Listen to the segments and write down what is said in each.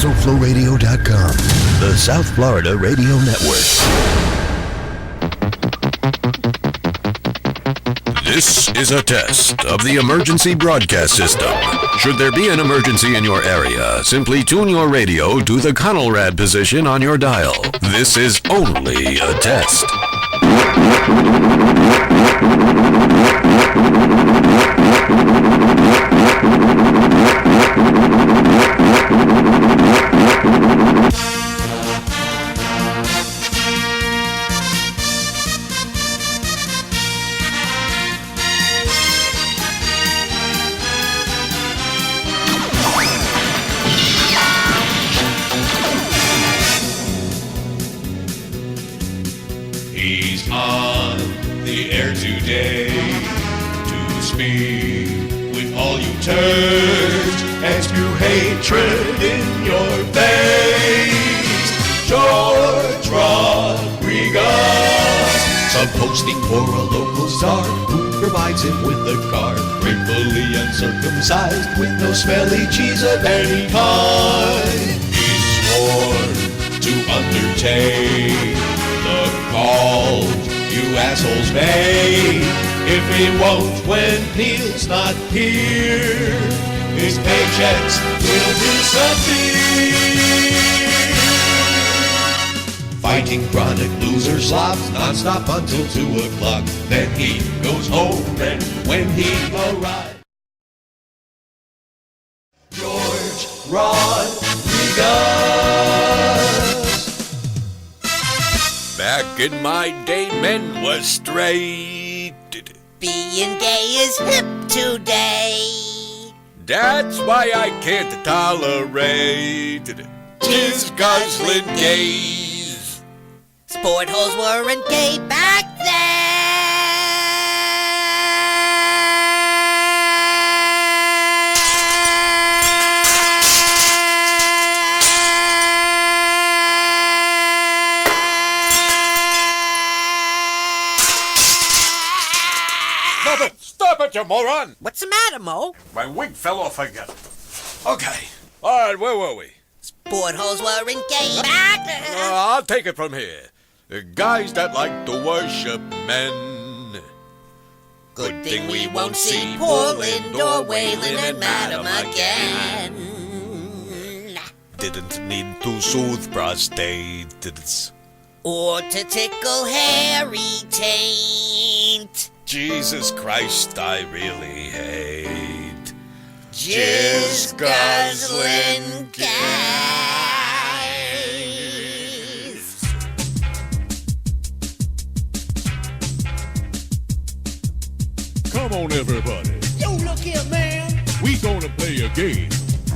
SoFloRadio.com, the South Florida Radio Network. This is a test of the emergency broadcast system. Should there be an emergency in your area, simply tune your radio to the Conelrad position on your dial. This is only a test. He's on the air today to speak with all you turds and spew hatred in your face. George Rodriguez, sub-hosting for a local star who provides him with a car, gratefully uncircumcised with no smelly cheese of any kind. He's sworn to undertake the calls you assholes make. If he won't when Neil's not here, his paychecks will disappear. Fighting chronic loser slobs non-stop until 2 o'clock. Then he goes home, and when he arrives, George Rodriguez. Back in my day, men was straight. Being gay is hip today. That's why I can't tolerate jizz guzzling gays. Sport holes weren't gay back then. Stop it, you moron! What's the matter, Mo? My wig fell off again. Okay. All right, where were we? Sport holes weren't gay back then. I'll take it from here. The guys that like to worship men. Good thing we won't see Portland or Wayland and Madam again. Didn't need to soothe prostates. Or to tickle hairy taint. Jesus Christ, I really hate Jizz guzzling gays. Come on, everybody. Yo, look here, man. We gonna play a game.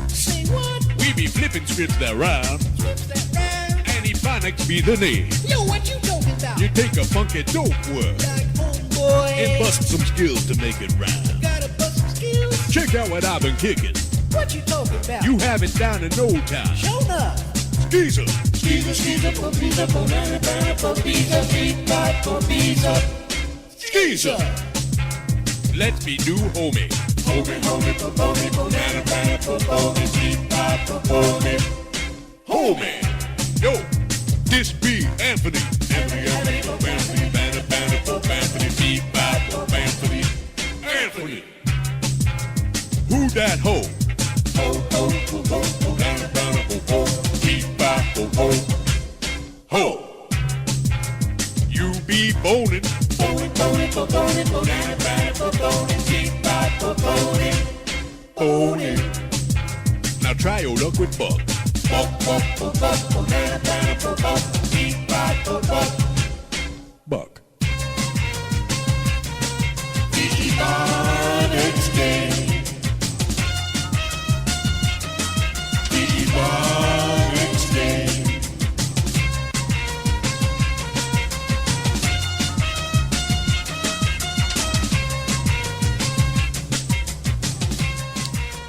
Say what? We be flipping scripts that rhyme, Slips that rhyme? and Ebonics be the name. Yo, what you talking about? You take a funky dope word Like homeboy. and bust some skills to make it rhyme. Gotta bust some skills. Check out what I've been kicking. What you talking about? You have it down in no time. Show enough. Skeezer, Skeezer, skeezer, pizza, banana, banana, pizza, feedback, pizza. Skeezer. Let's be new homie. Homie, homie, baboni, banana, banana, baboni, feedback, baboni. Homie. Yo, this be Anthony. Anthony, banana, banana, Anthony, feedback, Anthony. Anthony. Who that hoe? Ho, ho, ho, ho, banana, banana, ho, Feedback, ho. Ho. You be boning. Boni, boni, baboni, banana, banana, baboni, feedback, baboni. Bony. Now try your luck with Buck. Buck, buck, buck, buck, banana, banana, buck, feedback, buck. Buck. The Ebonics game. The Ebonics game.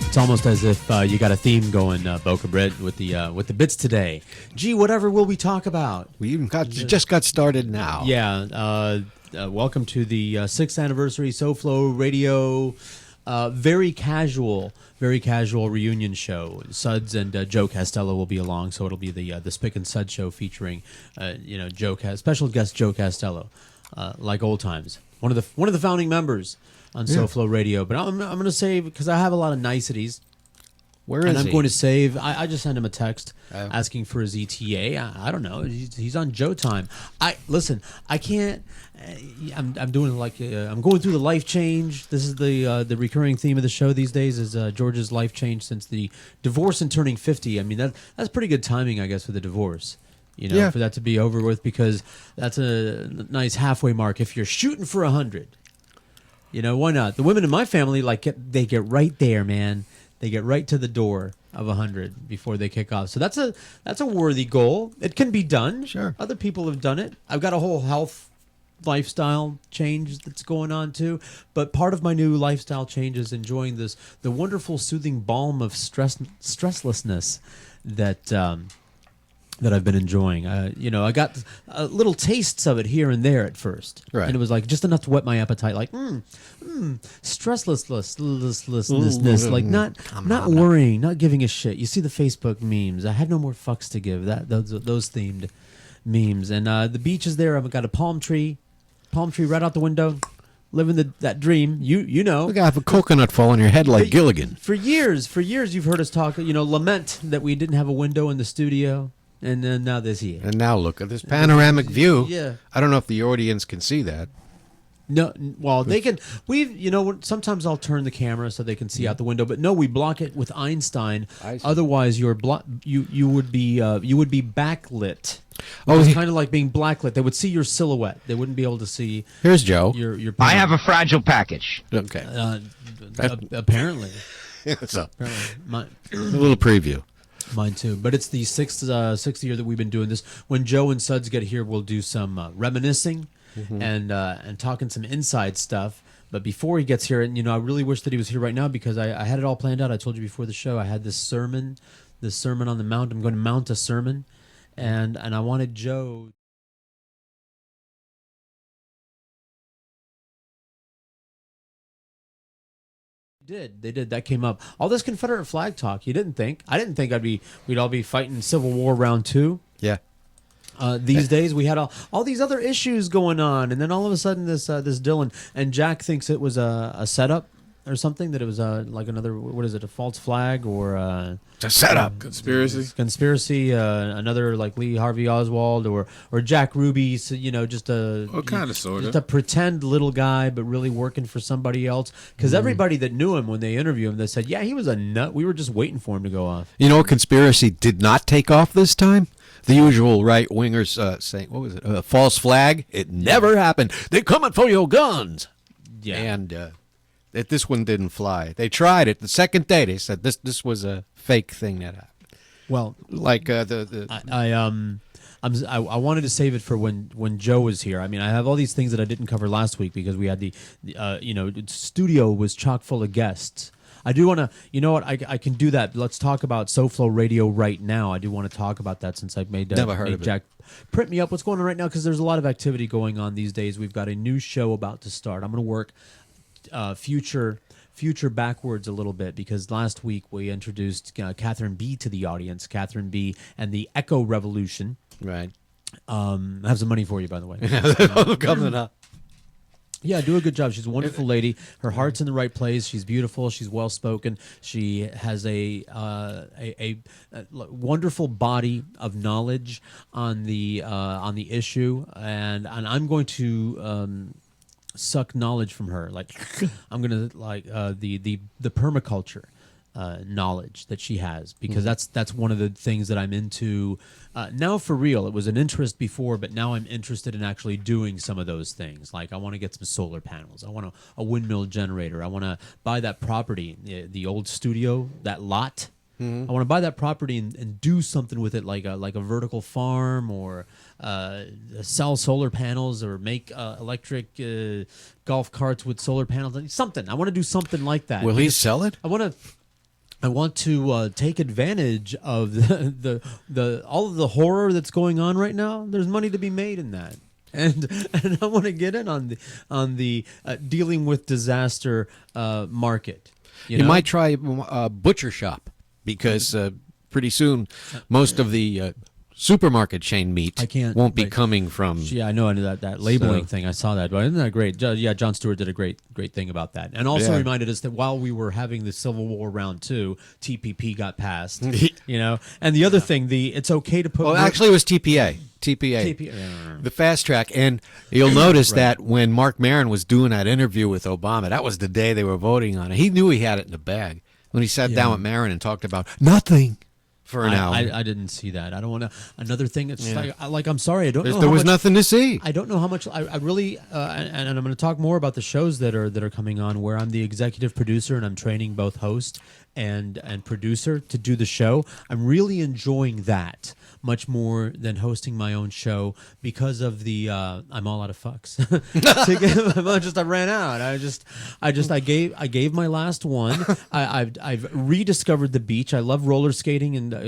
It's almost as if you got a theme going, Boca Britt, with the bits today. Gee, whatever will we talk about? We even just got started now. Yeah. Welcome to the 6th anniversary Soflo Radio very casual reunion show. Suds and Joe Castello will be along, so it'll be the Spick and Suds show featuring special guest Joe Castello, like old times. One of the founding members on Soflo Radio. But I'm going to save because I have a lot of niceties. Where is he? And I'm going to save. I just sent him a text asking for his ETA. I don't know. He's on Joe time. I can't. I'm doing I'm going through the life change. This is the recurring theme of the show these days is George's life change since the divorce and turning 50. I mean that's pretty good timing, I guess, for the divorce. For that to be over with, because that's a nice halfway mark if you're shooting for 100. Why not? The women in my family they get right there, man. They get right to the door of 100 before they kick off. So that's a worthy goal. It can be done. Sure. Other people have done it. I've got a whole health lifestyle change that's going on too. But part of my new lifestyle change is enjoying the wonderful soothing balm of stresslessness that I've been enjoying. I got little tastes of it here and there at first. Right. And it was just enough to whet my appetite. Stresslessness. Like not worrying, not giving a shit. You see the Facebook memes. I have no more fucks to give. Those themed memes. And the beach is there. I've got a palm tree right out the window. Living that dream, you know. Look, I have a coconut fall on your head like Gilligan. For years, you've heard us talk. Lament that we didn't have a window in the studio. And then now this here. And now look at this panoramic view. Yeah. I don't know if the audience can see that. No, well, they can. Sometimes I'll turn the camera so they can see out the window, but no, we block it with Einstein. Otherwise, you would be backlit. It's kind of like being blacklit. They would see your silhouette. They wouldn't be able to see. Here's Joe. Your I have a fragile package. Okay. Apparently. So, a little preview. Mine too, but it's the sixth year that we've been doing this. When Joe and Suds get here, we'll do some reminiscing and talking some inside stuff. But before he gets here, and I really wish that he was here right now because I had it all planned out. I told you before the show I had this sermon on the mount. I'm going to mount a sermon, and I wanted Joe. They did. That came up. All this Confederate flag talk. I didn't think we'd all be fighting Civil War round 2. Yeah. These days we had all these other issues going on, and then all of a sudden this Dylan and Jack thinks it was a setup or something, that it was like another, what is it, a false flag or it's a setup. Conspiracy, another like Lee Harvey Oswald or Jack Ruby, so, just a pretend little guy, but really working for somebody else. Because everybody that knew him when they interviewed him, they said, yeah, he was a nut. We were just waiting for him to go off. Conspiracy did not take off this time. The usual right-wingers saying, what was it, false flag? It never happened. They're coming for your guns. Yeah. And that this one didn't fly. They tried it. The second day, they said this was a fake thing that happened. Well, like I wanted to save it for when Joe was here. I mean, I have all these things that I didn't cover last week because we had the studio was chock full of guests. I do want to, I can do that. Let's talk about Soflo Radio right now. I do want to talk about that since I've made Never heard of Jack print me up what's going on right now, because there's a lot of activity going on these days. We've got a new show about to start. I'm going to work future backwards a little bit, because last week we introduced Catherine B to the audience. Catherine B and the Echo Revolution. Right. I have some money for you, by the way. Coming up. Yeah, do a good job. She's a wonderful lady. Her heart's in the right place. She's beautiful. She's well spoken. She has a wonderful body of knowledge on the issue, and I'm going to suck knowledge from her. Like I'm gonna the permaculture knowledge that she has, because that's one of the things that I'm into now for real. It was an interest before, but now I'm interested in actually doing some of those things. Like I want to get some solar panels. I want a windmill generator. I want to buy that property, the old studio, that lot. I want to buy that property and do something with it, like a vertical farm, or sell solar panels, or make electric golf carts with solar panels. Something. I want to do something like that. Will he sell it? I want to take advantage of the all of the horror that's going on right now. There's money to be made in that. And I want to get in on the dealing with disaster market. You might try a butcher shop because pretty soon most of the supermarket chain meat won't be coming from. Yeah, I know that labeling thing. I saw that, but isn't that great? Yeah, Jon Stewart did a great thing about that, and also reminded us that while we were having the Civil War round 2, TPP got passed. And the other thing, it's okay to put. Well, actually, it was TPA. The fast track, and you'll notice that when Mark Maron was doing that interview with Obama, that was the day they were voting on it. He knew he had it in the bag when he sat down with Maron and talked about nothing. For an hour. I didn't see that. I don't want to. Another thing. It's like I'm sorry. I don't know. There was nothing to see. I don't know how much. I really. And I'm going to talk more about the shows that are coming on, where I'm the executive producer and I'm training both host and producer to do the show. I'm really enjoying that much more than hosting my own show because of the. I'm all out of fucks. I ran out. I gave my last one. I've rediscovered the beach. I love roller skating and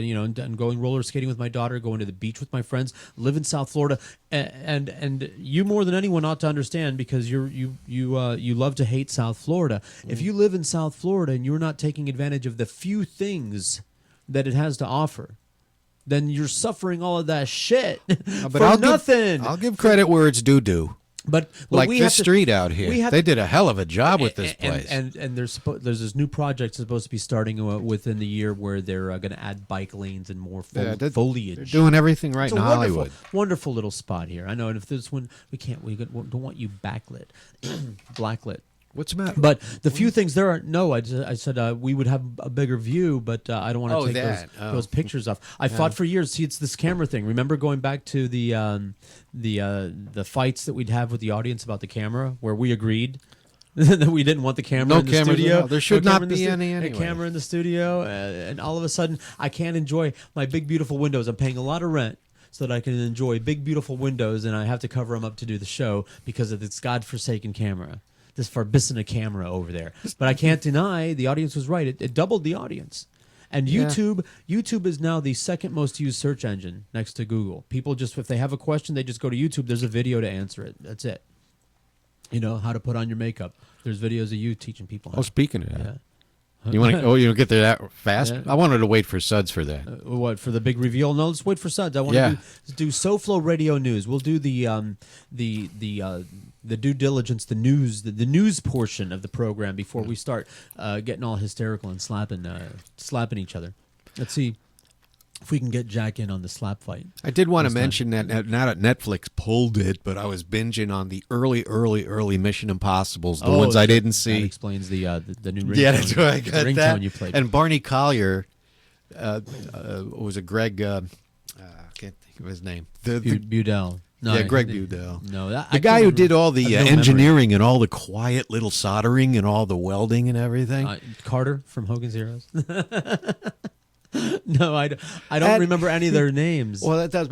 going roller skating with my daughter, going to the beach with my friends. Live in South Florida, and you more than anyone ought to understand because you love to hate South Florida. If you live in South Florida and you're not taking advantage of the few things that it has to offer, then you're suffering all of that shit for nothing. I'll give credit where it's due. But like this street out here, they did a hell of a job with this place. And there's this new project supposed to be starting within the year where they're going to add bike lanes and more foliage. They're doing everything right in Hollywood. Wonderful little spot here. I know, and if this one we don't want you backlit, blacklit. What's the matter? But the few things there are I said we would have a bigger view, but I don't want to take those pictures off. I fought for years. See, it's this camera thing. Remember going back to the fights that we'd have with the audience about the camera, where we agreed that we didn't want the camera in the studio. There should not be any anyway. A camera in the studio, and all of a sudden I can't enjoy my big beautiful windows. I'm paying a lot of rent so that I can enjoy big beautiful windows, and I have to cover them up to do the show because of this godforsaken camera. This Farbissina camera over there. But I can't deny the audience was right. It doubled the audience. And YouTube is now the second most used search engine next to Google. People just, if they have a question, they just go to YouTube. There's a video to answer it. That's it. How to put on your makeup. There's videos of you teaching people how. Speaking of that. You want to? You get there that fast? Yeah. I wanted to wait for Suds for that. What, for the big reveal? No, let's wait for Suds. I want to do Soflo Radio News. We'll do the due diligence, the news portion of the program before we start getting all hysterical and slapping each other. Let's see if we can get Jack in on the slap fight. I did want to mention that now that Netflix pulled it, but I was binging on the early Mission Impossibles, the ones I didn't see. That explains the new ringtone. Yeah, that's why I got ringtone that. You played. And Barney Collier, was it Greg? I can't think of his name. Budell. No, Greg Budell. No, the guy who did all the engineering and all the quiet little soldering and all the welding and everything. Carter from Hogan's Heroes. No, I don't remember any of their names. Well, that's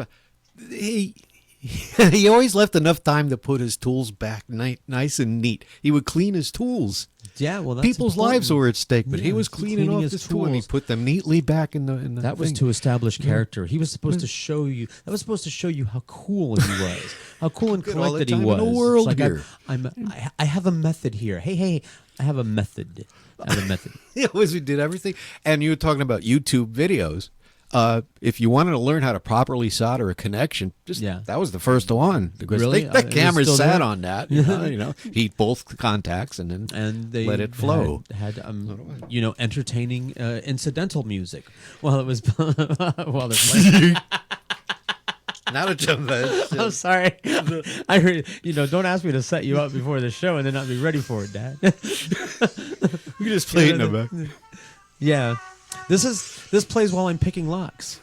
he always left enough time to put his tools back nice and neat. He would clean his tools. Yeah, well, that's people's important. lives were at stake, but he was cleaning off his tool and he put them neatly back in the. That was to establish character. He was supposed to show you. That was supposed to show you how cool he was, how cool and collected he was. In the world it's like here. I have a method here. Hey, I have a method. He always did everything. And you were talking about YouTube videos. If you wanted to learn how to properly solder a connection, that was the first one. Because really? The camera sat on that. Heat both contacts and then they let it flow. Had entertaining incidental music while it was while they're playing. Now to jump in. I'm sorry. I heard. Don't ask me to set you up before the show and then not be ready for it, Dad. We can just play it in the back. Yeah. This plays while I'm picking locks.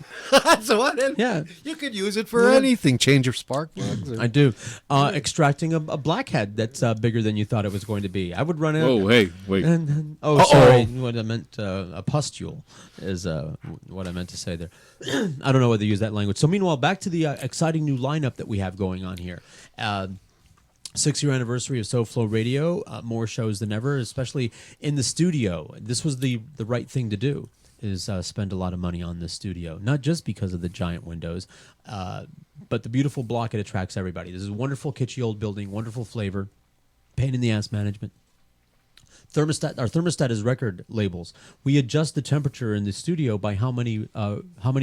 So what? Yeah. You could use it for anything. Change your spark plugs. I do. Extracting a blackhead that's bigger than you thought it was going to be. I would run it. Oh, hey, wait. Sorry. What I meant, a pustule is what I meant to say there. I don't know whether to use that language. So meanwhile, back to the exciting new lineup that we have going on here. 6-year anniversary of Soflo Radio. More shows than ever, especially in the studio. This was the right thing to do. is spend a lot of money on this studio, not just because of the giant windows, but the beautiful block it attracts everybody. This is a wonderful, kitschy old building, wonderful flavor, pain in the ass management. Our thermostat is record labels. We adjust the temperature in the studio by how many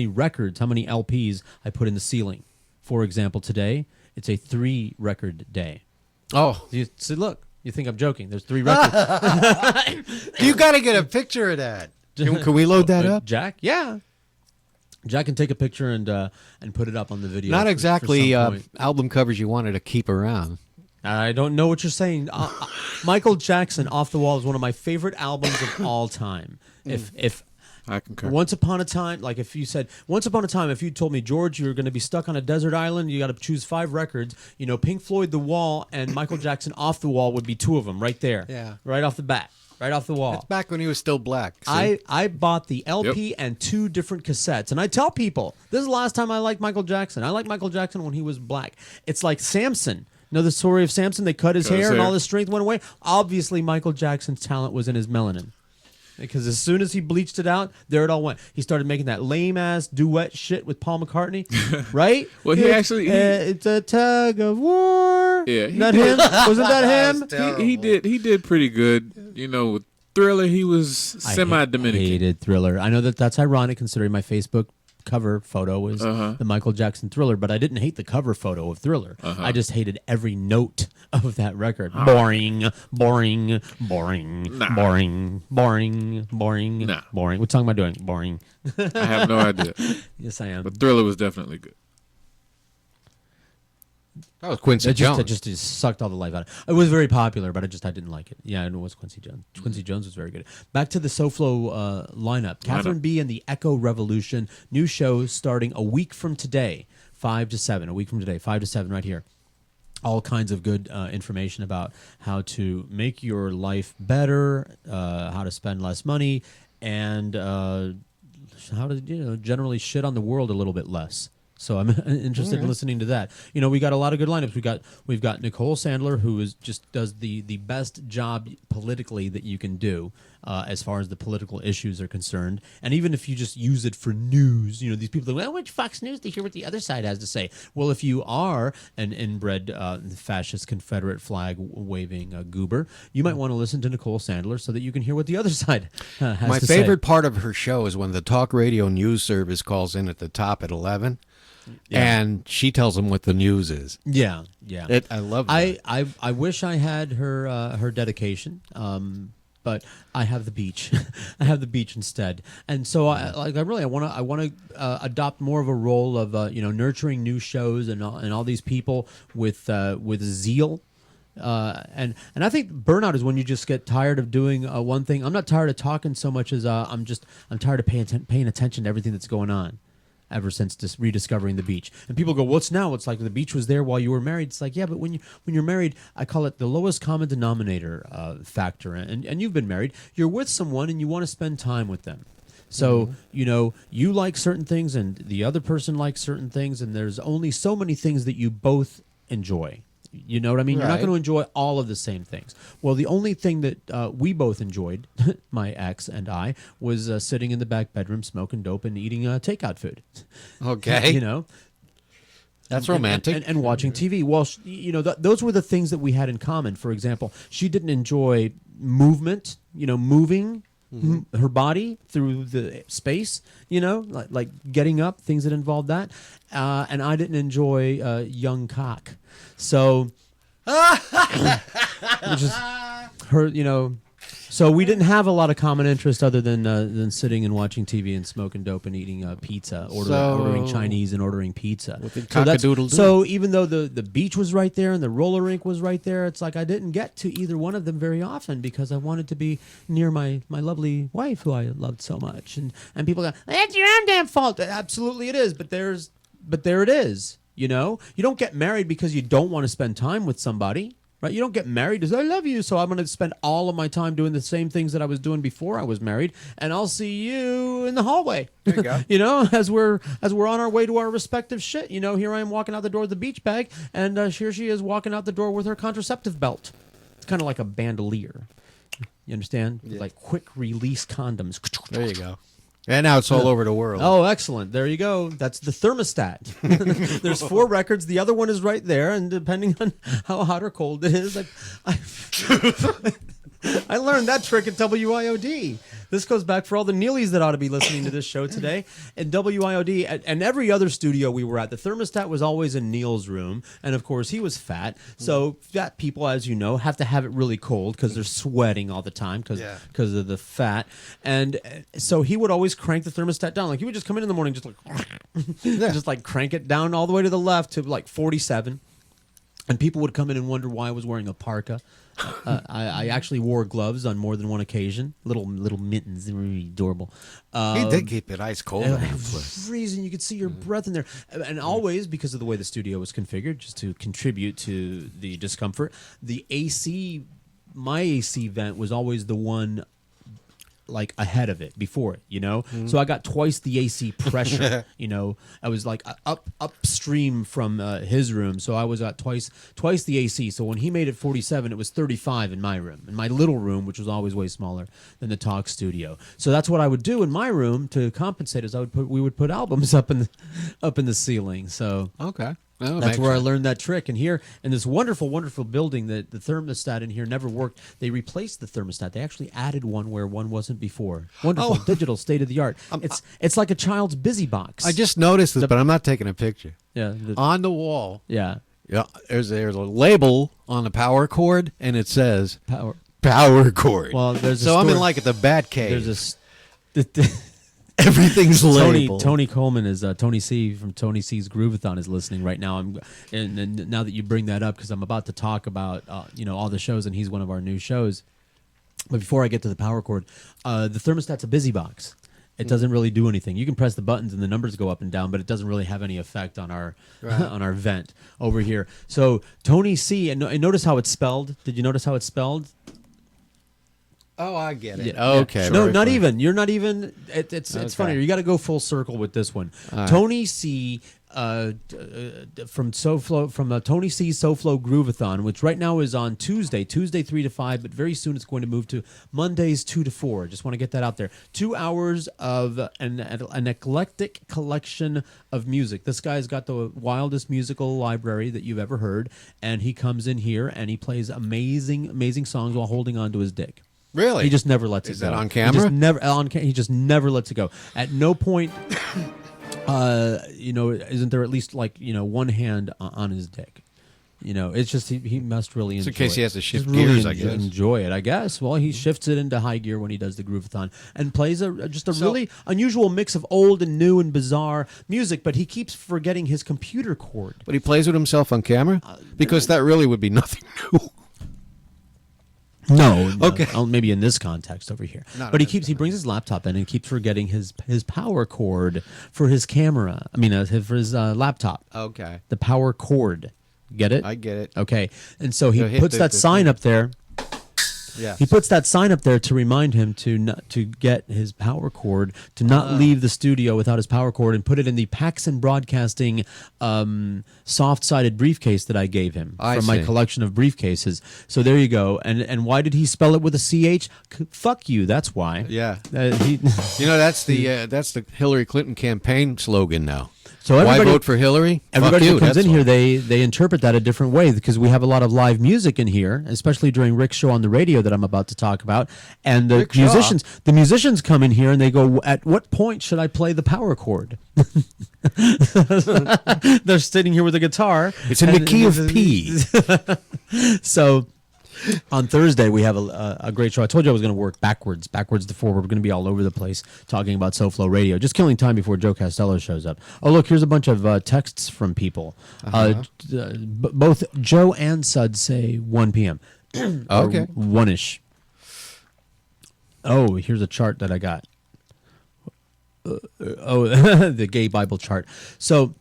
records, how many LPs I put in the ceiling. For example, today it's a 3 record day. Oh, You see, look, you think I'm joking? There's 3 records. you got to get a picture of that. Can we load that up? Jack? Yeah. Jack can take a picture and put it up on the video. Not for exactly some point. album covers you wanted to keep around. I don't know what you're saying. Michael Jackson, Off the Wall, is one of my favorite albums of all time. If I concur. Once upon a time, like if you said, once upon a time, if you told me, George, you're going to be stuck on a desert island, you got to choose 5 records, Pink Floyd, The Wall, and Michael Jackson, Off the Wall would be 2 of them right there. Yeah. Right off the bat. Right off the wall. That's back when he was still black. See? I bought the LP and 2 different cassettes. And I tell people, this is the last time I liked Michael Jackson. I liked Michael Jackson when he was black. It's like Samson. Know the story of Samson? They cut his hair and all his strength went away. Obviously, Michael Jackson's talent was in his melanin. Because as soon as he bleached it out, there it all went. He started making that lame-ass duet shit with Paul McCartney, right? Well, it's a tug of war. Yeah, not him. Wasn't that him? He did pretty good. With Thriller, he was semi-Dominican. I hated Thriller. I know that's ironic considering my Facebook cover photo was the Michael Jackson Thriller, but I didn't hate the cover photo of Thriller. I just hated every note of that record. Boring, boring, boring, boring, boring, boring, boring. What song am I doing? Boring. I have no idea. Yes, I am. But Thriller was definitely good. That was Quincy Jones. It just sucked all the life out of it. It was very popular, but I didn't like it. Yeah, it was Quincy Jones. Quincy Jones was very good. Back to the Soflo lineup. Catherine B. and the Echo Revolution. New show starting a week from today, 5 to 7. A week from today, 5 to 7 right here. All kinds of good information about how to make your life better, how to spend less money, and how to generally shit on the world a little bit less. So I'm interested in listening to that. We got a lot of good lineups. We've got Nicole Sandler, who does the best job politically that you can do as far as the political issues are concerned. And even if you just use it for news, these people that watch Fox News to hear what the other side has to say. Well, if you are an inbred fascist Confederate flag waving goober, you might want to listen to Nicole Sandler so that you can hear what the other side has to say. My favorite part of her show is when the talk radio news service calls in at the top at 11. Yeah. And she tells them what the news is. Yeah. I love that. I wish I had her dedication, but I have the beach. I have the beach instead, and so I want to adopt more of a role of nurturing new shows and all these people with zeal. And I think burnout is when you just get tired of doing one thing. I'm not tired of talking so much as I'm tired of paying attention to everything that's going on. Ever since rediscovering the beach, and people go, "What's now?" It's like the beach was there while you were married. It's like, yeah, but when you're married, I call it the lowest common denominator factor. And you've been married, you're with someone, and you want to spend time with them. So you like certain things, and the other person likes certain things, and there's only so many things that you both enjoy. You know what I mean? Right. You're not going to enjoy all of the same things. Well, the only thing that we both enjoyed, my ex and I, was sitting in the back bedroom smoking dope and eating takeout food. Okay. That's romantic. And watching TV. Well, those were the things that we had in common. For example, she didn't enjoy movement, moving her body through the space, like getting up, things that involved that. And I didn't enjoy young cock. So, which is her, so we didn't have a lot of common interest other than sitting and watching TV and smoking dope and eating pizza, ordering Chinese and ordering pizza. So even though the beach was right there and the roller rink was right there, it's like I didn't get to either one of them very often because I wanted to be near my lovely wife who I loved so much. And people go, "That's your own damn fault." Absolutely it is, but there it is. You don't get married because you don't want to spend time with somebody, right? You don't get married because I love you, so I'm going to spend all of my time doing the same things that I was doing before I was married, and I'll see you in the hallway. There you go. As we're on our way to our respective shit. Here I am walking out the door with the beach bag, and here she is walking out the door with her contraceptive belt. It's kind of like a bandolier. You understand? Yeah. Like quick release condoms. There you go. And now it's all over the world. Oh, excellent. There you go. That's the thermostat. There's 4 records. The other one is right there. And depending on how hot or cold it is, I learned that trick at WIOD. This goes back for all the Neelys that ought to be listening to this show today. And WIOD and every other studio we were at, the thermostat was always in Neil's room. And, of course, he was fat. So fat people, as you know, have to have it really cold because they're sweating all the time because of the fat. And so he would always crank the thermostat down. Like, he would just come in the morning just like, just like crank it down all the way to the left to like 47. And people would come in and wonder why I was wearing a parka. I actually wore gloves on more than one occasion. Little mittens, they were really adorable. He did keep it ice cold. Freezing, you could see your breath in there. And always, because of the way the studio was configured, just to contribute to the discomfort, the AC, my AC vent was always the one like ahead of it before it, so I got twice the AC pressure. I was like upstream from his room, so I was at twice the AC. So when he made it 47, it was 35 in my room, in my little room, which was always way smaller than the talk studio. So that's what I would do in my room to compensate. Is we would put albums up in the ceiling. So okay. That's where I learned that trick. And here, in this wonderful, wonderful building, the thermostat in here never worked. They replaced the thermostat. They actually added one where one wasn't before. Wonderful, digital, state-of-the-art. It's like a child's busy box. I just noticed this, but I'm not taking a picture. Yeah. On the wall. Yeah. Yeah. There's a label on the power cord, and it says power cord. Well, there's I'm in like at the Bat Cave. There's everything's labeled. Tony Coleman is Tony C from Tony C's Groovathon is listening right now. And now that you bring that up, because I'm about to talk about all the shows, and he's one of our new shows. But before I get to the power cord, the thermostat's a busy box. It doesn't really do anything. You can press the buttons and the numbers go up and down, but it doesn't really have any effect on our on our vent over here. So Tony C, and notice how it's spelled. Did you notice how it's spelled? Oh, I get it. Yeah. Okay. No, not even. You're not even. It's funnier. You got to go full circle with this one. Right. Tony C. From Tony C. Soflo Groovathon, which right now is on Tuesday 3 to 5, but very soon it's going to move to Mondays 2 to 4. Just want to get that out there. 2 hours of an eclectic collection of music. This guy's got the wildest musical library that you've ever heard, and he comes in here and he plays amazing, amazing songs while holding on to his dick. Really? He just never lets it go. Is that on camera? He just never lets it go. At no point, isn't there at least one hand on his dick? It's just he must really enjoy it. In case he has to shift really gears, I guess. Enjoy it, I guess. Well, he shifts it into high gear when he does the Groovathon and plays a really unusual mix of old and new and bizarre music, but he keeps forgetting his computer cord. But he plays with himself on camera? Because that really would be nothing new. No. Okay. Maybe in this context over here. But he brings his laptop in and keeps forgetting his power cord for his camera. I mean, for his laptop. Okay. The power cord. Get it? I get it. Okay. And so he puts that sign up there. Yeah. He puts that sign up there to remind him to get his power cord, to not leave the studio without his power cord, and put it in the Paxson Broadcasting soft-sided briefcase that I gave him from my collection of briefcases. So there you go. And why did he spell it with a CH? Fuck you. That's why. Yeah. That's the Hillary Clinton campaign slogan now. So why vote for Hillary? Everybody who comes in here, they interpret that a different way, because we have a lot of live music in here, especially during Rick's show on the radio that I'm about to talk about. And the musicians come in here and they go, "At what point should I play the power chord?" They're sitting here with a guitar. It's in the key of P. So on Thursday, we have a great show. I told you I was going to work backwards to forward. We're going to be all over the place talking about Soflo Radio. Just killing time before Joe Castello shows up. Oh, look, here's a bunch of texts from people. Both Joe and Suds say 1 p.m. Okay. 1-ish. Oh, here's a chart that I got. The gay Bible chart. So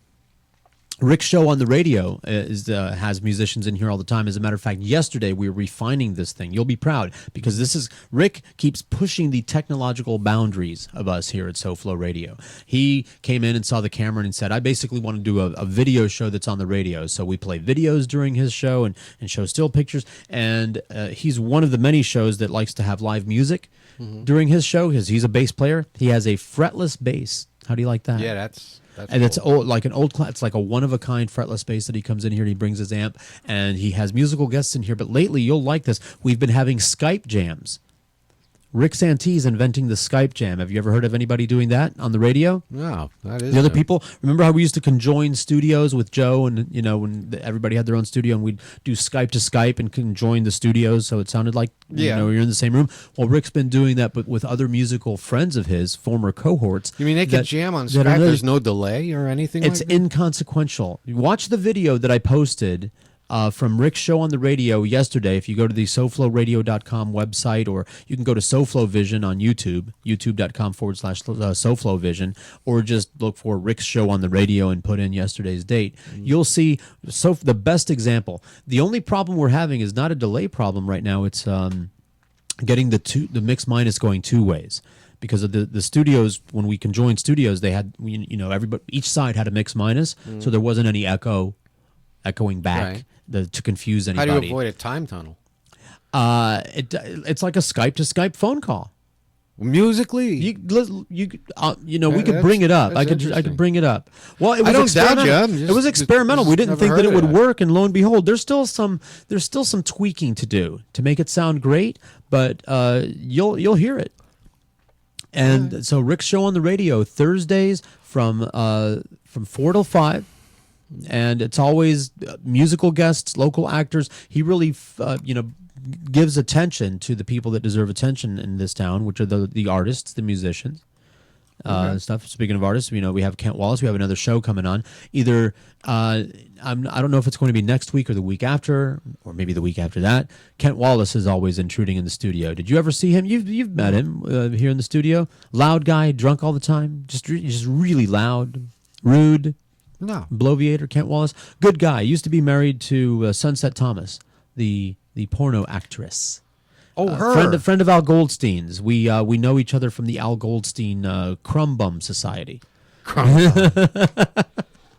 Rick's show on the radio has musicians in here all the time. As a matter of fact, yesterday we were refining this thing. You'll be proud because Rick keeps pushing the technological boundaries of us here at Soflo Radio. He came in and saw the camera and said, I basically want to do a video show that's on the radio. So we play videos during his show and show still pictures. And he's one of the many shows that likes to have live music during his show because he's a bass player. He has a fretless bass. How do you like that? Yeah, that's and it's cool. old, like an old class. It's like a one-of-a-kind fretless bass that he comes in here and he brings his amp, and he has musical guests in here. But lately, you'll like this. We've been having Skype jams. Rick Santee's inventing the Skype jam. Have you ever heard of anybody doing that on the radio? No, that is the other new. people. Remember how we used to conjoin studios with Joe, and when everybody had their own studio, and we'd do Skype to Skype and conjoin the studios, so it sounded like you're in the same room. Well, Rick's been doing that, but with other musical friends of his, former cohorts. You mean they could jam on Skype? There's no delay or anything. It's like that? inconsequential. Watch the video that I posted from Rick's show on the radio yesterday. If you go to the SoFloRadio.com website, or you can go to SoFlo Vision on YouTube, youtube.com/SoFlo Vision, or just look for Rick's show on the radio and put in yesterday's date. You'll see the best example. The only problem we're having is not a delay problem right now. It's getting the mix minus going two ways. Because of the studios, when we conjoined studios, they had everybody, each side had a mix minus, so there wasn't any echoing back to confuse anybody. How do you avoid a time tunnel? It's like a Skype to Skype phone call. Musically, we could bring it up. I could bring it up. Well, it was I don't doubt you. It was experimental. We didn't think that it would work, and lo and behold, there's still some tweaking to do to make it sound great. But you'll hear it. And so Rick's show on the radio Thursdays from 4 till 5. And it's always musical guests, local actors. He really, gives attention to the people that deserve attention in this town, which are the artists, the musicians, stuff. Speaking of artists, we have Kent Wallace. We have another show coming on. Either I don't know if it's going to be next week or the week after, or maybe the week after that. Kent Wallace is always intruding in the studio. Did you ever see him? You've met him here in the studio. Loud guy, drunk all the time, just really loud, rude. No. Bloviator, Kent Wallace. Good guy. Used to be married to Sunset Thomas, the porno actress. Oh, her. Friend of Al Goldstein's. We know each other from the Al Goldstein Crumb Bum Society.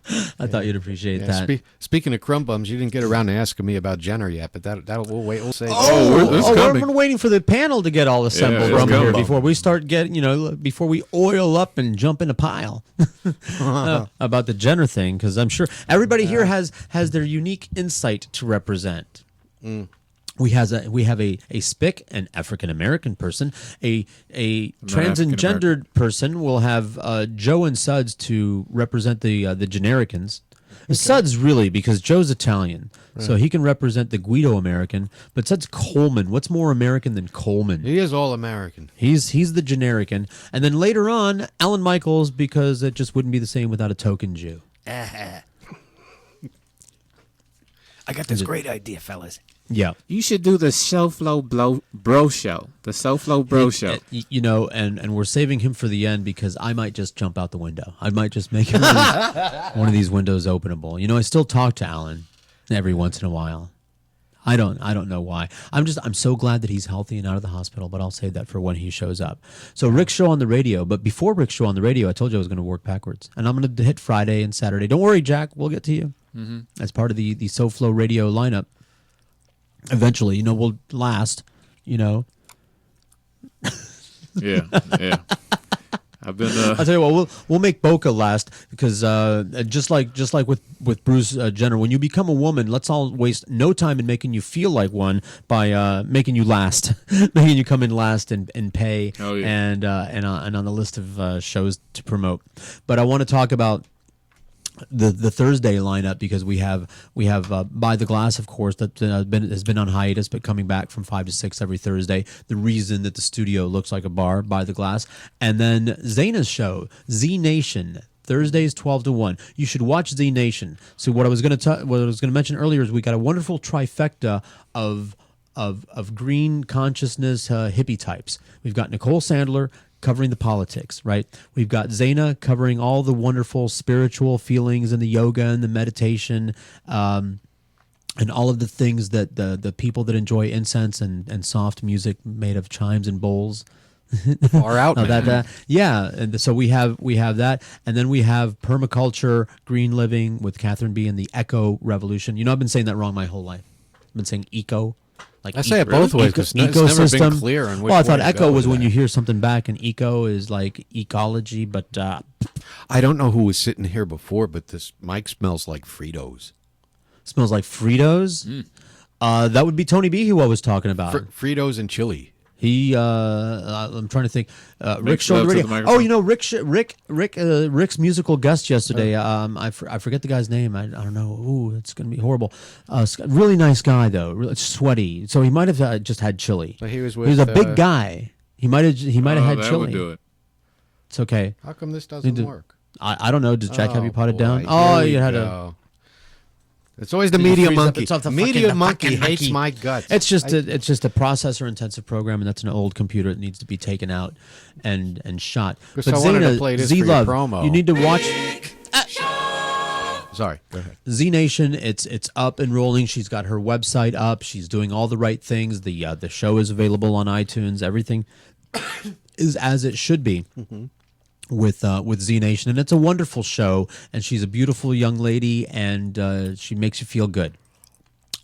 I thought you'd appreciate that. Speaking of crumb bums, you didn't get around to asking me about Jenner yet, but we'll wait. We'll say. We're waiting for the panel to get all assembled here before we start before we oil up and jump in a pile about the Jenner thing, because I'm sure everybody here has their unique insight to represent. We have a SPIC, an African American person, a transgendered person. We'll have Joe and Suds to represent the Genericans. Okay. Suds really, because Joe's Italian, so he can represent the Guido American. But Suds Coleman. What's more American than Coleman? He is all American. He's the Generican, and then later on Alan Michaels, because it just wouldn't be the same without a token Jew. I got this great idea, fellas. Yeah, you should do the Soflo Bro Show. The Soflo Bro Show. And we're saving him for the end because I might just jump out the window. I might just make him one of these windows openable. I still talk to Alan every once in a while. I don't know why. I'm so glad that he's healthy and out of the hospital, but I'll save that for when he shows up. So Rick's show on the radio, but before Rick's show on the radio, I told you I was going to work backwards. And I'm going to hit Friday and Saturday. Don't worry, Jack, we'll get to you. As part of the Soflo Radio lineup. Eventually, we'll last, Yeah. I've been. I'll tell you what, we'll make Boca last, because just like with Bruce Jenner, when you become a woman, let's all waste no time in making you feel like one by making you last, making you come in last and pay, and on the list of shows to promote. But I want to talk about the Thursday lineup, because we have By the Glass, of course, that has been on hiatus, but coming back from 5 to 6 every Thursday. The reason that the studio looks like a bar, By the Glass, and then Zaina's show, Z Nation. Thursdays 12 to 1. You should watch Z Nation. So what I was going to mention earlier is we got a wonderful trifecta of green consciousness hippie types. We've got Nicole Sandler, covering the politics, right? We've got Zaina covering all the wonderful spiritual feelings and the yoga and the meditation, and all of the things that the people that enjoy incense and soft music made of chimes and bowls. Far out, man. Yeah, and so we have that, and then we have permaculture, green living with Catherine B. and the Eco Revolution. You know, I've been saying that wrong my whole life. I've been saying eco. Like I say it both ways because it's never been clear on which Well, I thought way to echo go was with when that. you hear something back, and eco is like ecology, but I don't know who was sitting here before, but this mic smells like Fritos. smells like Fritos. That would be Tony B, who I was talking about. Fritos and chili. He, I'm trying to think. Rick showed love the to radio. the microphone. Oh, you know, Rick's musical guest yesterday. I forget the guy's name. I don't know. Ooh, it's gonna be horrible. Really nice guy though. Really sweaty. So he might have just had chili. So he was He's a big guy. He might have had that chili. would do it. It's okay. How come this doesn't work? I don't know. Does Jack have you potted down? Boy, Oh, here you we had go. It's always the Did you media freeze up? monkey. It's off the Media fucking- monkey fucking hates monkey. my guts. It's just a processor intensive program, and that's an old computer that needs to be taken out and shot. Because I wanted to play this for your Z-Love, promo. you need to watch Sorry, go ahead. Z Nation. It's up and rolling. She's got her website up. She's doing all the right things. The show is available on iTunes. Everything is as it should be. With Z Nation, and it's a wonderful show, and she's a beautiful young lady, and she makes you feel good.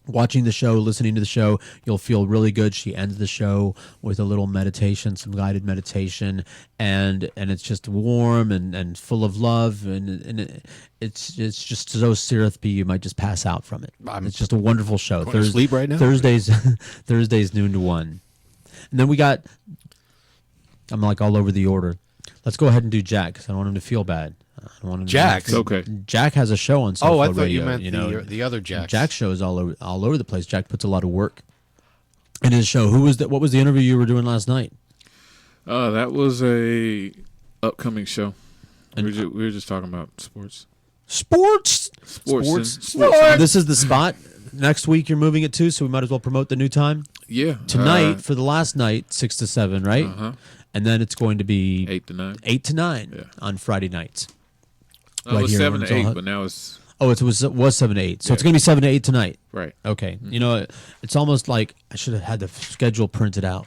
Watching the show, listening to the show, you'll feel really good. She ends the show with a little meditation, some guided meditation, and it's just warm and full of love, and it's just so syrupy you might just pass out from it. It's just a wonderful show. Going to sleep right now? Thursdays noon to 1, and then we got. I'm like all over the order. Let's go ahead and do Jack because I don't want him to feel bad. I don't want him Jack? to Okay. Jack has a show on Soflo Oh, I thought Radio, you meant know. the other Jack. Jack's show is all over the place. Jack puts a lot of work in his show. What was the interview you were doing last night? That was a upcoming show. We were just talking about sports. Sports. Sports. This is the spot. Next week you're moving it to, so we might as well promote the new time. Yeah. Tonight for the last night, 6 to 7, right? Uh-huh. And then it's going to be 8 to 9. 8 to 9 Yeah. on Friday nights. It was here 7 when to it's all 8, but now it's Oh, it was 7 to 8. So it's Yeah. going to be 7 to 8 tonight. right. Okay. You know, it's almost like I should have had the schedule printed out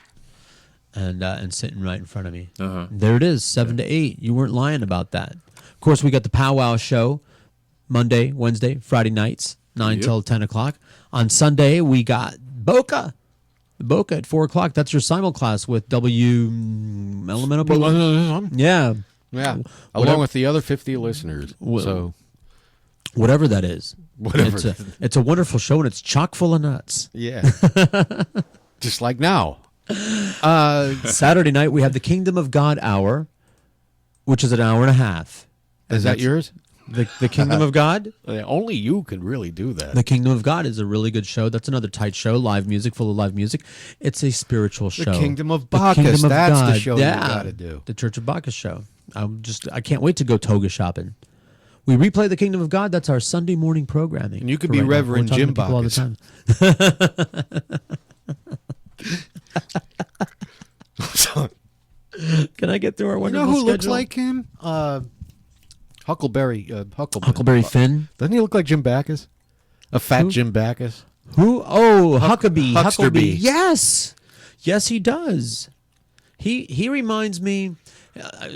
and sitting right in front of me. Uh-huh. There it is, 7 to 8. You weren't lying about that. Of course, we got the Powwow show Monday, Wednesday, Friday nights, 9 Yep. till 10 o'clock. On Sunday, we got Boca. Boca at 4 o'clock. That's your simulclass with Elemental people. Yeah. Yeah, along with the other 50 listeners. So Whatever that is. Whatever. It's a wonderful show, and it's chock full of nuts. yeah, just like now. Saturday night, we have the Kingdom of God Hour, which is an hour and a half. Is that that's- yours? The Kingdom of God? Only you can really do that. The Kingdom of God is a really good show. That's another tight show, live music, full of live music. It's a spiritual show. Kingdom of The Bacchus, Kingdom of that's the God. show you Yeah. gotta do. The Church of Bacchus show. I can't wait to go toga shopping. We replay the Kingdom of God. That's our Sunday morning programming. And you could for be right now. Reverend We're talking Jim to people all the time. Can I get through our You wonderful know who looks schedule? like him? Huckleberry. Huckleberry Finn? Doesn't he look like Jim Backus? A fat Who? Jim Backus? Who? Oh, Huckabee. Hucksterby. Yes. Yes, he does. He reminds me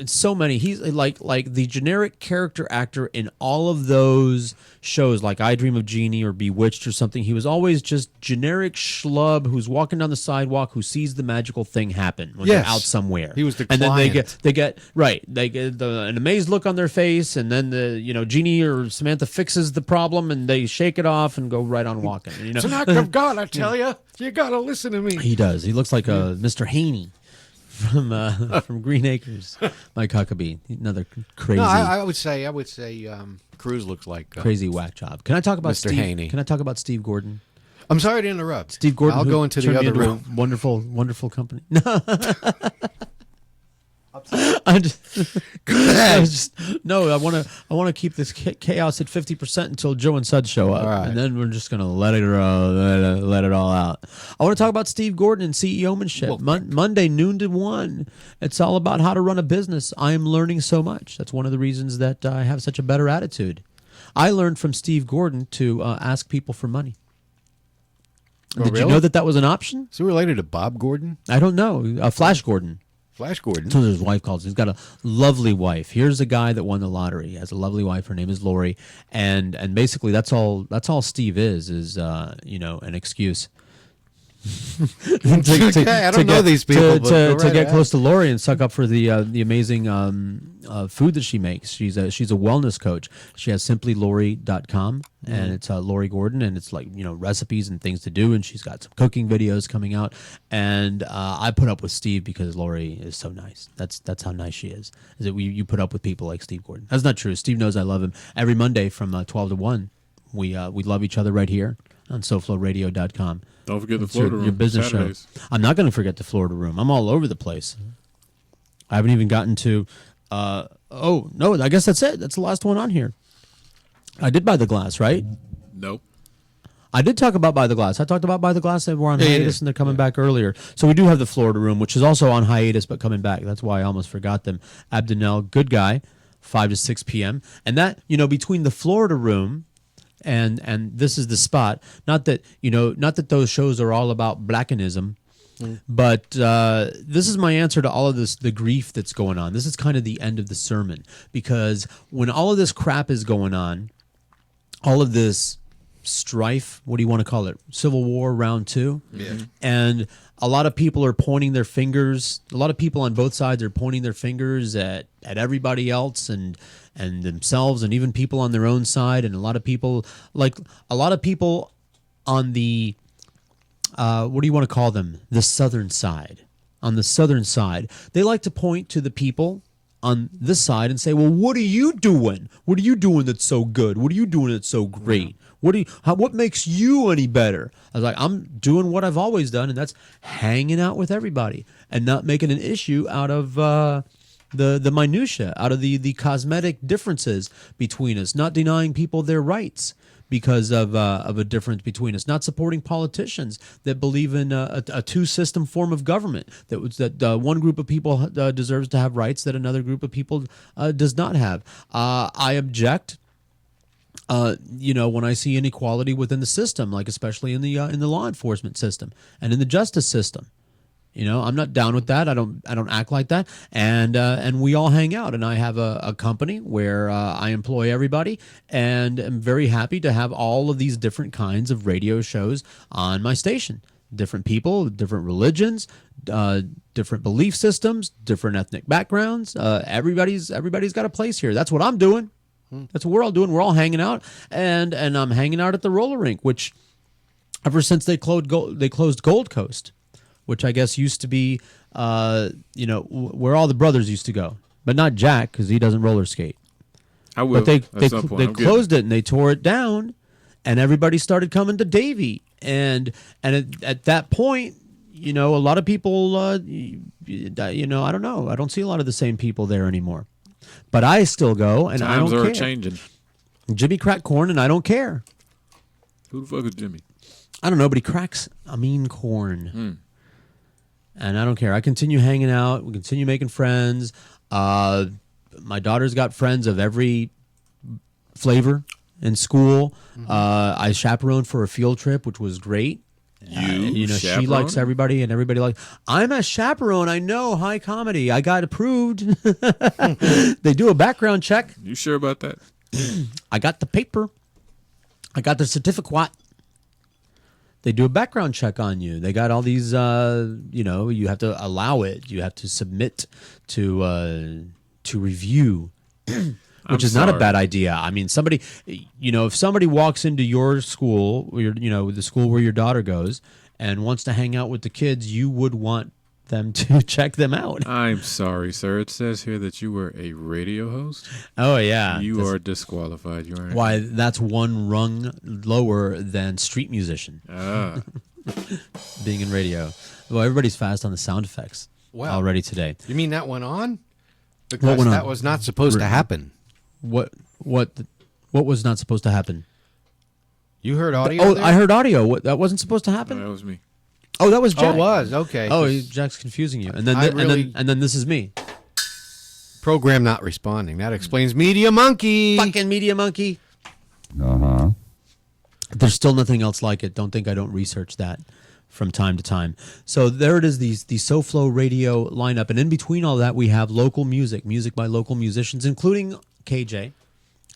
so many. He's like the generic character actor in all of those shows like I Dream of Jeannie or Bewitched or something. He was always just generic schlub who's walking down the sidewalk who sees the magical thing happen when Yes. they're out somewhere. He was the and then they client. get an amazed look on their face, and then the Jeannie or Samantha fixes the problem and they shake it off and go right on walking. It's an act of God, I tell you. You gotta listen to me. He does. He looks like Mr. Haney from Green Acres. Mike Huckabee, another crazy, No, I would say Cruz looks like crazy whack job. Can I talk about Mr. Steve? Haney. Can I talk about Steve Gordon? I'm sorry to interrupt. Steve Gordon. I'll who go into the turned me other into a room. wonderful, wonderful company. I'm just, No, I want to keep this chaos at 50% until Joe and Suds show up, right. and then we're just gonna let it all out. I want to talk about Steve Gordon and CEOmanship. Monday noon to 1. It's all about how to run a business. I am learning so much. That's one of the reasons that I have such a better attitude. I learned from Steve Gordon to ask people for money. Did you know that was an option? Is he related to Bob Gordon? I don't know. Flash Gordon. Flash Gordon. That's what his wife calls him. He's got a lovely wife. Here's a guy that won the lottery. He has a lovely wife. Her name is Lori, and basically that's all Steve is an excuse. I don't know these people. To get close to Lori and suck up for the amazing food that she makes. She's a wellness coach. She has simplylori.com, and it's Lori Gordon, and it's like recipes and things to do. And she's got some cooking videos coming out. And I put up with Steve because Lori is so nice. That's how nice she is. Is that you put up with people like Steve Gordon? That's not true. Steve knows I love him. Every Monday from 12 to 1, we love each other right here on SofloRadio.com. Don't forget the Florida Room. Your business Saturdays. show. I'm not going to forget the Florida Room. I'm all over the place. I haven't even gotten to. No, I guess that's it. That's the last one on here. I did buy the glass, right? Nope. I did talk about Buy the Glass. I talked about Buy the Glass. They were on hiatus and they're coming back earlier. So we do have the Florida Room, which is also on hiatus but coming back. That's why I almost forgot them. Abdinel, good guy, 5 to 6 p.m. And that, between the Florida Room and this is the spot. Not that those shows are all about blackenism, but this is my answer to all of the grief that's going on. This is kind of the end of the sermon, because when all of this crap is going on, all of this strife, what do you want to call it? Civil War round 2. Yeah. And a lot of people are pointing their fingers. A lot of people on both sides are pointing their fingers at everybody else and themselves, and even people on their own side. And a lot of people on the what do you want to call them? The southern side. On the southern side, they like to point to the people on this side and say, well, what are you doing? What are you doing that's so good? What are you doing that's so great? What makes you any better? I was like, I'm doing what I've always done, and that's hanging out with everybody and not making an issue out of the minutia, out of the cosmetic differences between us, not denying people their rights because of a difference between us, not supporting politicians that believe in a two-system form of government, that one group of people deserves to have rights that another group of people does not have. I object. When I see inequality within the system, like especially in the law enforcement system and in the justice system, I'm not down with that. I don't act like that. And we all hang out. And I have a company where I employ everybody, and I'm very happy to have all of these different kinds of radio shows on my station. Different people, different religions, different belief systems, different ethnic backgrounds. Everybody's got a place here. That's what I'm doing. That's what we're all doing. We're all hanging out, and I'm hanging out at the roller rink, which ever since they closed Gold Coast, which I guess used to be, where all the brothers used to go, but not Jack because he doesn't roller skate. I will. But they closed it and they tore it down, and everybody started coming to Davie, and at that point, a lot of people, I don't know. I don't see a lot of the same people there anymore. But I still go, and I don't care. Times are changing. Jimmy cracked corn, and I don't care. Who the fuck is Jimmy? I don't know, but he cracks a mean corn. And I don't care. I continue hanging out. We continue making friends. My daughter's got friends of every flavor in school. I chaperoned for a field trip, which was great. She likes everybody, and everybody likes. I'm a chaperone. I know high comedy. I got approved. They do a background check. You sure about that? I got the paper. I got the certificate. They do a background check on you. They got all these. You have to allow it. You have to submit to review. Which is not a bad idea. I mean, somebody, if somebody walks into your school, the school where your daughter goes, and wants to hang out with the kids, you would want them to check them out. I'm sorry, sir. It says here that you were a radio host. Oh, yeah. You are disqualified. You aren't. Why, that's one rung lower than street musician. Being in radio. Well, everybody's fast on the sound effects already today. You mean that went on? Because that was not supposed to happen. What was not supposed to happen? You heard audio? Oh, there? I heard audio. What, that wasn't supposed to happen? That was me. Oh, that was Jack. Oh, it was. Okay. Oh, Jack's confusing you. And then, and then this is me. Program not responding. That explains Media Monkey. Fucking Media Monkey. Uh-huh. There's still nothing else like it. Don't think I don't research that from time to time. So there it is, the Soflo Radio lineup. And in between all that, we have local music by local musicians, including KJ,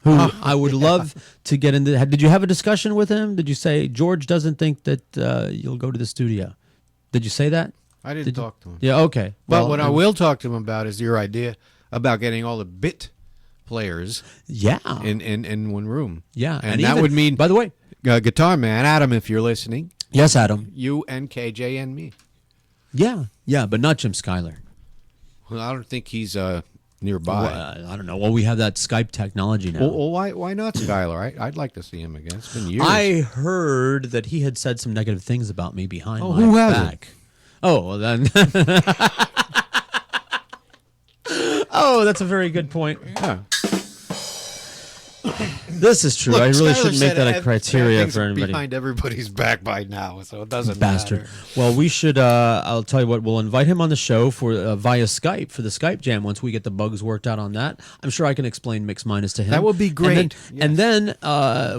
who I would love to get into. Did you have a discussion with him? Did you say, George doesn't think that you'll go to the studio? Did you say that? I didn't talk to him. Yeah, okay. But what I will talk to him about is your idea about getting all the bit players in one room. Yeah. And that would mean, by the way, Guitar Man, Adam, if you're listening. Yes, Adam. You and KJ and me. Yeah, but not Jim Schuyler. Well, I don't think he's nearby. Well, I don't know. Well, we have that Skype technology now. Well, why not Schuyler? I'd like to see him again. It's been years. I heard that he had said some negative things about me behind my who hasn't? back. Oh, well then. Oh, that's a very good point. Yeah. This is true. Look, I really Schuyler shouldn't make said that a criteria things for anybody. Behind everybody's back by now, so it doesn't Bastard. matter. Well, we should. I'll tell you what. We'll invite him on the show for via Skype for the Skype jam. Once we get the bugs worked out on that, I'm sure I can explain mix minus to him. That would be great. And then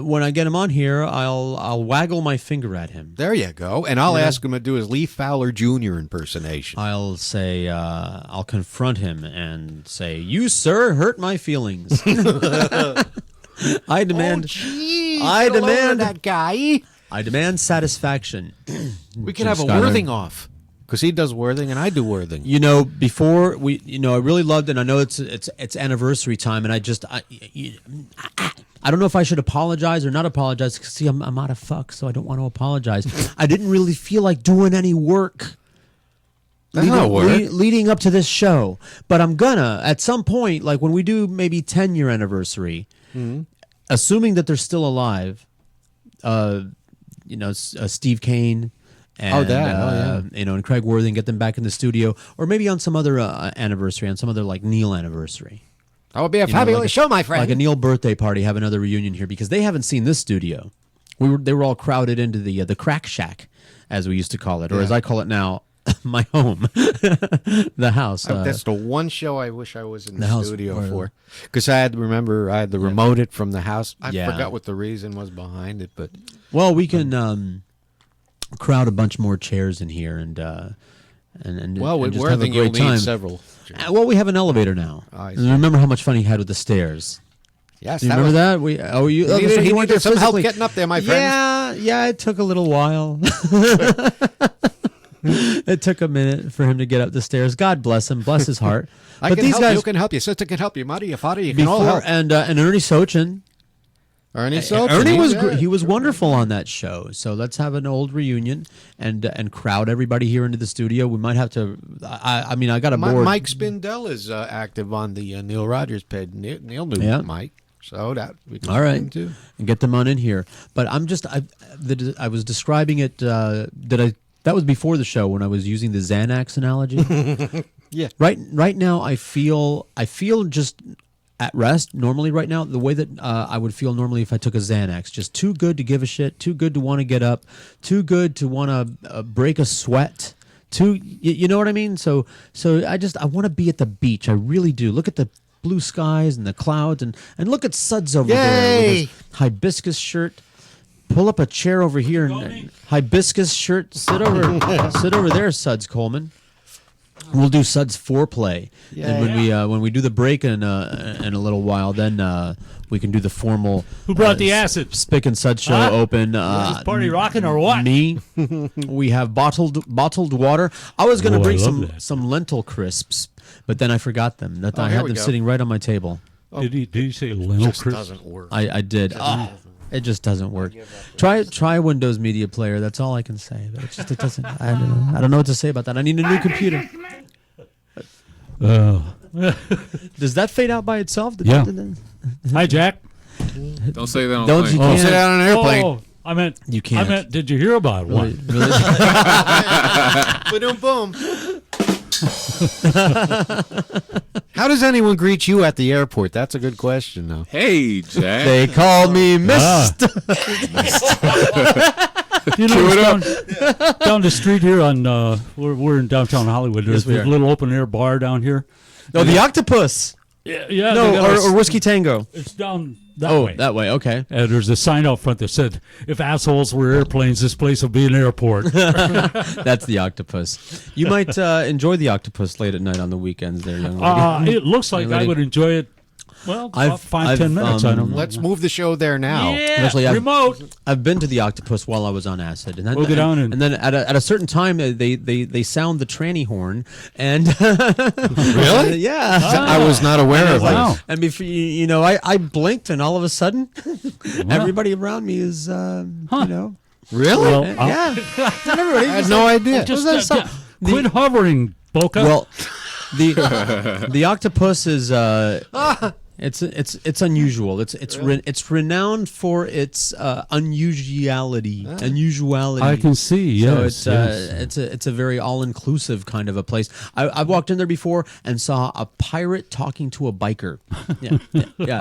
when I get him on here, I'll waggle my finger at him. There you go. And I'll ask him to do his Lee Fowler Jr. impersonation. I'll say, I'll confront him and say, "You, sir, hurt my feelings." I demand. I demand that guy. I demand satisfaction. We could have a Worthing off because he does Worthing and I do Worthing. You know, before we, I really loved it. And I know it's anniversary time, and I don't know if I should apologize or not apologize. Because see, I'm out of fuck, so I don't want to apologize. I didn't really feel like doing any work. Leading up to this show, but I'm gonna at some point, like when we do maybe 10-year anniversary, assuming that they're still alive. Steve Kane and and Craig Worthing, get them back in the studio, or maybe on some other anniversary, on some other like Neil anniversary. That would be a fabulous show, my friend. Like a Neil birthday party, have another reunion here because they haven't seen this studio. They were all crowded into the crack shack, as we used to call it, or as I call it now, my home, the house. That's the one show I wish I was in the studio for, because I had to remote it from the house. I forgot what the reason was behind it, but we can crowd a bunch more chairs in here and with just Worthing have a great you'll time. need several. We have an elevator now. And remember how much fun he had with the stairs. Yes, do you remember that? He needed some help getting up there, my friend. Yeah, it took a little while. It took a minute for him to get up the stairs. God bless him, bless his heart. But these guys, you can help you. Sister can help you. Mother, your father, you can all help. And Ernie Sochin. Ernie he was wonderful on that show. So let's have an old reunion and crowd everybody here into the studio. We might have to. I got a board. Mike Spindell is active on the Neil Rogers page. Neil knew Mike. So that we can all right, too. And get them on in here. But I was describing it. That was before the show when I was using the Xanax analogy. Yeah. Right now I feel just at rest normally right now the way that I would feel normally if I took a Xanax. Just too good to give a shit, too good to want to get up, too good to want to break a sweat. You know what I mean? So I want to be at the beach. I really do. Look at the blue skies and the clouds and look at Suds over there with his hibiscus shirt. Pull up a chair over here and hibiscus shirt. Sit over there, Suds Coleman. We'll do Suds foreplay, and when we do the break in a little while, then we can do the formal. Who brought the acid? Spick and Suds show open. Is this party rocking or what? Me. We have bottled water. I was going to bring some lentil crisps, but then I forgot them. I had them sitting right on my table. Did you say lentil crisps? Doesn't work. I did. It just doesn't work. Try Windows Media Player. That's all I can say. But it doesn't. I don't know what to say about that. I need a new computer. Does that fade out by itself? Yeah. Hi, Jack. Don't say that on Don't plane. you can't. Sit down on an airplane. Oh, I meant You can't. I meant. Did you hear about one? Really? Boom, boom. How does anyone greet you at the airport? That's a good question, though. Hey, Jack. They call me Mist. You know, down the street here on we're in downtown Hollywood. There's Yes, we a are. little open air bar down here. No, the Octopus. Yeah. No, or Whiskey Tango. It's down that way. That way. Okay. And there's a sign out front that said, "If assholes were airplanes, this place would be an airport." That's the Octopus. You might enjoy the Octopus late at night on the weekends, there, young lady. It looks like Young I lady. would enjoy it. Well, I've- 5-10 minutes. I don't know. Let's move the show there now. Yeah, Actually, remote. I've been to the Octopus while I was on acid, and then, We'll go down and- then at a certain time they sound the tranny horn, and Really? yeah, I was not aware of Wow. this. and before you know, I blinked, and all of a sudden, everybody around me is Really? Well, yeah, everybody. I had no idea. just quit hovering, Boca. Well, the octopus is it's unusual. It's renowned for its unusuality. I can see. Yes, So it's a very all inclusive kind of a place. I walked in there before and saw a pirate talking to a biker. Yeah.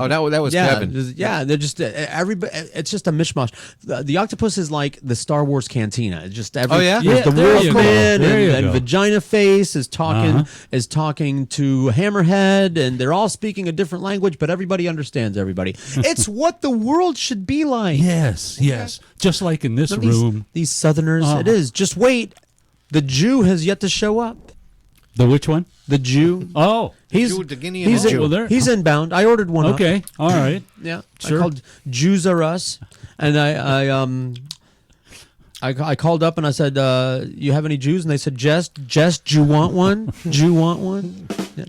Oh, that was Kevin. They're just everybody. It's just a mishmash. The octopus is like the Star Wars cantina. It's just Oh, yeah? there's the there you go. Wolfman There you and go. Vagina Face is talking to Hammerhead, and they're all speaking a different language, but everybody understands everybody. It's what the world should be like. yes. Just like in this room. These Southerners, it is. Just wait. The Jew has yet to show up. The which one? The Jew. Oh, He's Jew, the Guinean he's, Jew. Well, there- he's inbound. I ordered one. okay. Up. All right. Yeah. Sure. I called Jews Are Us, and I called up and I said, "You have any Jews?" And they said, "Just, do you want one? Do you want one?" Yeah.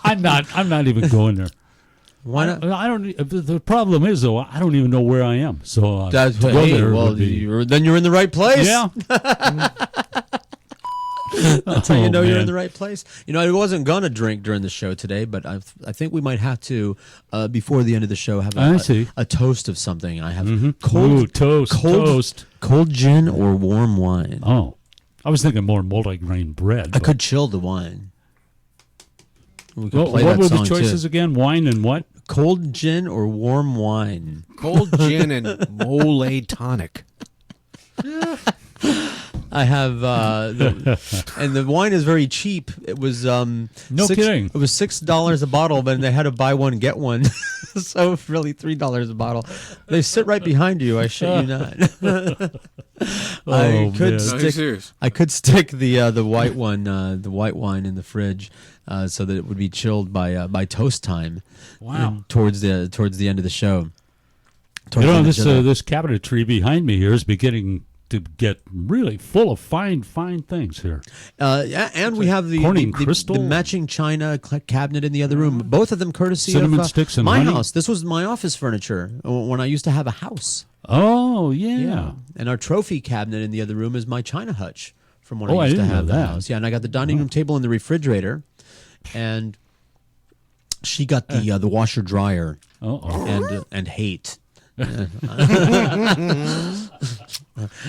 I'm not even going there. Why not? I don't. The problem is though, I don't even know where I am. So That's to go there would be- then you're in the right place. yeah. That's how you know you're in man. the right place. You know, I wasn't gonna drink during the show today, but I think we might have to before the end of the show have I see. a toast of something. I have Ooh, cold toast. cold gin or warm wine. Oh, I was thinking more multi-grain bread. I but- could chill the wine. We could Well, play what that were the song, choices too. again? Wine and what? Cold gin or warm wine. Cold gin and mole tonic. I have, and the wine is very cheap. It was kidding. It was $6 a bottle, but they had to buy one get one, so it's really $3 a bottle. They sit right behind you. I shit you not. Oh, man. No, he's serious. I could stick the white one, the white wine in the fridge, so that it would be chilled by toast time. Wow. Towards the end of the show. You know, this cabinetry behind me here is beginning to get really full of fine things here. Yeah, and we have the Corning crystal. the matching china cabinet in the other room. Both of them courtesy Cinnamon of sticks and my honey? house. This was my office furniture when I used to have a house. Oh, yeah. And our trophy cabinet in the other room is my china hutch from when Oh, I I used to didn't know have the that. house. Yeah, and I got the dining room table and the refrigerator, and she got the washer dryer and hate.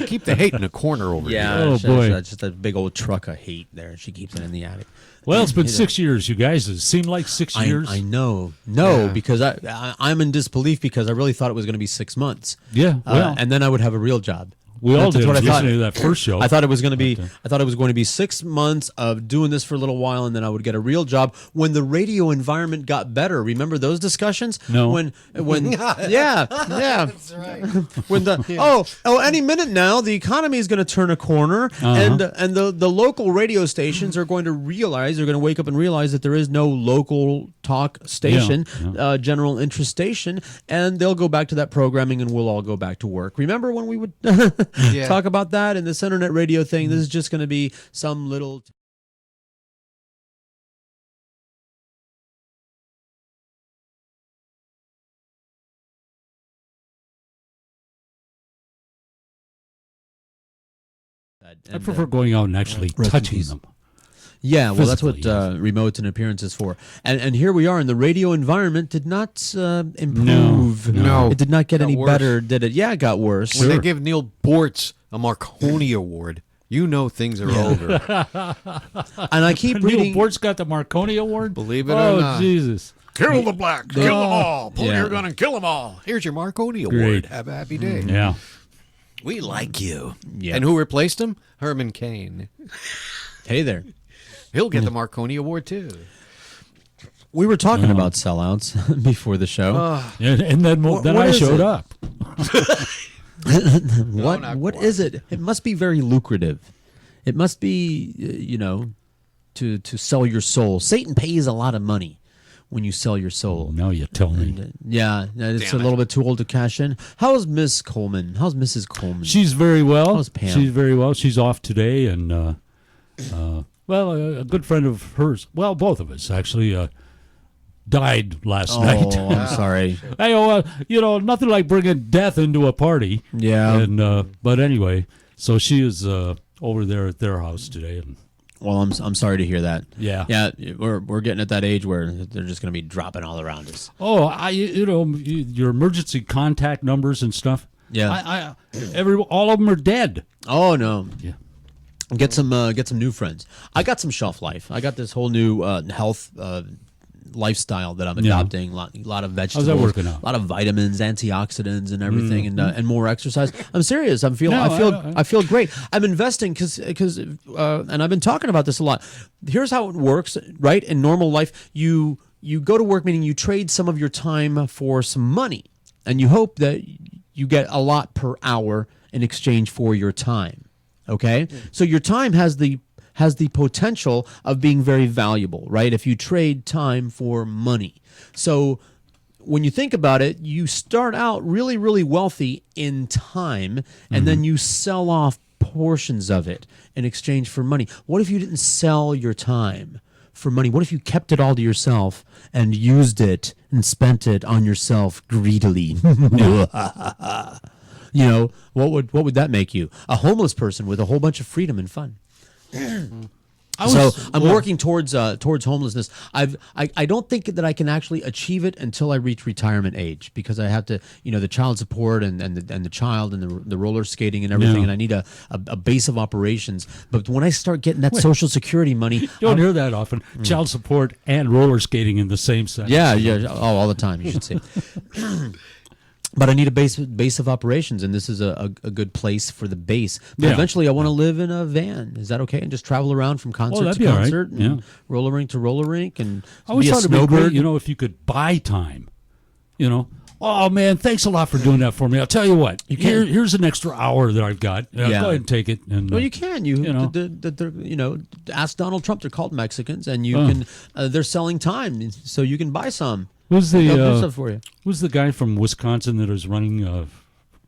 Keep the hate in a corner over here. Oh, boy. That's just a big old truck of hate there. She keeps it in the attic. Well, it's been 6 years, you guys. It seemed like 6 years. I know. No, because I'm in disbelief because I really thought it was going to be 6 months. Yeah, well. And then I would have a real job. We all That's did what I thought. listening to that first show. I thought it was going to be. I thought it was going to be 6 months of doing this for a little while, and then I would get a real job when the radio environment got better. Remember those discussions? No. When yeah. That's right. When any minute now the economy is going to turn a corner, and the local radio stations are going to realize they're going to wake up and realize that there is no local talk station, general interest station, and they'll go back to that programming, and we'll all go back to work. Remember when we would talk about that in this internet radio thing? This is just going to be some little. I prefer going out and actually Rest in touching peace. them. Yeah, well, that's what Physically, yes. remotes and appearance is for. And here we are, and the radio environment did not improve. No. It did not get Got any worse. better, did it? Yeah, it got worse. When they give Neil Bortz a Marconi Award, you know things are over. And I keep reading. Neil got the Marconi Award. Believe it or not. Oh Jesus! Kill the blacks. Kill them all. Pull Yeah. your gun and kill them all. Here's your Marconi Award. Great. Have a happy day. Yeah. We like you. Yeah. And who replaced him? Herman Cain. Hey there. He'll get the Marconi Award too. We were talking about sellouts before the show. And then What I is showed it? up. What is it? It must be very lucrative. It must be, to sell your soul. Satan pays a lot of money when you sell your soul. Now you tell me. And, it's a little bit too old to cash in. How's Miss Coleman? How's Mrs. Coleman? She's very well. How's Pam? She's very well. She's off today, and a good friend of hers. Well, both of us actually died last night. Oh, I'm sorry. Hey, nothing like bringing death into a party. Yeah. And but anyway, so she is over there at their house today, and Well, I'm sorry to hear that. Yeah. Yeah, we're getting at that age where they're just going to be dropping all around us. oh, your emergency contact numbers and stuff. Yeah. All of them are dead. Oh no. Yeah. Get some new friends. I got some shelf life. I got this whole new health lifestyle that I'm adopting. A lot of vegetables. How's that working out? A lot of vitamins, antioxidants, and everything, and more exercise. I'm serious. I feel great. I'm investing because and I've been talking about this a lot. Here's how it works, right? In normal life, you go to work, meaning you trade some of your time for some money, and you hope that you get a lot per hour in exchange for your time. Okay, so your time has the potential of being very valuable, right? If you trade time for money. So when you think about it, you start out really, really wealthy in time, and then you sell off portions of it in exchange for money. What if you didn't sell your time for money? What if you kept it all to yourself and used it and spent it on yourself greedily? What would that make you? A homeless person with a whole bunch of freedom and fun. I'm working towards homelessness. I don't think that I can actually achieve it until I reach retirement age, because I have to, the child support and the child and the roller skating and everything, and I need a base of operations. But when I start getting that Social Security money, you don't hear that often. Child support and roller skating in the same sentence. Yeah. Oh, all the time. You should say. But I need a base of operations, and this is a good place for the base. But eventually I want to live in a van. Is that okay? And just travel around from concert to concert, right. and roller rink to roller rink, and I always be a thought it'd be great, snowbird. if you could buy time. Oh man, thanks a lot for doing that for me. I'll tell you what. Here's an extra hour that I've got. Go ahead and take it. And Well, you can. Ask Donald Trump. They're called Mexicans, and you can. They're selling time, so you can buy some. Who's They'll do stuff for you. Who's the guy from Wisconsin that is running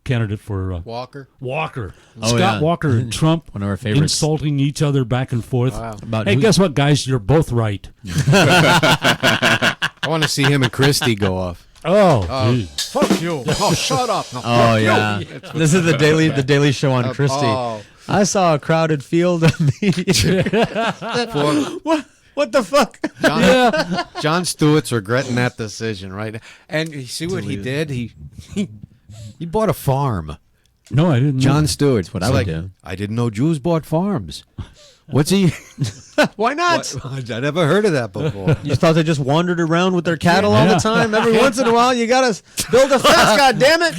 candidate for Walker? Walker. Oh, Scott Walker and Trump, one of our favorites, insulting each other back and forth. Wow. Hey, guess what, guys? You're both right. I want to see him and Christie go off. Oh, Fuck you! Oh, shut up! No, Oh yeah, this is the Daily Show on Christie. Oh. I saw a crowded field of me. What the fuck? Jon Stewart's regretting that decision right now. And you see what he did? He bought a farm. no, I didn't. Jon Stewart. what I would do. I didn't know Jews bought farms. What's he? Why not? I never heard of that before. You thought they just wandered around with their cattle all the time? Every once in a while, you gotta build a fence. God damn it!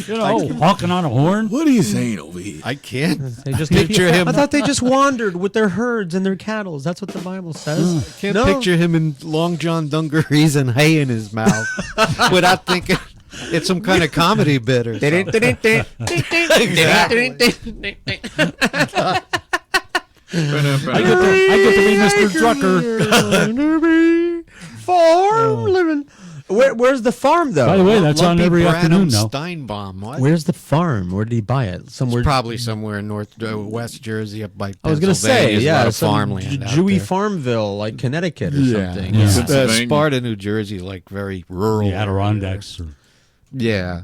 honking on a horn. What are you saying over here? I can't They just picture him. I thought they just wandered with their herds and their cattle. That's what the Bible says. Can't No. picture him in long john dungarees and hay in his mouth without thinking it's some kind of comedy bit or something. I get to be Mr. Drucker. Farm living. Where's the farm though? By the way, that's on Lumpy every Branham afternoon now. Steinbaum. What? Where's the farm? Where did he buy it? Somewhere. Probably somewhere in West Jersey up by I was gonna say, Pennsylvania. There's a lot of some farmland out Jewy there. Farmville, like Connecticut or something. Yeah. Sparta, New Jersey, like very rural. The Adirondacks. Yeah.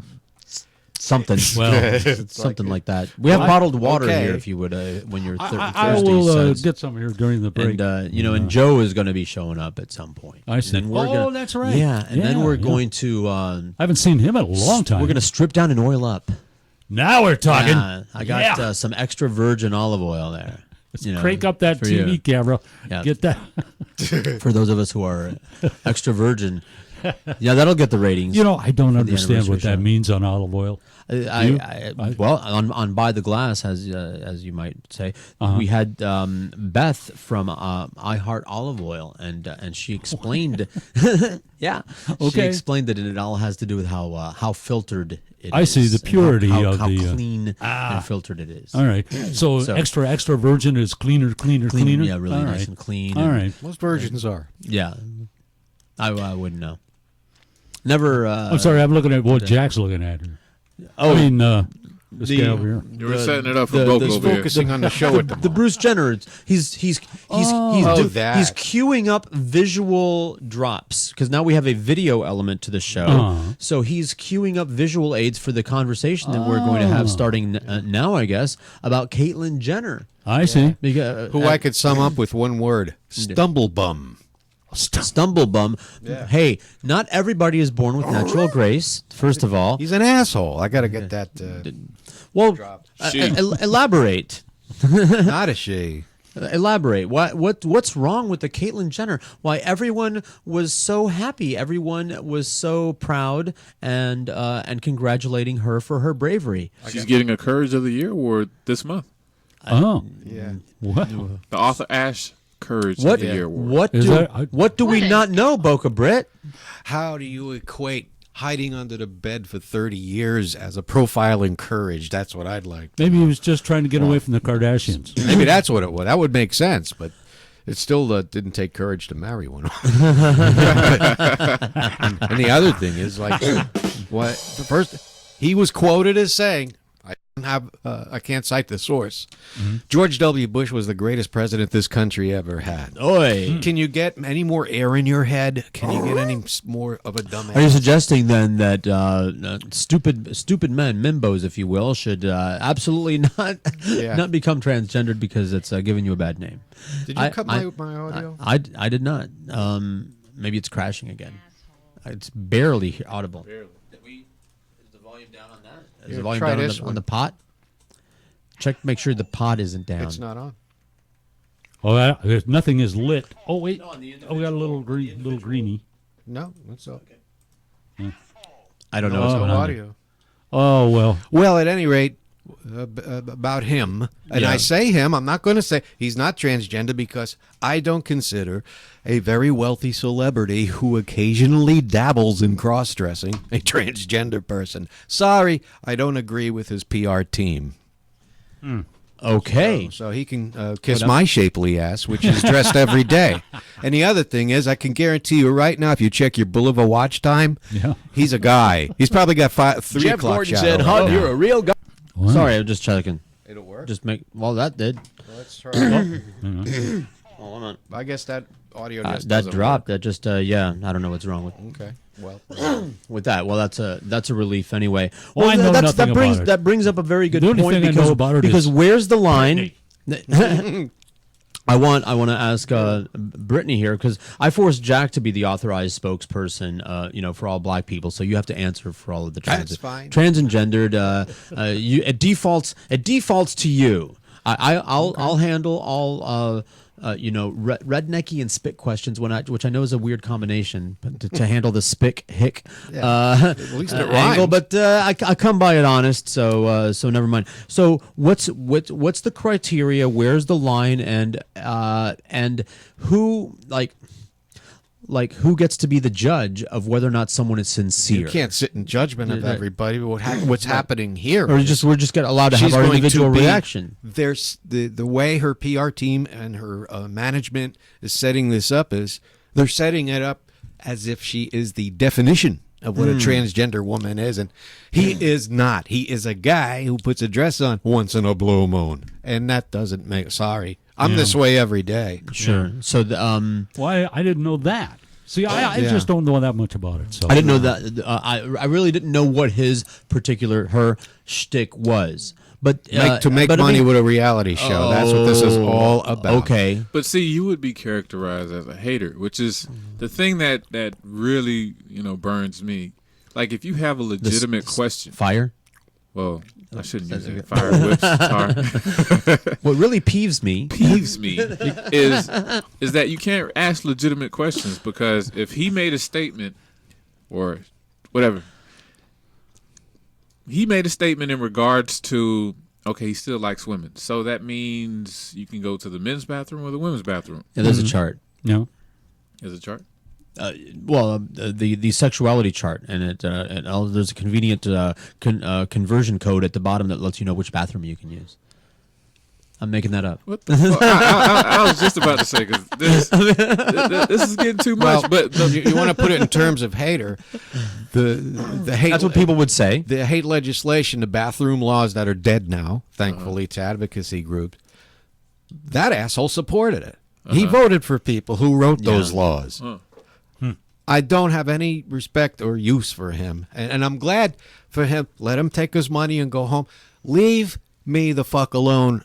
Something. Well, something like that. We have bottled water okay. here if you would, when you're I thirsty. will Suds. get some here during the break. And and Joe is going to be showing up at some point. I see. And then we're That's right. Yeah, and then we're Yeah. going to. I haven't seen him in a long time. We're going to strip down and oil up. Now we're talking. Yeah, I got some extra virgin olive oil there. crank up that TV camera. Yeah. Get that. For those of us who are extra virgin, yeah, that'll get the ratings. I don't understand what show. that means on olive oil. Well, on By the Glass, as you might say, we had Beth from I Heart Olive Oil, and she explained, she explained that it all has to do with how filtered it is. I see the purity of how the clean and filtered it is. All right, so extra virgin is cleaner. Yeah, really all nice right. and clean. All right, Most virgins are. Yeah, I wouldn't know. Never. I'm sorry, I'm looking at what Jack's looking at here. Oh, I mean, this guy over here. You were setting it up for Boca over here. Focusing on the show at the Bruce Jenner. He's queuing up visual drops because now we have a video element to the show. So he's queuing up visual aids for the conversation that we're going to have starting now, I guess, about Caitlyn Jenner. I see. Because, who I could sum up with one word: stumblebum. Stumblebum. Yeah. Hey, not everybody is born with natural grace. First of all, he's an asshole. I got to get that. Elaborate. Not a she. Elaborate. What's wrong with the Caitlyn Jenner? Why everyone was so happy, everyone was so proud, and congratulating her for her bravery. She's getting a Courage of the Year award this month. Yeah. What? The Arthur Ashe Courage of the Year award. What do we not know, Boca Britt? How do you equate hiding under the bed for 30 years as a profile in courage? That's what I'd like. Maybe he was just trying to get away from the Kardashians. Maybe that's what it was. That would make sense, but it still didn't take courage to marry one. And the other thing is, he was quoted as saying, I can't cite the source. George W. Bush was the greatest president this country ever had. Oi. Can you get any more air in your head? Can you get any more of a dumbass? Are you suggesting then that stupid men, mimbos, if you will, should absolutely not become transgendered because it's giving you a bad name? Did you cut my audio? I did not. Maybe it's crashing again. It's barely audible. Barely. Is the volume down on that? Is the volume down on the pot? Check, make sure the pot isn't down. It's not on. Oh, nothing is lit. Oh wait, we got a little greeny. No, that's okay. I don't know what's going on. Audio. Oh well. Well, at any rate, about him, and I say him. I'm not going to say he's not transgender because I don't consider a very wealthy celebrity who occasionally dabbles in cross-dressing a transgender person. Sorry, I don't agree with his PR team. Okay. So he can kiss my shapely ass, which is dressed every day. And the other thing is, I can guarantee you right now, if you check your Boulevard watch time, he's a guy. He's probably got 3 Jeff o'clock Gordon shadow. said, "Hunt, you're a real guy." Wow. Sorry, I'm just checking. It'll work. That did. Well, let's try. Hold on. I guess that audio just that doesn't dropped. work. That just I don't know what's wrong with. Okay. Well, with that. Well, that's a relief anyway. Well, I know nothing about it. That brings up a very good The only point thing I know about it because is where's the line? I want to ask Brittany here because I forced Jack to be the authorized spokesperson, for all black people. So you have to answer for all of the That's fine. trans and gendered. It defaults to you. I'll handle all rednecky and spick questions which I know is a weird combination to handle the spick hick at least it angle, rhymes. but I come by it honest, so never mind. So what's the criteria? Where's the line? And who who gets to be the judge of whether or not someone is sincere? You can't sit in judgment of everybody. What's happening here? Or we're just allowed to have our individual reaction. There's the way her PR team and her management is setting this up is they're setting it up as if she is the definition of what a transgender woman is, and he is not. He is a guy who puts a dress on once in a blue moon, and that doesn't make. Sorry, I'm this way every day. Sure. So I didn't know that. See, I just don't know that much about it. So I didn't know that. I really didn't know what her shtick was. But to make money with a reality show. That's what this is all about. Okay. But see, you would be characterized as a hater, which is the thing that really burns me. Like if you have a legitimate question, fire. Well, I shouldn't use it. Fire whips. Tar. What really peeves me is that you can't ask legitimate questions, because if he made a statement or whatever, he made a statement in regards to, okay, he still likes women, so that means you can go to the men's bathroom or the women's bathroom. Yeah, there's a chart. No. There's a chart? The sexuality chart, and there's a convenient conversion code at the bottom that lets you know which bathroom you can use. I'm making that up. What the fuck? I was just about to say, because this is getting too much. Well, but you want to put it in terms of hater. The hate. That's what people would say. The hate legislation, the bathroom laws that are dead now, thankfully, to advocacy groups. That asshole supported it. He voted for people who wrote those laws. I don't have any respect or use for him, and I'm glad for him. Let him take his money and go home. Leave me the fuck alone.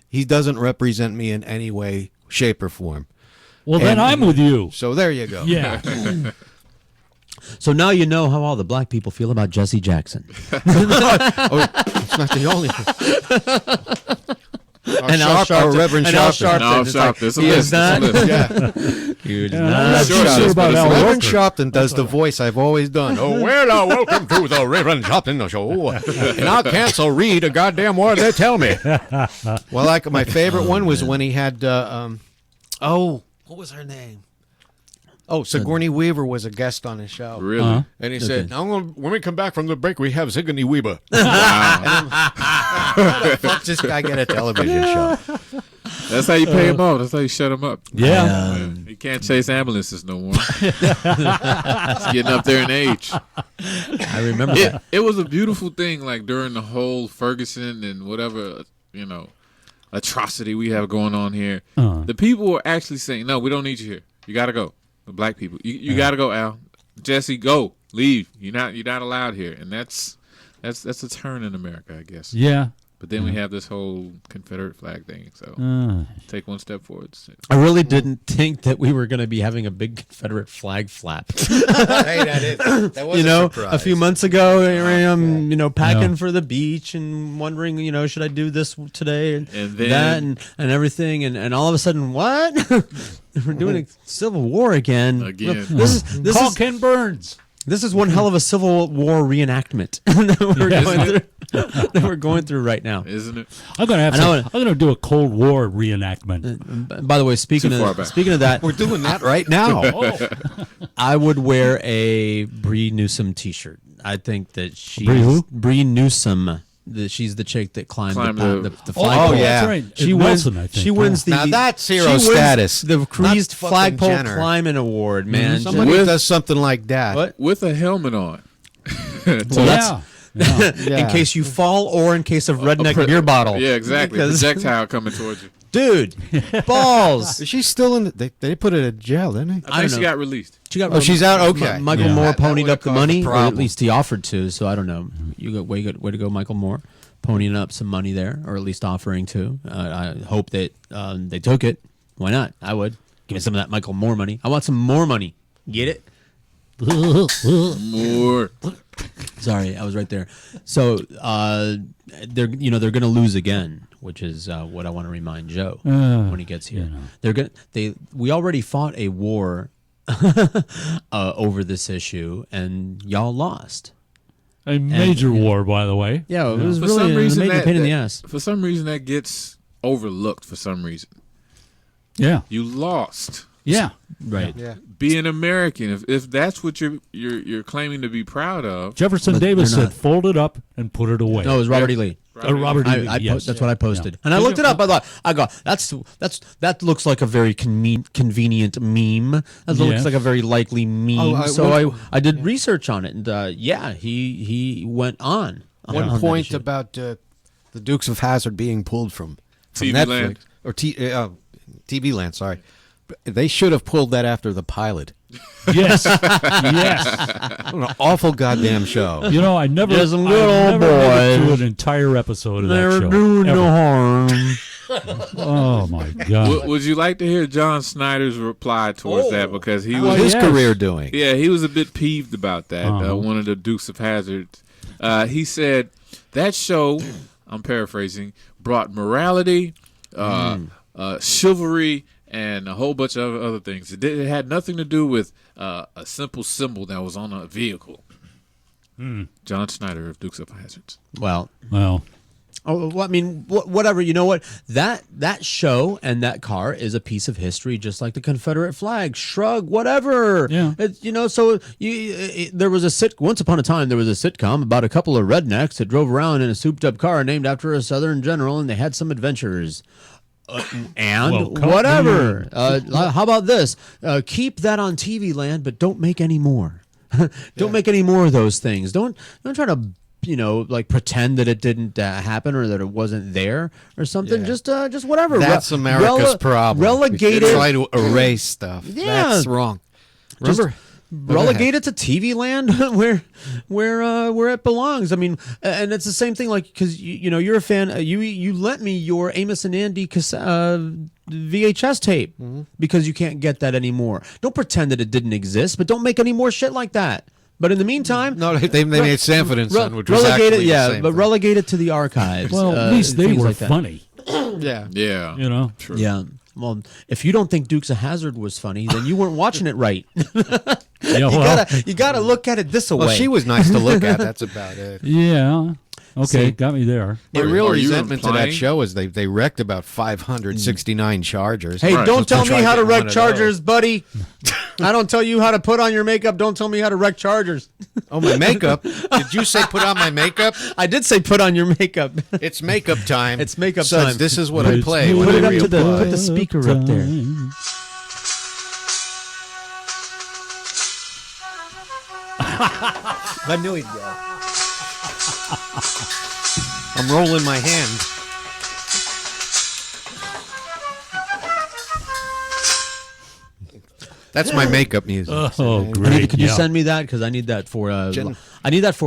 He doesn't represent me in any way, shape, or form. Well, then I'm with you. So there you go. Yeah. So now you know how all the black people feel about Jesse Jackson. It's not the only one. And Al Sharpton. Reverend Sharpton. He is not. He is not sure about Al Reverend Roker. Sharpton does the voice I've always done. Oh, well, welcome to the Reverend Sharpton Show. And I can't so read a goddamn word they tell me. Well, like my favorite one was when he had, what was her name? Oh, Sigourney Weaver was a guest on his show. Really? And he said, when we come back from the break, we have Sigourney Weaver. How the fuck this guy get a television show? That's how you pay him off. That's how you shut him up. Yeah. He can't chase ambulances no more. He's getting up there in age. I remember that. It was a beautiful thing, like during the whole Ferguson and whatever, atrocity we have going on here. The people were actually saying, no, we don't need you here. You got to go. The black people. You got to go, Al. Jesse, go. Leave. You're not allowed here. And that's a turn in America, I guess. Yeah. But then we have this whole Confederate flag thing. So take one step forward. I really didn't think that we were going to be having a big Confederate flag flap. That was a few months ago, here I am, packing for the beach and wondering, should I do this today and then, that and everything, and all of a sudden, what? We're doing a Civil War again. This Call is Ken Burns. This is one hell of a Civil War reenactment that we're going through right now, isn't it? I'm gonna do a Cold War reenactment. By the way, speaking of that, we're doing that right now. I would wear a Bree Newsom T-shirt. I think that Bree Newsom. She's the chick that climbed the flagpole. Oh, yeah. That's right. She wins. I think. She wins the. Now that's hero status. The Creased Flagpole Climbing Award, man. Somebody does something like that. What? With a helmet on. Well, in case you fall or in case of redneck beer bottle. Yeah, exactly. Projectile coming towards you. Dude, balls. Is she still in? They put her in jail, didn't they? I think she got released. She's out. Okay. Michael Moore ponied up the money, or at least he offered to. So I don't know. Way to go, Michael Moore, ponying up some money there, or at least offering to. I hope that they took it. Why not? I would give me some of that Michael Moore money. I want some more money. Get it? More. Sorry, I was right there. So they're going to lose again, which is what I want to remind Joe when he gets here. We already fought a war over this issue, and y'all lost. A major war, by the way. Yeah, it was really a major pain in the ass. For some reason, that gets overlooked. For some reason, yeah, you lost. Yeah, right. Yeah. Be an American. If that's what you're claiming to be proud of. Jefferson Davis said, "Fold it up and put it away." No, it was Robert E. Lee. Robert E. Lee. Yes. That's what I posted, and I looked it up. I go, that looks like a very convenient meme. That looks like a very likely meme. So I did research on it, and he went on. One point about the Dukes of Hazzard being pulled from TV Netflix Land. or TV Land. Sorry, they should have pulled that after the pilot. Yes, yes. What an awful goddamn show. I never There's a little boy do an entire episode of that never show. do no harm. Oh my God! Would you like to hear John Snyder's reply towards that? Because he was his career doing. Yeah, he was a bit peeved about that. One of the Dukes of Hazzard. He said, That show, I'm paraphrasing, brought morality, chivalry, and a whole bunch of other things. It had nothing to do with a simple symbol that was on a vehicle. John Schneider of Dukes of Hazzards. Well. Oh, well, I mean, whatever. You know what? That show and that car is a piece of history, just like the Confederate flag. Shrug, whatever. Yeah. So there was once upon a time there was a sitcom about a couple of rednecks that drove around in a souped-up car named after a Southern general, and they had some adventures. Whatever. How about this? Keep that on TV land, but don't make any more. Don't make any more of those things. Don't try to pretend that it didn't happen or that it wasn't there or something. Yeah. Just whatever. That's America's problem. Relegate it. Try to erase stuff. Yeah. That's wrong. Remember? Relegate it to TV land where it belongs. I mean, and it's the same thing. Like, because you're a fan. You lent me your Amos and Andy VHS tape because you can't get that anymore. Don't pretend that it didn't exist, but don't make any more shit like that. But in the meantime, no, they made Sanford and Son, which was relegate actually the same thing. relegate it to the archives. Well, at least they were funny. Yeah. True. Yeah. Well, if you don't think Dukes of Hazzard was funny, then you weren't watching it right. You gotta look at it this way. Well, she was nice to look at. That's about it. Yeah. Okay, got me there. The real resentment to that show is they wrecked about 569 Chargers. Hey, don't tell me how to wreck Chargers, buddy. I don't tell you how to put on your makeup. Don't tell me how to wreck Chargers. Oh, my makeup? Did you say put on my makeup? I did say put on your makeup. It's makeup time. It's makeup Suds, time. I play. Put it up to put the speaker up there. I knew he'd go. I'm rolling my hand. That's my makeup music. Oh, great! Could you send me that? Because I need that for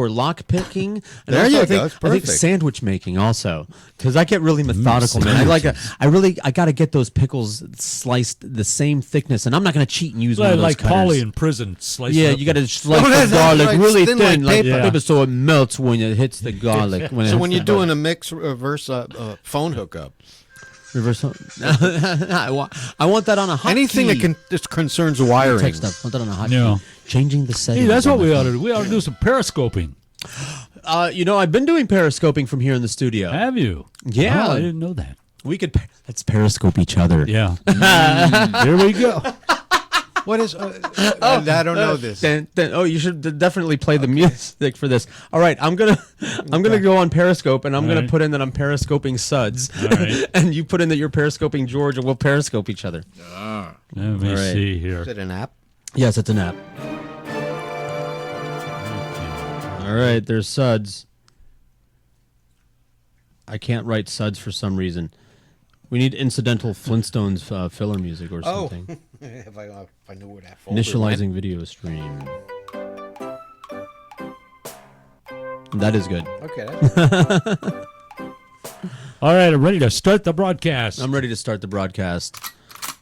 lock picking. And there also, you I go. It's think, I think perfect. Sandwich making also. Because I get really methodical, man. I got to get those pickles sliced the same thickness, and I'm not going to cheat and use one of those like cutters. Polly in prison. Slice Yeah, you got to slice the garlic really thin, like paper, so it melts when it hits the garlic. So when you're doing a mix reverse phone hookup. Reverse. I want that on a hot Anything key. that concerns wiring. Tech stuff. Want that on a hot key. Changing the settings. Hey, that's what we ought to do. We ought to do some periscoping. I've been doing periscoping from here in the studio. Have you? Yeah. Oh, I didn't know that. We could. Let's periscope each other. Yeah. Here we go. What is? I don't know this. You should definitely play the music for this. All right, I'm gonna go on Periscope, and I'm gonna put in that I'm periscoping Suds, and you put in that you're periscoping George, and we'll periscope each other. Let me see here. Is it an app? Yes, it's an app. All right, there's Suds. I can't write Suds for some reason. We need incidental Flintstones filler music or something. If I knew where that folder Initializing went. video stream. That is good. Okay. All right, I'm ready to start the broadcast. I'm ready to start the broadcast.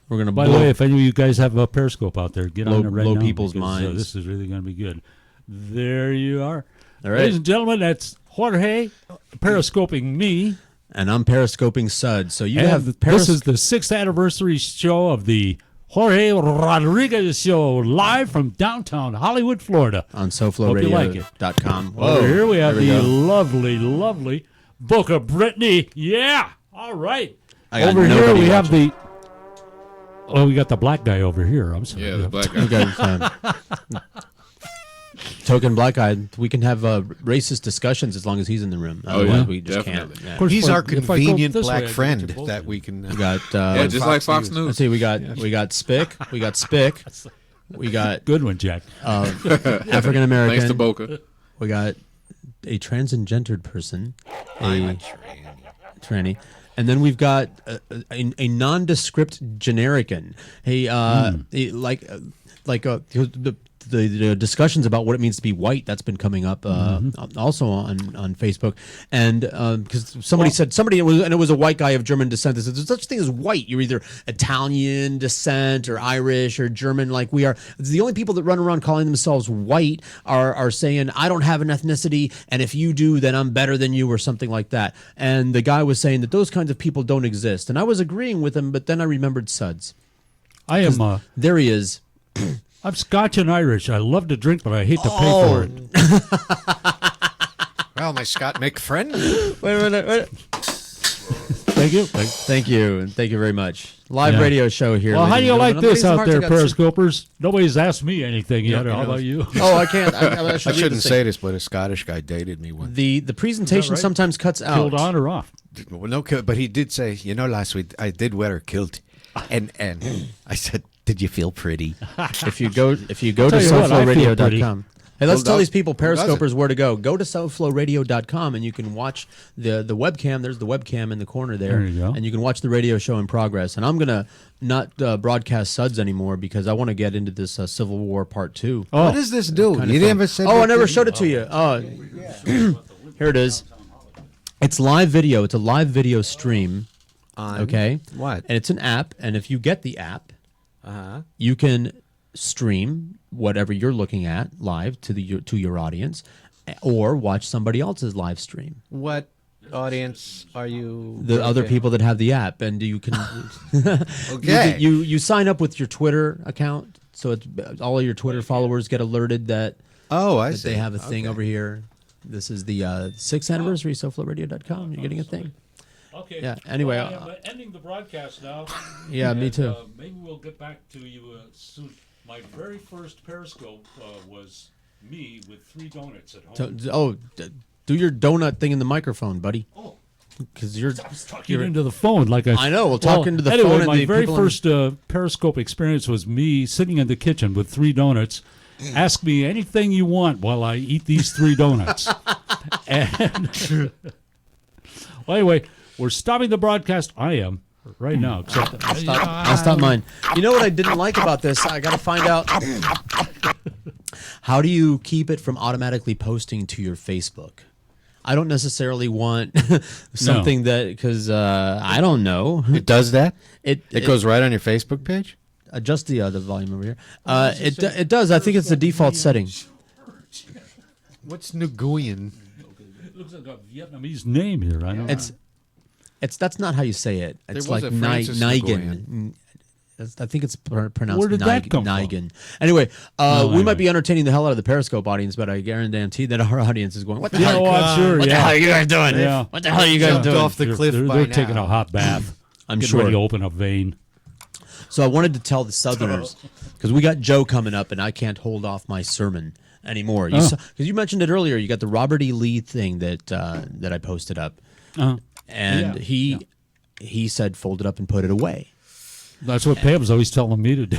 We're gonna. By the way, if any of you guys have a Periscope out there, get on it right now. Blow people's because, minds. This is really going to be good. There you are. All right. Ladies and gentlemen, that's Jorge periscoping me. And I'm periscoping Suds. So you And have this is the 6th anniversary show of the Jorge Rodriguez Show, live from downtown Hollywood, Florida. On SofloRadio.com. Over here we have there we the go. lovely, lovely Boca Brittany. Yeah. All right. I got Over here nobody we have watching. the... Oh, we got the black guy over here. I'm sorry. Yeah, the black guy. You guys, token black guy. We can have racist discussions as long as he's in the room. Otherwise, we just Definitely. can't. Yeah. Of course, He's if our I go convenient this way, I black can friend get you both that in. we can. We got. Yeah, just like Fox News. News. Let's see. We got Spick. We got Spick. We got Good one, Jack. African American. Thanks to Boca. We got a transgendered person. A tranny. And then we've got a nondescript generican. The the discussions about what it means to be white that's been coming up also on Facebook, and because somebody it was a white guy of German descent that said there's such a thing as white. You're either Italian descent or Irish or German, like we are. The only people that run around calling themselves white are saying I don't have an ethnicity, and if you do, then I'm better than you or something like that. And the guy was saying that those kinds of people don't exist, and I was agreeing with him, but then I remembered Suds. I am. There he is. I'm Scotch and Irish. I love to drink, but I hate to pay for it. Well, my Scott McFriend. Wait a minute. Thank you. Thank you. And thank you very much. Live radio show here. Well, how do you like this out there, Paris? Periscopers? Nobody's asked me anything yet. How about you? Oh, I can't. I shouldn't say this, but a Scottish guy dated me once. The presentation sometimes cuts out. Killed on or off? Well, no, but he did say, last week I did wear a kilt, and I said, did you feel pretty? If you go to SofloRadio.com. Hey, let's tell these people, Periscopers, where to go. Go to SofloRadio.com, and you can watch the webcam. There's the webcam in the corner there. There you go. And you can watch the radio show in progress. And I'm going to not broadcast Suds anymore because I want to get into this Civil War Part 2. Oh. What does this do? You never said I never showed it to you. Here it is. It's live video. It's a live video stream. Okay? What? And it's an app. And if you get the app, you can stream whatever you're looking at live to your audience, or watch somebody else's live stream. What audience are you? The other people that have the app, and you can. Okay. You sign up with your Twitter account, so it's all of your Twitter followers get alerted that. Oh, I see. They have a thing over here. This is the 6th anniversary of SofloRadio.com. You're getting a thing. Okay. Yeah. Anyway, I am ending the broadcast now. Yeah, me too. Maybe we'll get back to you soon. My very first Periscope was me with 3 donuts at home. Do your donut thing in the microphone, buddy. Oh, because you're talking into the phone like I know. We'll talk into the anyway, phone. My very first Periscope experience was me sitting in the kitchen with 3 donuts. Ask me anything you want while I eat these 3 donuts. And well, anyway, we're stopping the broadcast. I am. Right now, except I'll stop mine. You know what I didn't like about this? I got to find out how do you keep it from automatically posting to your Facebook? I don't necessarily want something that because I don't know. It does that. It goes right on your Facebook page. Adjust the volume over here. It does. I think it's the default setting. What's Nguyen? It looks like a Vietnamese name here. I know. That's not how you say it. It's like Nigan. I think it's pronounced Where did that come Nigan. Anyway, we might be entertaining the hell out of the Periscope audience, but I guarantee that our audience is going, what the hell? What the hell are you guys doing? Yeah. What the hell are you guys doing? Off the cliff they're taking a hot bath. I'm Getting sure. ready to open a vein. So I wanted to tell the Southerners, because we got Joe coming up, and I can't hold off my sermon anymore. Because you mentioned it earlier. You got the Robert E. Lee thing that I posted up. And he said, fold it up and put it away. That's what Pam's always telling me to do.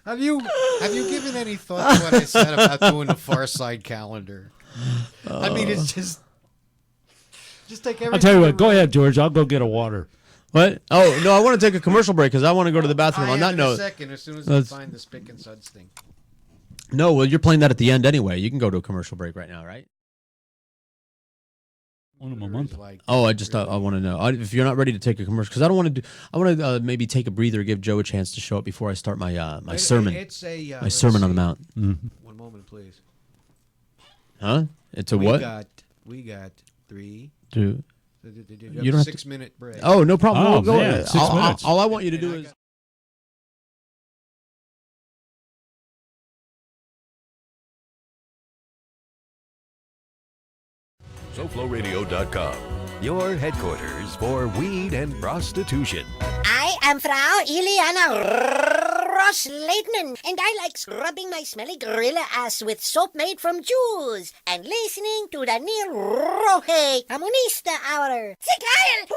Have you given any thought to what I said about doing the Far Side calendar? I mean, it's just take everything. I'll tell you what. Go ahead, George. I'll go get a water. What? Oh, no, I want to take a commercial break because I want to go to the bathroom. On that note, a second, as soon as I find the Spick and Suds thing. No, well, you're playing that at the end anyway. You can go to a commercial break right now, right? One of a month. Oh, I want to know if you're not ready to take a commercial because I don't want to do. I want to maybe take a breather, give Joe a chance to show up before I start my my sermon. It's a my sermon on the Mount. Mm-hmm. 1 moment, please. Huh? It's a what? We got 3, 2. You don't have 6-minute break. Oh, no problem. Oh, we'll go. man, 6 minutes. All I want you to do is. SofloRadio.com, your headquarters for weed and prostitution. I am Frau Iliana Ross-Leitman, and I like scrubbing my smelly gorilla ass with soap made from Jews and listening to the Neil Rohe Comunista Hour. Sigail!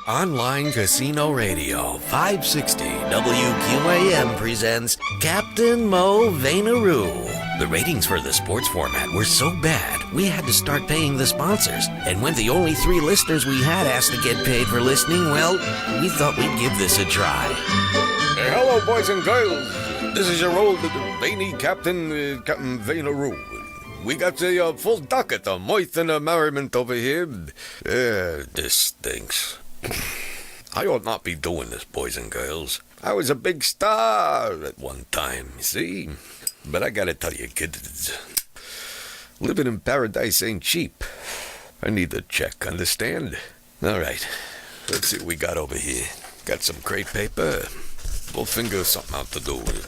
Online Casino Radio 560 WQAM presents Captain Mo Vainaru. The ratings for the sports format were so bad, we had to start paying the sponsors. And when the only 3 listeners we had asked to get paid for listening, well, we thought we'd give this a try. Hey, hello, boys and girls. This is your old veiny Captain Vanaroo. We got a full docket of moith and merriment over here. This stinks. I ought not be doing this, boys and girls. I was a big star at one time, you see? But I gotta tell you, kids, living in paradise ain't cheap. I need the check, understand? All right, let's see what we got over here. Got some crepe paper. We'll figure something out to do with it.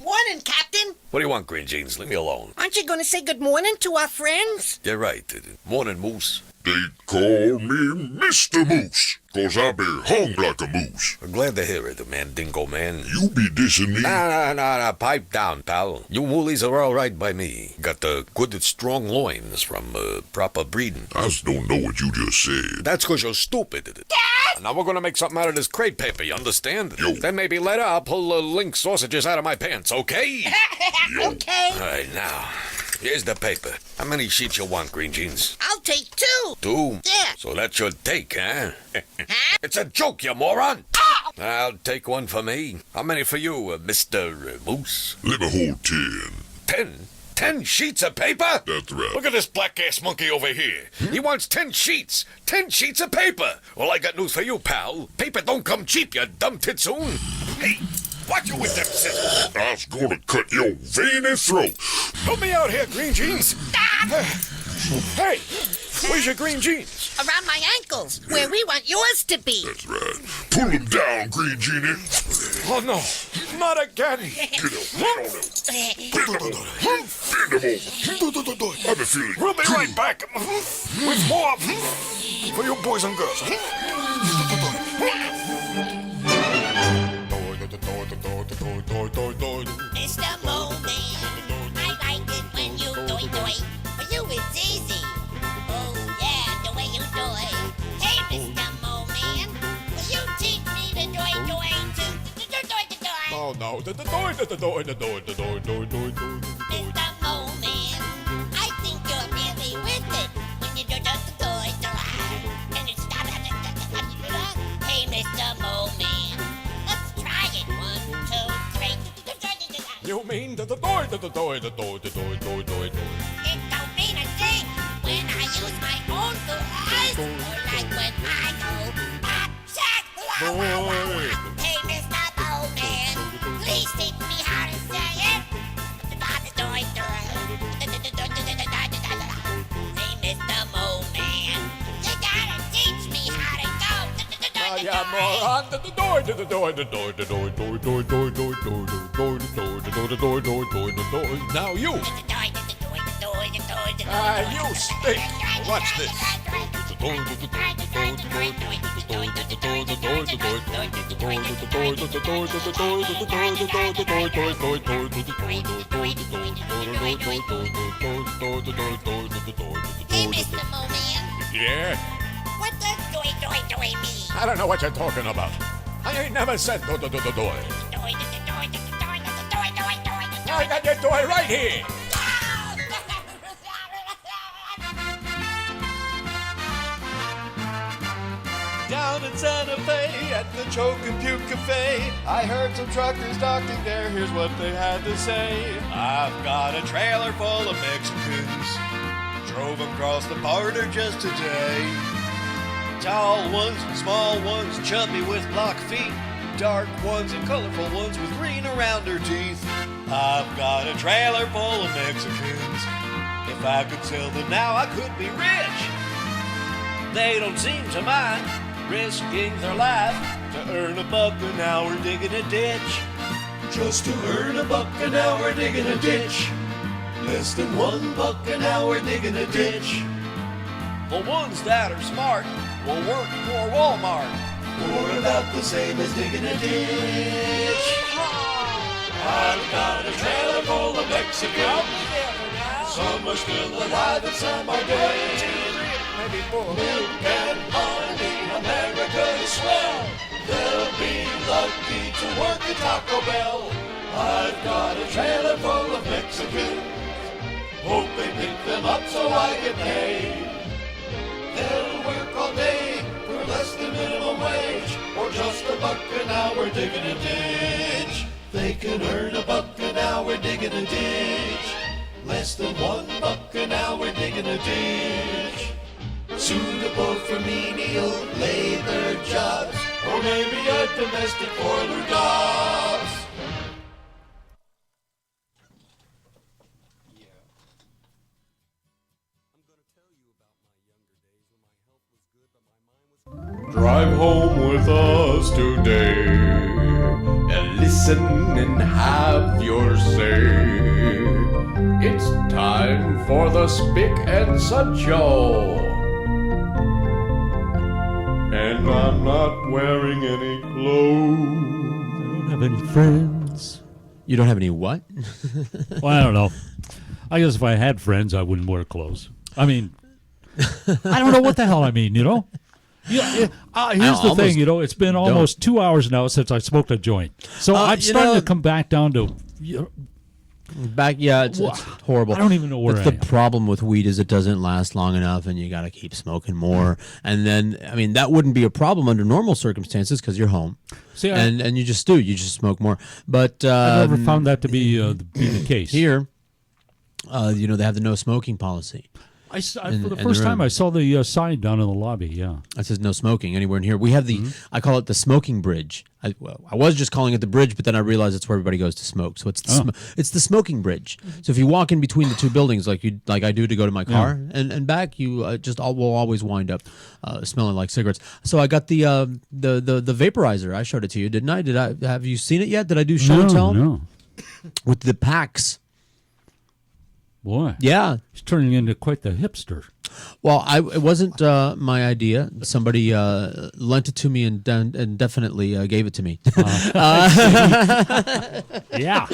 Morning, Captain. What do you want, Green Jeans? Leave me alone. Aren't you going to say good morning to our friends? You're right. Morning, Moose. They call me Mr. Moose, 'cause I be hung like a moose. I'm glad to hear it, man, Dingo Man. You be dissing me? Nah, pipe down, pal. You woolies are all right by me. Got the good, strong loins from proper breeding. I just don't know what you just said. That's 'cause you're stupid. Now we're gonna make something out of this crepe paper, you understand? Yo. Then maybe later I'll pull link sausages out of my pants, okay? Okay. All right, now, here's the paper. How many sheets you want, Green Jeans? I'll take 2. 2? Yeah. So that's your take, huh? Huh? It's a joke, you moron! Oh! I'll take 1 for me. How many for you, Mr. Moose? Let me hold 10. 10? 10 sheets of paper? That's right. Look at this black-ass monkey over here. He wants 10 sheets. 10 sheets of paper. Well, I got news for you, pal. Paper don't come cheap, you dumb titsoon. Hey, watch you with them scissors. I was gonna cut your veiny throat. Help me out here, Green Jeans. Hey, where's your green jeans? Around my ankles, where we want yours to be. That's right. Pull him down, Green Genie. Oh, no. Not again. Get him. Bend him over. I've been feeling We'll be right back with more for you boys and girls. Mr. Moleman, I like it when you do-it. For you it's easy. Oh yeah, the way you do it. Hey, Mr. Moleman, will you teach me the do-it? Oh no, the door. Mr. Moleman, I think you're really with it when you do the and it's Hey, Mr. Moleman, let's try it. 1, 2, 3. You mean the door. It don't mean a thing when I use my own eyes, or like when I go pop, shack, Hey, Mr. Moleman, please teach me how to say it. Hey, Mr. Moleman, you gotta teach me how to go. Yeah, moron. The door. Now you. You stink. Watch this. Hey, Mr. Moleman, Yeah? what does doy mean? I don't know what you're talking about. I ain't never said door. I got your door right here. Down in Santa Fe at the Choke and Puke Cafe, I heard some truckers talking there. Here's what they had to say. I've got a trailer full of Mexicans. Drove across the border just today. Tall ones, small ones, chubby with block feet. Dark ones and colorful ones with green around their teeth. I've got a trailer full of Mexicans. If I could sell them now, I could be rich. They don't seem to mind risking their life to earn $1 an hour digging a ditch. Just to earn $1 an hour digging a ditch. Less than $1 an hour digging a ditch. The ones that are smart will work for Walmart, or about the same as digging a ditch. I've got a trailer full of Mexicans. Some are still alive and some are dead. Milk and honey, America is swell. They'll be lucky to work at Taco Bell. I've got a trailer full of Mexicans. Hope they pick them up so I get paid. They'll work all day for less than minimum wage, or just $1 an hour digging a ditch. They can earn $1 an hour digging a ditch. Less than $1 an hour digging a ditch. Suitable for menial labor jobs, or maybe a domestic boiler jobs. Drive home with us today and listen and have your say. It's time for the Spick and Suds Show. And I'm not wearing any clothes. I don't have any friends. You don't have any what? Well, I don't know. I guess if I had friends, I wouldn't wear clothes. I mean, I don't know what the hell I mean, you know? Yeah, here's the thing, you know, it's been almost 2 hours now since I smoked a joint. So I'm starting to come back down to... It's horrible. I don't even know where That's the problem with weed is it doesn't last long enough, and you got to keep smoking more. And then, I mean, that wouldn't be a problem under normal circumstances because you're home. See, and you just smoke more. But I've never found that to be the case. Here, you know, they have the no smoking policy. For the first time, I saw the sign down in the lobby, yeah. That says no smoking anywhere in here. We have the, I call it the smoking bridge. I was just calling it the bridge, but then I realized it's where everybody goes to smoke. So it's it's the smoking bridge. So if you walk in between the two buildings like I do to go to my car and back, you will always wind up smelling like cigarettes. So I got the vaporizer. I showed it to you, didn't I? Have you seen it yet? Did I do show and tell? No. With the packs. Boy. Yeah. He's turning into quite the hipster. Well, it wasn't my idea. Somebody lent it to me and definitely gave it to me. Yeah.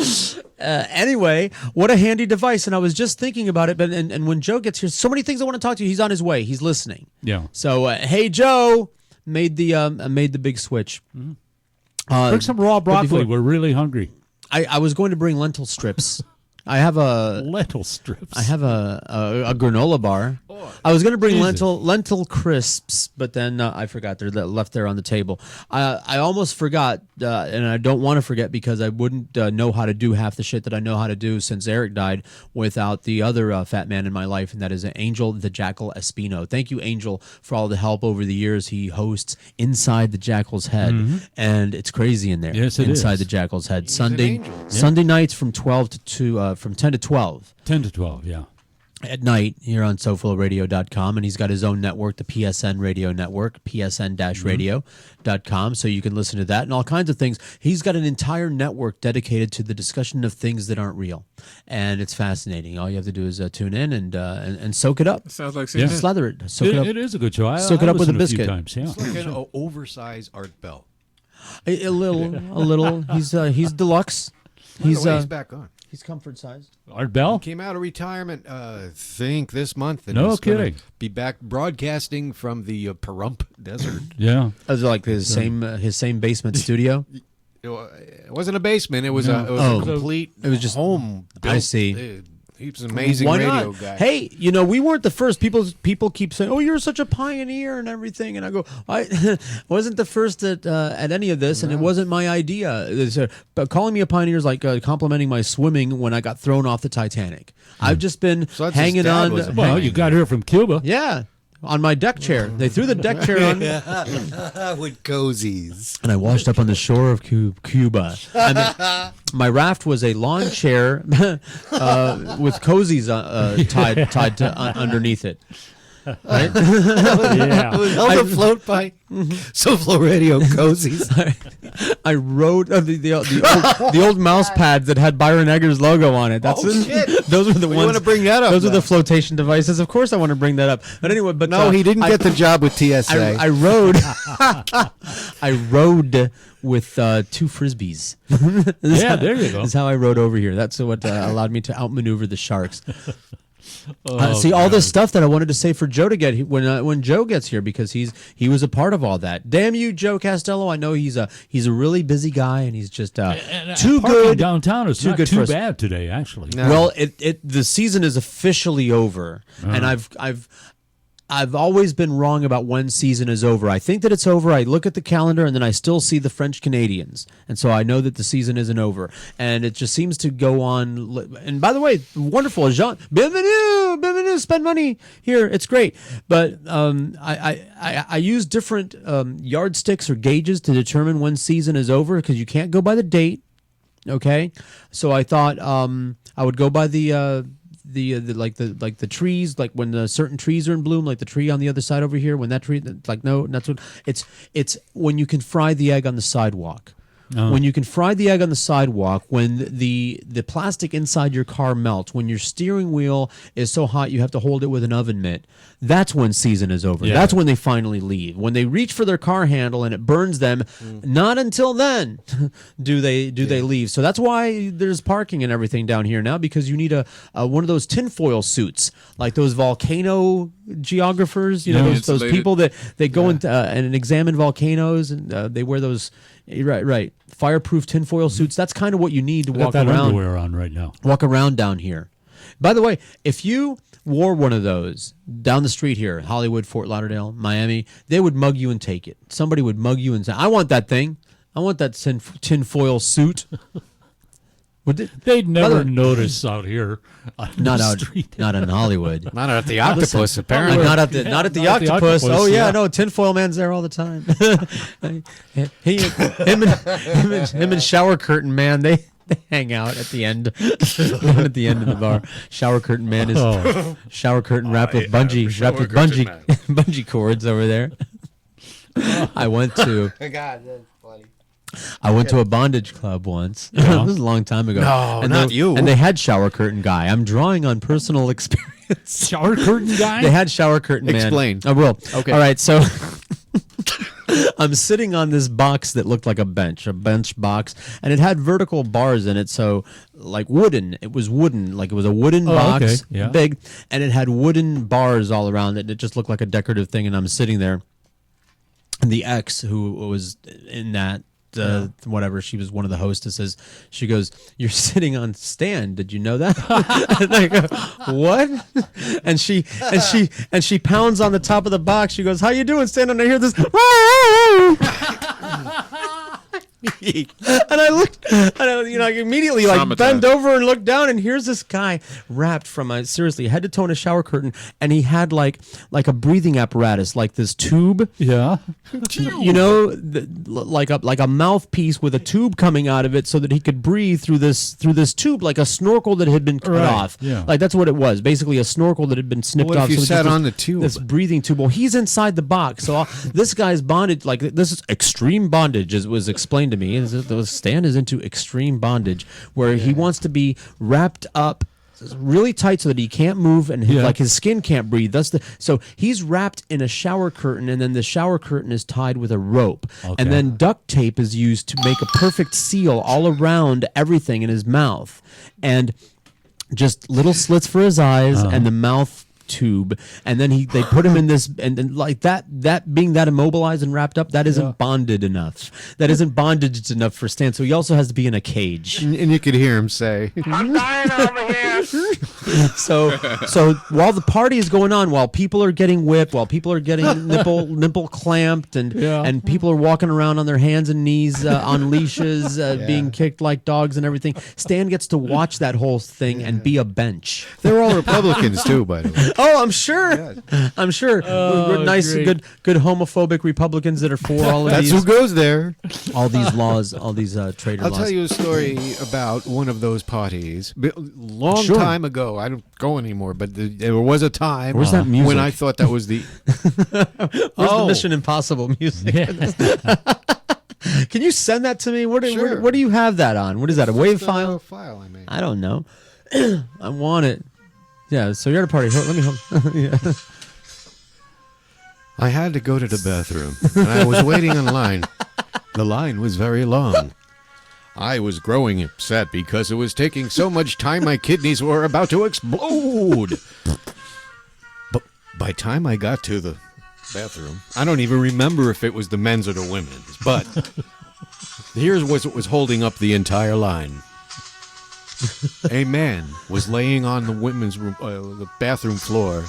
Anyway, what a handy device. And I was just thinking about it. But and when Joe gets here, so many things I want to talk to you. He's on his way. He's listening. Yeah. So, hey, Joe, made the big switch. Mm-hmm. Bring some raw broccoli. We're really hungry. I was going to bring lentil strips. I have lentil strips. I have a granola bar. I was going to bring lentil crisps, but then I forgot. They're left there on the table. I almost forgot, and I don't want to forget because I wouldn't know how to do half the shit that I know how to do since Eric died without the other fat man in my life, and that is Angel the Jackal Espino. Thank you, Angel, for all the help over the years. He hosts Inside the Jackal's Head, and it's crazy in there. Yes, it Inside is. the Jackal's Head. Sunday nights from 10 to 12. 10 to 12, yeah. At night here on SofloRadio.com, and he's got his own network, the PSN Radio Network, psn-radio.com, so you can listen to that and all kinds of things. He's got an entire network dedicated to the discussion of things that aren't real, and it's fascinating. All you have to do is tune in and soak it up. It sounds like slather it. Soak it up. It is a good show. Soak it up with a biscuit. Times, yeah. It's like an oversized Art Bell. A little. He's deluxe. He's back on. He's comfort sized. Art Bell? He came out of retirement, think this month. And no he's kidding. Be back broadcasting from the Pahrump Desert. Yeah. That was like his same basement studio. It wasn't a basement. It was a complete. It was just home. I see. He was an amazing Why radio not? guy. Hey, you know, we weren't the first. People keep saying, "Oh, you're such a pioneer and everything," and I go, "I wasn't the first at any of this, and it wasn't my idea." But calling me a pioneer is like complimenting my swimming when I got thrown off the Titanic. I've just been hanging on. Well, you got here from Cuba. Yeah. On my deck chair. They threw the deck chair on me. With cozies. And I washed up on the shore of Cuba. And my raft was a lawn chair with cozies tied to underneath it. Right? Yeah. It was held afloat by Soflo Radio cozies. I rode the old mouse pads that had Byron Egger's logo on it. Shit. Those were the ones. You want to bring that up? Those are the flotation devices. Of course, I want to bring that up. But anyway, no, he didn't get the job with TSA. I rode. I rode with two frisbees. There you go. That's how I rode over here. That's what allowed me to outmaneuver the sharks. See all this stuff that I wanted to say for Joe to get when Joe gets here, because he was a part of all that. Damn you, Joe Castello! I know he's a really busy guy, and he's just too good downtown. Is too not good too for us. bad today, actually. No. Well, the season is officially over, and I've always been wrong about when season is over. I think that it's over. I look at the calendar, and then I still see the French Canadians, and so I know that the season isn't over. And it just seems to go on. And by the way, wonderful, Jean. Bienvenue, spend money here. It's great. But I use different yardsticks or gauges to determine when season is over, because you can't go by the date. Okay, so I thought I would go by the trees, like when certain trees are in bloom, like the tree on the other side over here, when that tree, like, no, that's what it's when you can fry the egg on the sidewalk. When you can fry the egg on the sidewalk, when the plastic inside your car melts, when your steering wheel is so hot you have to hold it with an oven mitt, that's when season is over. Yeah. That's when they finally leave. When they reach for their car handle and it burns them, not until then do they leave. So that's why there's parking and everything down here now, because you need a one of those tinfoil suits, like those volcano geographers, those people that they go into and examine volcanoes, and they wear those right fireproof tinfoil suits. That's kind of what you need to walk that around. Underwear on right now. Walk around down here. By the way, if you wore one of those down the street here, Hollywood, Fort Lauderdale, Miami, they would mug you and take it. Somebody would mug you and say, "I want that thing. I want that tinfoil suit." They'd never notice out here. Not in Hollywood. Not at the Octopus, apparently. Not at the Octopus. Oh yeah, no, tinfoil man's there all the time. him and Shower Curtain Man, they hang out at the end. At the end of the bar. Shower Curtain Man is shower curtain wrapped with bungee cords over there. I went to. God, that's funny. I went to a bondage club once. Yeah. This was a long time ago. No, not you. And they had shower curtain guy. I'm drawing on personal experience. Shower curtain guy? They had shower curtain man. Explain. I will. Okay. All right, so I'm sitting on this box that looked like a bench box, and it had vertical bars in it, so like wooden. It was wooden, like it was a wooden box, okay. Yeah. big, and it had wooden bars all around it. And it just looked like a decorative thing, and I'm sitting there. And the ex who was in that, whatever, she was one of the hostesses. She goes, "You're sitting on stand. Did you know that?" And I go, "What?" And she pounds on the top of the box. She goes, "How you doing, stand?" And I hear this. And I looked, and I immediately bend over and look down, and here's this guy wrapped from seriously head to toe in a shower curtain, and he had like a breathing apparatus, like this tube, like a mouthpiece with a tube coming out of it, so that he could breathe through this tube, like a snorkel that had been cut off. Yeah. Like that's what it was, basically a snorkel that had been snipped What off. if you so sat on the tube? This breathing tube. Well, he's inside the box, so this guy's bondage. Like this is extreme bondage, as was explained to me. Stan is into extreme bondage, where he wants to be wrapped up really tight so that he can't move, and his skin can't breathe. So he's wrapped in a shower curtain, and then the shower curtain is tied with a rope, and then duct tape is used to make a perfect seal all around everything in his mouth, and just little slits for his eyes and the mouth tube, and then they put him in this, and then like that being that immobilized and wrapped up, that isn't bonded enough. That isn't bondaged enough for Stan. So he also has to be in a cage. And you could hear him say, I'm dying over here. So while the party is going on, while people are getting whipped, while people are getting nipple clamped, and people are walking around on their hands and knees on leashes, being kicked like dogs and everything, Stan gets to watch that whole thing and be a bench. They're all Republicans too, by the way. Oh, I'm sure. I'm sure. Nice, great. good homophobic Republicans that are for all of That's these. who goes there. All these laws, all these traitor I'll laws. tell you a story about one of those parties. Long time ago. I don't go anymore, but there was a time Where's that music? when I thought that was the... Where's the Mission Impossible music? Can you send that to me? What do you have that on? What is that, a WAV file? File I made. I don't know. I want it. Yeah, so you're at a party. Let me hold. Yeah. I had to go to the bathroom, and I was waiting in line. The line was very long. I was growing upset because it was taking so much time my kidneys were about to explode. But by the time I got to the bathroom, I don't even remember if it was the men's or the women's, but here's what was holding up the entire line. A man was laying on the women's room, the bathroom floor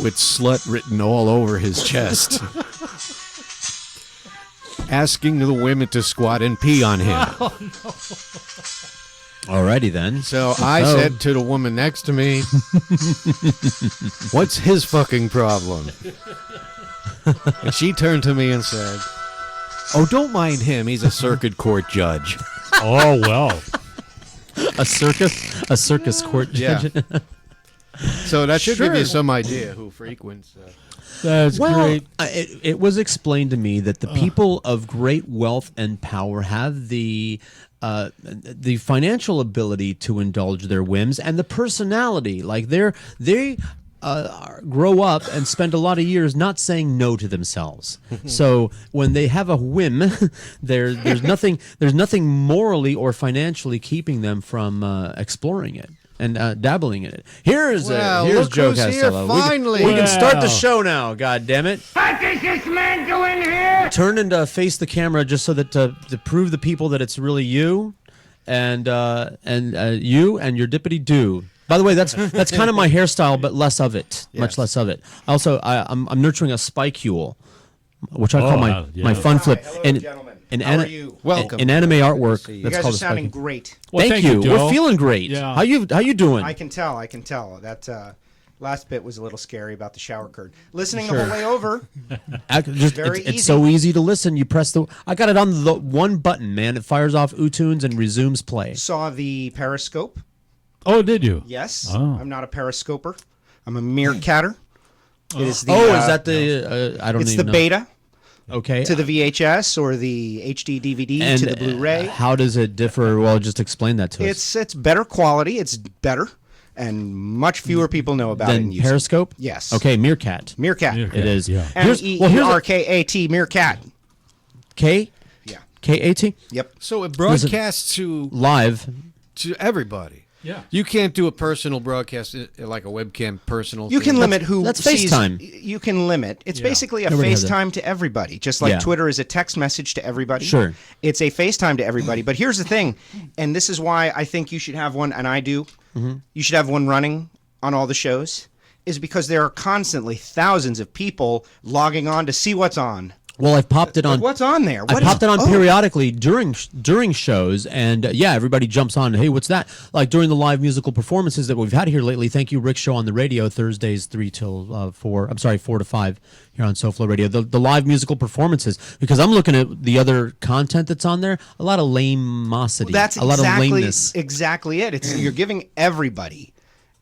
with slut written all over his chest, asking the women to squat and pee on him. Oh, no. Alrighty then. So I said to the woman next to me, what's his fucking problem? And she turned to me and said, oh, don't mind him. He's a circuit court judge. Oh, well. A circus court judge. Yeah. So that should give you some idea who frequents. That's great. It was explained to me that the people of great wealth and power have the financial ability to indulge their whims and the personality. Like they grow up and spend a lot of years not saying no to themselves. So when they have a whim, there's nothing morally or financially keeping them from exploring it and dabbling in it. Here's Joe Castello. Finally, we can start the show now. God damn it! What is this man doing here? Turn and face the camera just so that to prove the people that it's really you, and you and your dippity doo. By the way, that's kind of my hairstyle, but less of it, much less of it. Also, I'm nurturing a spicule, which I call my fun flip. Hello, gentlemen. How are you? Welcome. In anime artwork, You that's guys called are a sounding spicule. great. Well, Thank you. Joe. We're feeling great. Yeah. How you doing? I can tell. That last bit was a little scary about the shower curtain. Listening the whole way over. It's so easy to listen. You press I got it on the one button, man. It fires off Utunes and resumes play. Saw the Periscope. Oh, did you? Yes. Oh. I'm not a Periscoper. I'm a meerkatter. It is the, is that the? I don't. It's even the know. beta Okay. to the VHS or the HD DVD and, to the Blu-ray. How does it differ? Well, just explain that to us. It's better quality. It's better, and much fewer people know about it. Then and use Periscope. It. Yes. Okay, Meerkat. Meerkat. It is. Yeah. MEERKAT. Meerkat. K. Yeah. KAT. Yep. So it broadcasts to Live. everybody. Yeah. You can't do a personal broadcast like a webcam personal. You thing. can limit who that's sees. FaceTime. You can limit. It's basically a Everybody has that. FaceTime to everybody, just like Yeah. Twitter is a text message to everybody. Sure. It's a FaceTime to everybody. But here's the thing, and this is why I think you should have one, and I do. You should have one running on all the shows, is because there are constantly thousands of people logging on to see what's on. Well, I've popped it on. What's on there? I What popped is- it on oh. periodically during shows, and everybody jumps on. Hey, what's that? Like during the live musical performances that we've had here lately. Thank you, Rick Show on the radio Thursdays 3 till 4. I'm sorry, 4 to 5 here on Soflo Radio. The live musical performances, because I'm looking at the other content that's on there. A lot of lamosity. That's a lot of lameness. exactly it. It's you're giving everybody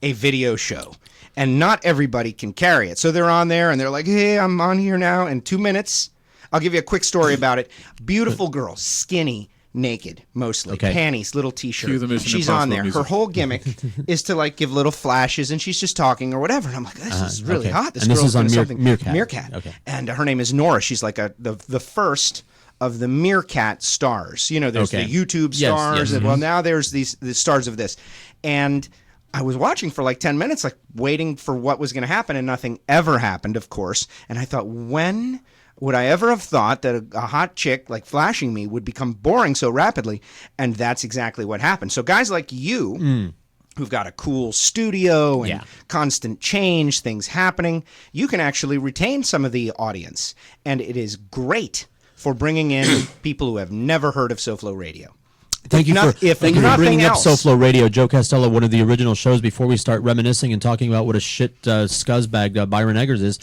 a video show, and not everybody can carry it. So they're on there, and they're like, "Hey, I'm on here now." In 2 minutes, I'll give you a quick story about it. Beautiful girl, skinny, naked, mostly panties, little t-shirt. Cue the Mission She's on Impossible there. music. Her whole gimmick is to like give little flashes, and she's just talking or whatever. And I'm like, this is really hot. This And this girl's is on doing something. Meerkat. Meerkat. Okay. And her name is Nora. She's like the first of the Meerkat stars. You know, there's Okay. the YouTube Yes, stars. yes. And, well, now there's the stars of this. And I was watching for like 10 minutes, like waiting for what was going to happen, and nothing ever happened, of course. And I thought, when would I ever have thought that a hot chick like flashing me would become boring so rapidly? And that's exactly what happened. So guys like you, who've got a cool studio and constant change, things happening, you can actually retain some of the audience. And it is great for bringing in people who have never heard of Soflo Radio. Thank you for nothing bringing else. up Soflo Radio. Joe Castello, one of the original shows before we start reminiscing and talking about what a shit scuzzbag Byron Eggers is.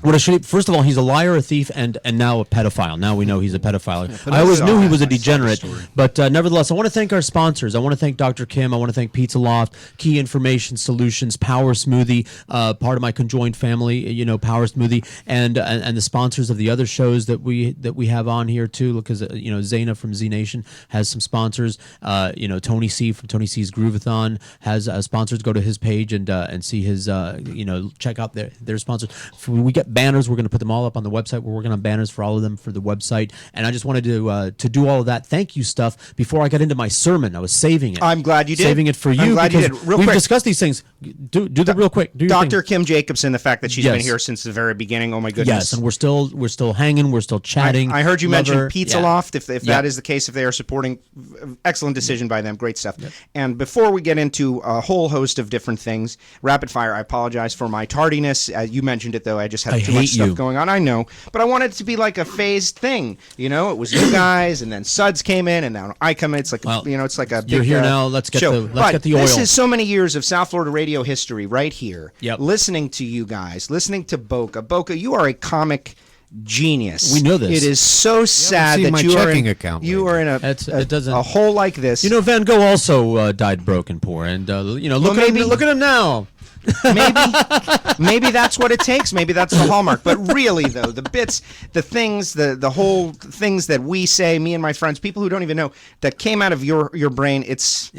What a shitty, first of all, he's a liar, a thief, and now a pedophile. Now we know he's a pedophile. I always knew he was a degenerate, but nevertheless, I want to thank our sponsors. I want to thank Dr. Kim. I want to thank Pizza Loft, Key Information Solutions, Power Smoothie, part of my conjoined family, Power Smoothie, and the sponsors of the other shows that we have on here too. Because Zaina from Z Nation has some sponsors. Tony C from Tony C's Groovathon has sponsors. Go to his page and see his check out their sponsors. we get banners, we're going to put them all up on the website. We're working on banners for all of them for the website. And I just wanted to do all of that thank you stuff before I got into my sermon. I was saving it. I'm glad you did. Saving it for you. I'm glad you because did. Real we've quick. discussed these things. Do the real quick. Do your Dr. thing. Kim Jacobson, the fact that she's Yes. been here since the very beginning. Oh my goodness. Yes, and we're still hanging. We're still chatting. I heard you Love mention her. Pizza Yeah. Loft. If Yeah. that is the case, if they are supporting, excellent decision by them. Great stuff. And before we get into a whole host of different things, rapid fire, I apologize for my tardiness. You mentioned it, though. I just had too much hate stuff you. going on. I know. But I wanted it to be like a phased thing. You know, it was you guys, and then Suds came in, and now I come in. It's like, it's like a big You're here now. Let's get show. let's get the oil. This is so many years of South Florida radio history right here. Yep. Listening to you guys, listening to Boca. Boca, you are a comic genius. We know this. It is so sad see that my you are checking in, account you are in a hole like this. You know, Van Gogh also died broken poor, and look at him now. maybe that's what it takes. Maybe that's the hallmark. But really, though, the bits, the things, the whole things that we say, me and my friends, people who don't even know, that came out of your brain, it's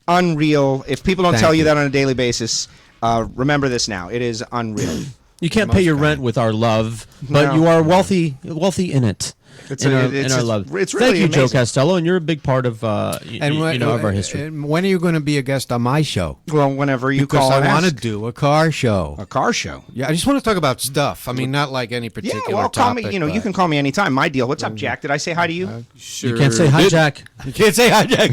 unreal. If people don't tell you that on a daily basis, remember this now. It is unreal. You can't pay your rent with our love, but No. you are wealthy in it. In our love. It's really Thank you, Joe amazing. Costello, and you're a big part of of our history. And when are you going to be a guest on my show? Well, whenever you Because call I and want to ask. do a car show. A car show? Yeah, I just want to talk about stuff. I mean, not like any particular Yeah, well, call topic. me. You can call me anytime. My deal. What's up, Jack? Did I say hi to you? You can't say hi, Jack. You can't say hi, Jack.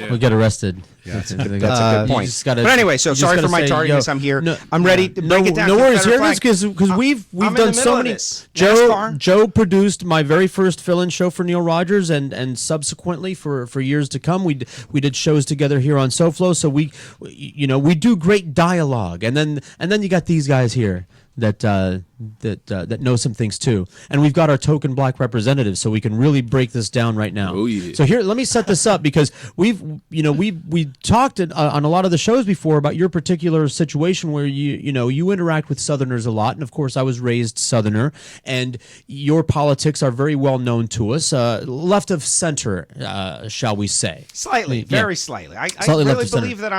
We'll get arrested. That's a good point. But anyway, so sorry for my tardiness. I'm here. I'm ready to break it down. No worries. Here it Confederate is, because we've I'm in done the so middle of many. this. NASCAR. Joe produced my very first fill-in show for Neil Rogers, and subsequently for years to come, we did shows together here on Soflo. So we do great dialogue, and then you got these guys here that know some things too, and we've got our token black representative, so we can really break this down right now. Oh yeah. So here, let me set this up, because we talked on a lot of the shows before about your particular situation where you interact with Southerners a lot, and of course I was raised Southerner, and your politics are very well known to us, left of center, shall we say? Slightly, very slightly. I Slightly left really of center. believe that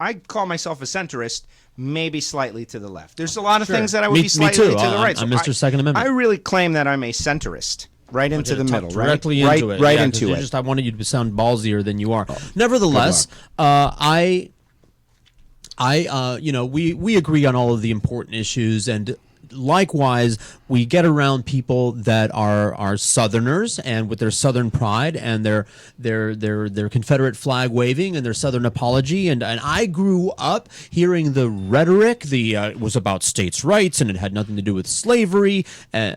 I call myself a centrist. Maybe slightly to the left. There's a lot of things that I would Me- be slightly me too. to the right. I'm Mr. Second Amendment. I really claim that I'm a centrist, right into the middle, right? Directly right, into it. right Yeah, into 'cause it. I wanted you to sound ballsier than you are. Nevertheless, we agree on all of the important issues, and likewise, we get around people that are Southerners and with their Southern pride and their Confederate flag waving and their Southern apology. And I grew up hearing the rhetoric. It was about states' rights, and it had nothing to do with slavery, and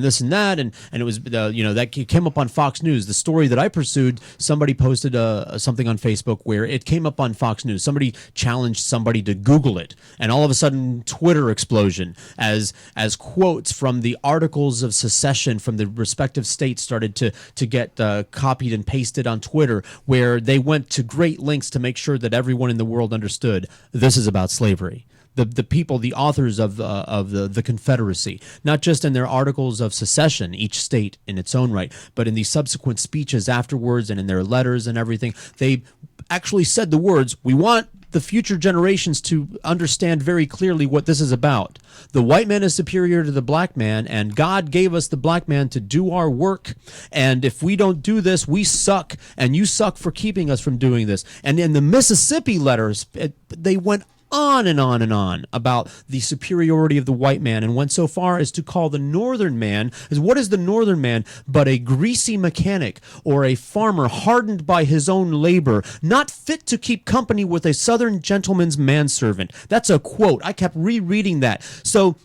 this and that. And it was that came up on Fox News. The story that I pursued, somebody posted something on Facebook where it came up on Fox News. Somebody challenged somebody to Google it, and all of a sudden, Twitter explosion as quotes from the articles of secession from the respective states started to get copied and pasted on Twitter, where they went to great lengths to make sure that everyone in the world understood this is about slavery. The people, the authors of the Confederacy, not just in their articles of secession, each state in its own right, but in the subsequent speeches afterwards and in their letters and everything, they actually said the words, "We want the future generations to understand very clearly what this is about. The white man is superior to the black man, and God gave us the black man to do our work. And if we don't do this, we suck, and you suck for keeping us from doing this." And in the Mississippi letters, they went on and on and on about the superiority of the white man, and went so far as to call the northern man, what is the northern man but a greasy mechanic or a farmer hardened by his own labor, not fit to keep company with a southern gentleman's manservant. That's a quote. I kept rereading that. So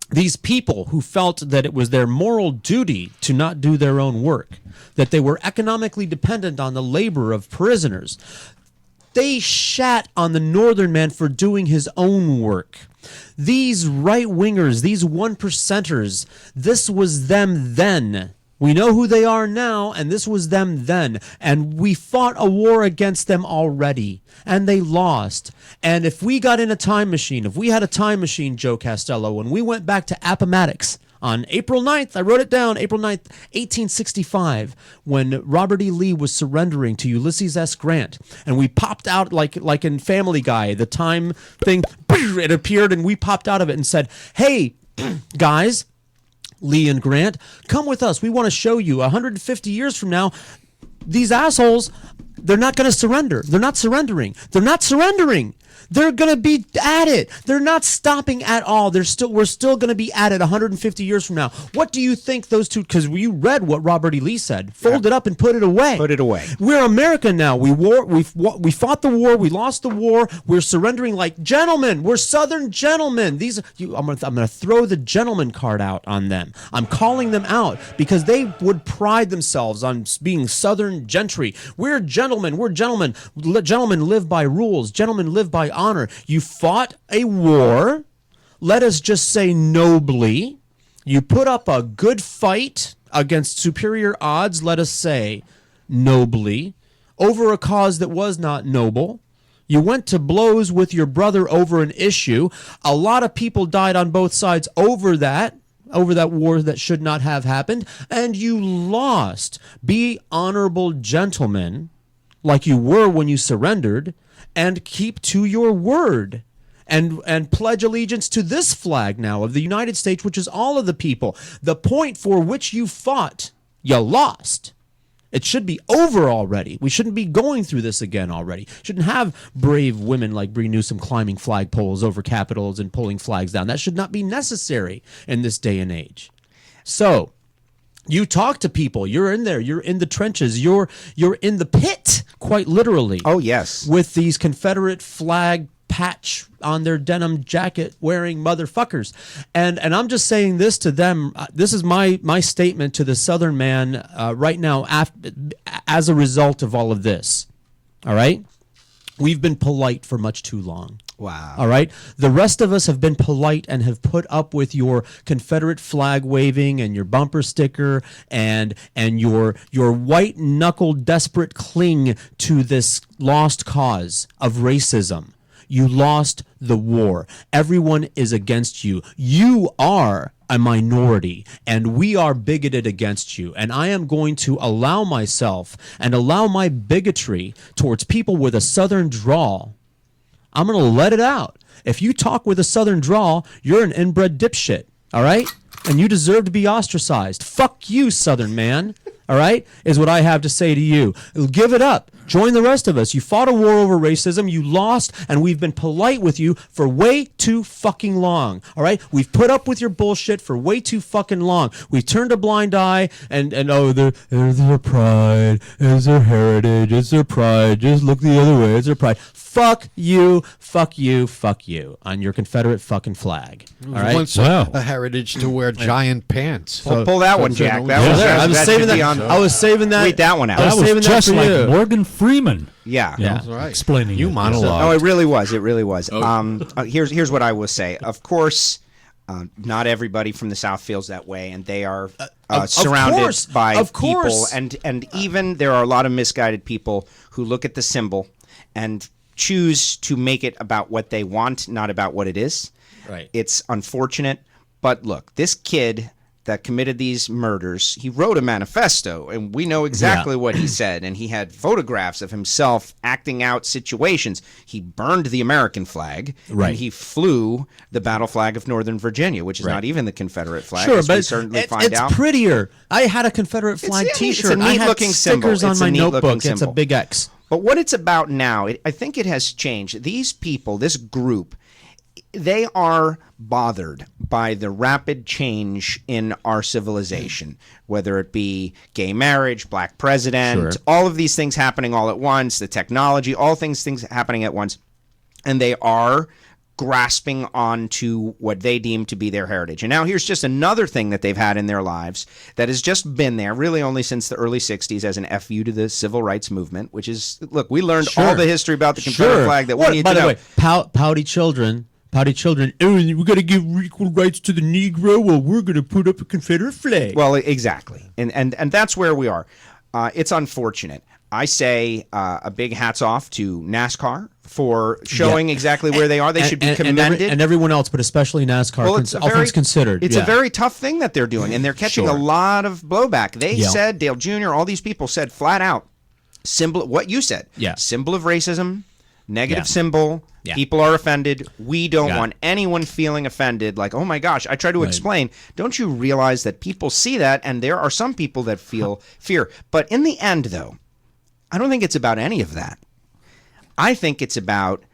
these people who felt that it was their moral duty to not do their own work, that they were economically dependent on the labor of prisoners, they shat on the northern man for doing his own work. These right-wingers, these 1%ers, this was them then. We know who they are now, and this was them then. And we fought a war against them already, and they lost. And if we got in a time machine, if we had a time machine, Joe Costello, and we went back to Appomattox on April 9th, I wrote it down, April 9th, 1865, when Robert E. Lee was surrendering to Ulysses S. Grant, and we popped out like in Family Guy, the time thing, it appeared, and we popped out of it and said, "Hey, guys, Lee and Grant, come with us. We want to show you 150 years from now, these assholes, they're not going to surrender. They're not surrendering. They're not surrendering. They're going to be at it. They're not stopping at all. We're still going to be at it 150 years from now. What do you think those two, because you read what Robert E. Lee said, fold it up and put it away. Put it away. We're America now. We fought the war. We lost the war. We're surrendering like gentlemen. We're Southern gentlemen. I'm going to throw the gentleman card out on them. I'm calling them out because they would pride themselves on being Southern gentry. We're gentlemen. We're gentlemen. Gentlemen live by rules. Gentlemen live by honor. You fought a war, let us just say nobly. You put up a good fight against superior odds, let us say nobly, over a cause that was not noble. You went to blows with your brother over an issue. A lot of people died on both sides over that war that should not have happened, and you lost. Be honorable gentlemen like you were when you surrendered, and keep to your word and pledge allegiance to this flag now of the United States, which is all of the people. The point for which you fought, you lost. It should be over already. We shouldn't be going through this again already. Shouldn't have brave women like Bree Newsom climbing flagpoles over capitals and pulling flags down. That should not be necessary in this day and age. So, you talk to people. You're in there. You're in the trenches. You're in the pit, quite literally. Oh, yes. With these Confederate flag patch on their denim jacket wearing motherfuckers. And I'm just saying this to them. This is my statement to the Southern man right now as a result of all of this. All right? We've been polite for much too long. Wow. All right. The rest of us have been polite and have put up with your Confederate flag waving and your bumper sticker and your white knuckle desperate cling to this lost cause of racism. You lost the war. Everyone is against you. You are a minority, and we are bigoted against you. And I am going to allow myself and allow my bigotry towards people with a Southern drawl. I'm going to let it out. If you talk with a Southern drawl, you're an inbred dipshit, all right? And you deserve to be ostracized. Fuck you, Southern man, all right, is what I have to say to you. Give it up. Join the rest of us. You fought a war over racism. You lost, and we've been polite with you for way too fucking long, all right? We've put up with your bullshit for way too fucking long. We've turned a blind eye, and oh, there's their pride. It's their heritage. It's their pride. Just look the other way. It's their pride. Fuck you, fuck you, fuck you on your Confederate fucking flag. All right. Once a heritage to wear giant pants. Pull that one, Jack. I was saving that. I was saving that. Read that one out. That was just like you. Morgan Freeman. Yeah. That's right. Explaining you monologue. Oh, it really was. It really was. Here's what I will say. Of course, not everybody from the South feels that way, and they are surrounded by people, and even there are a lot of misguided people who look at the symbol and choose to make it about what they want, not about what it is. Right. It's unfortunate, but look, this kid that committed these murders, he wrote a manifesto, and we know exactly what he said, and he had photographs of himself acting out situations. He burned the American flag, and he flew the battle flag of Northern Virginia, which is not even the Confederate flag. Sure, but it's prettier. I had a Confederate flag T-shirt. It's a neat-looking stickers on my notebook. It's a big X. But what it's about now, I think it has changed. These people, this group, they are bothered by the rapid change in our civilization, whether it be gay marriage, black president, all of these things happening all at once, the technology, all things happening at once. And they are grasping onto what they deem to be their heritage. And now here's just another thing that they've had in their lives that has just been there really only since the early 60s as an FU to the civil rights movement, which is, look, we learned all the history about the Confederate flag that we need to know. By the way, pouty children, oh, we got to give equal rights to the Negro, well, we're going to put up a Confederate flag. Well, exactly. And that's where we are. It's unfortunate. I say a big hats off to NASCAR for showing exactly where they are. They should be commended. And everyone else, but especially NASCAR, all things considered. It's a very tough thing that they're doing, and they're catching a lot of blowback. They said, Dale Jr., all these people said flat out, what you said, symbol of racism, Negative symbol. Yeah. People are offended. We don't Got want anyone feeling offended. Like, oh my gosh, I try to explain. Don't you realize that people see that, and there are some people that feel fear. But in the end, though, I don't think it's about any of that. I think it's about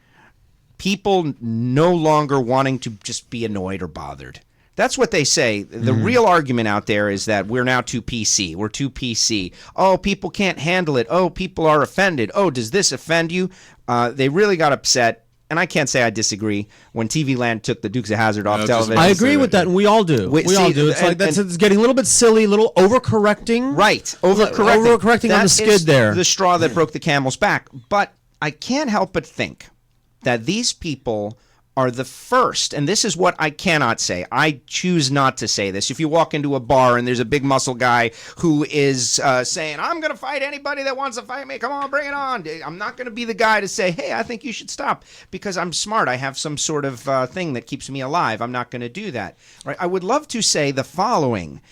people no longer wanting to just be annoyed or bothered. That's what they say. The real argument out there is that we're now too PC. We're too PC. Oh, people can't handle it. Oh, people are offended. Oh, does this offend you? They really got upset, and I can't say I disagree, when TV Land took the Dukes of Hazzard off television. I agree with that, and we all do. We all do. It's like it's getting a little bit silly, a little overcorrecting. Right, overcorrecting. Overcorrecting on the skid there. The straw that broke the camel's back. But I can't help but think that these people are the first, and this is what I cannot say. I choose not to say this. If you walk into a bar and there's a big muscle guy who is saying, I'm going to fight anybody that wants to fight me, come on, bring it on. I'm not going to be the guy to say, hey, I think you should stop because I'm smart. I have some sort of thing that keeps me alive. I'm not going to do that. Right? I would love to say the following.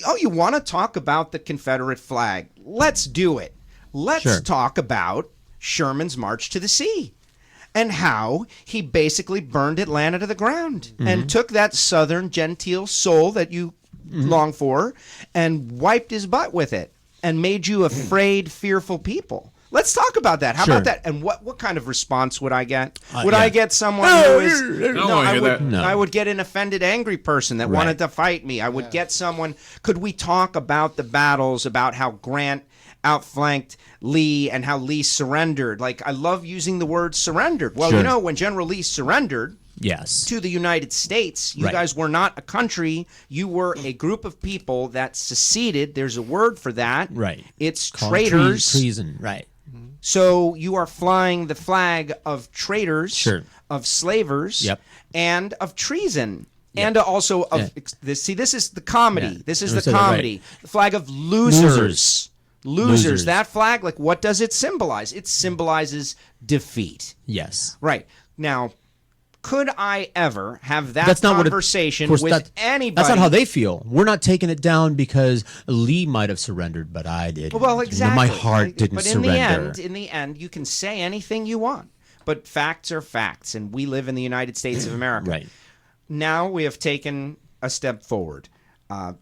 Oh, you want to talk about the Confederate flag? Let's do it. Let's talk about Sherman's March to the Sea. And how he basically burned Atlanta to the ground and took that Southern genteel soul that you long for and wiped his butt with it and made you afraid, fearful people. Let's talk about that. How about that? And what kind of response would I get? Would I get someone who is... I would get an offended, angry person that wanted to fight me. I would get someone... Could we talk about the battles, about how Grant outflanked Lee and how Lee surrendered? Like, I love using the word surrendered. Well, you know, when General Lee surrendered to the United States, you guys were not a country. You were a group of people that seceded. There's a word for that. Right. It's traitors. Treason. Right. So you are flying the flag of traitors, of slavers, and of treason. And also of this. See, this is the comedy. This is the comedy. The flag of losers. Losers. That flag, like, what does it symbolize? It symbolizes defeat. Yes. Right. Now, could I ever have that conversation with anybody? That's not how they feel. We're not taking it down because Lee might have surrendered, but I did. Well, exactly. My heart didn't surrender. But in the end, you can say anything you want. But facts are facts, and we live in the United States of America. Right. Now we have taken a step forward.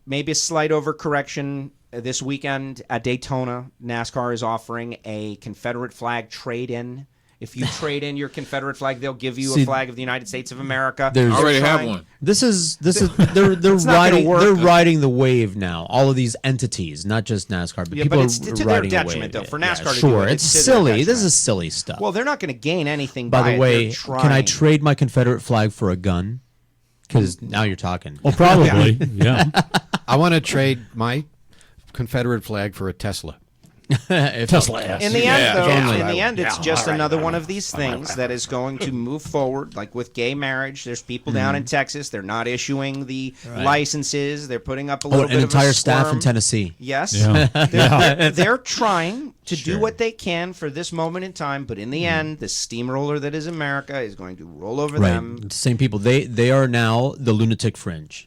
Maybe a slight overcorrection. This weekend at Daytona, NASCAR is offering a Confederate flag trade-in. If you trade in your Confederate flag, they'll give you a flag of the United States of America. I already have one. This is they're riding the wave now. All of these entities, not just NASCAR, but people it's to their detriment, though. For NASCAR to do it, it's silly. This is silly stuff. Well, they're not going to gain anything by the way. Can I trade my Confederate flag for a gun? Because now you're talking. Well, probably. Yeah. I want to trade my Confederate flag for a Tesla. Tesla. In the end, it's just another one of these things that is going to move forward. Like with gay marriage, there's people down in Texas. They're not issuing the licenses. They're putting up a little bit of entire a staff in Tennessee. Yes, Yeah. they're trying to do what they can for this moment in time. But in the end, the steamroller that is America is going to roll over them. Same people. They are now the lunatic fringe.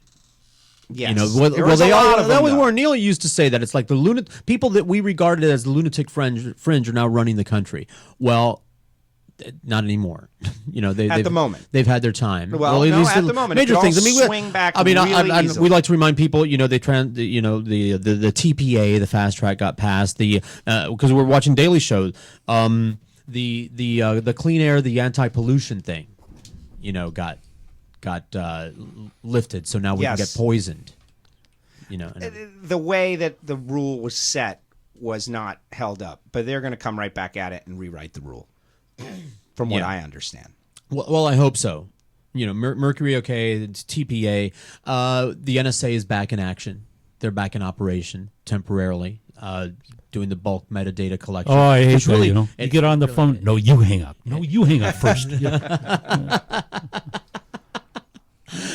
Yes. You know, that was where Neil used to say that it's like the people that we regarded as the lunatic fringe are now running the country. Well, not anymore. You know, at the moment they've had their time. Well, no, at the moment, major things. Swing back. I mean, we like to remind people. You know, the TPA, the fast track got passed. Because we're watching Daily Show. The clean air, the anti-pollution thing. You know, got lifted, so now we can get poisoned. You know, the way that the rule was set was not held up, but they're going to come right back at it and rewrite the rule, from what I understand. Well, I hope so. You know, Mercury, okay, it's TPA. The NSA is back in action. They're back in operation temporarily, doing the bulk metadata collection. Oh, I hate that. You know, you get on the phone. No, you hang up. No, you hang up first.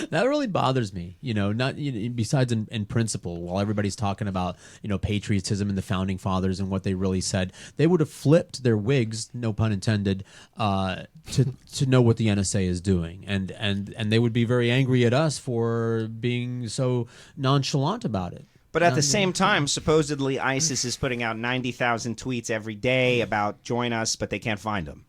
That really bothers me, you know. Not besides in principle, while everybody's talking about patriotism and the founding fathers and what they really said, they would have flipped their wigs, no pun intended, to know what the NSA is doing, and they would be very angry at us for being so nonchalant about it. But at the same time, supposedly ISIS is putting out 90,000 tweets every day about join us, but they can't find them.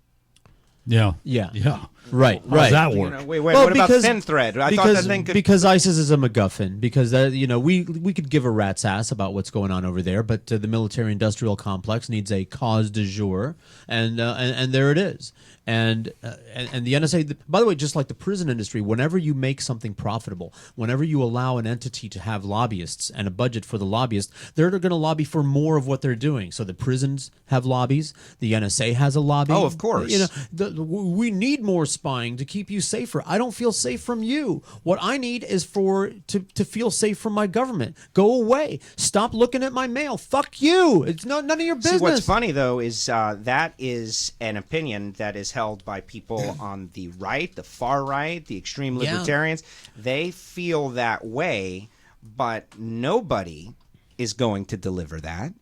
Yeah. Yeah. Right. How does that work? Wait, what about thin thread? I thought that thing could... Because ISIS is a MacGuffin. Because we could give a rat's ass about what's going on over there, but the military-industrial complex needs a cause du jour, and there it is. And the NSA, by the way, just like the prison industry, whenever you make something profitable, whenever you allow an entity to have lobbyists and a budget for the lobbyists, they're going to lobby for more of what they're doing. So the prisons have lobbies. The NSA has a lobby. Oh, of course. We need more spying to keep you safer. I don't feel safe from you. What I need is to feel safe from my government. Go away. Stop looking at my mail. Fuck you. It's none of your business. See, what's funny, though, is that is an opinion that is held by people on the right, the far right, the extreme libertarians. Yeah. They feel that way, but nobody is going to deliver that,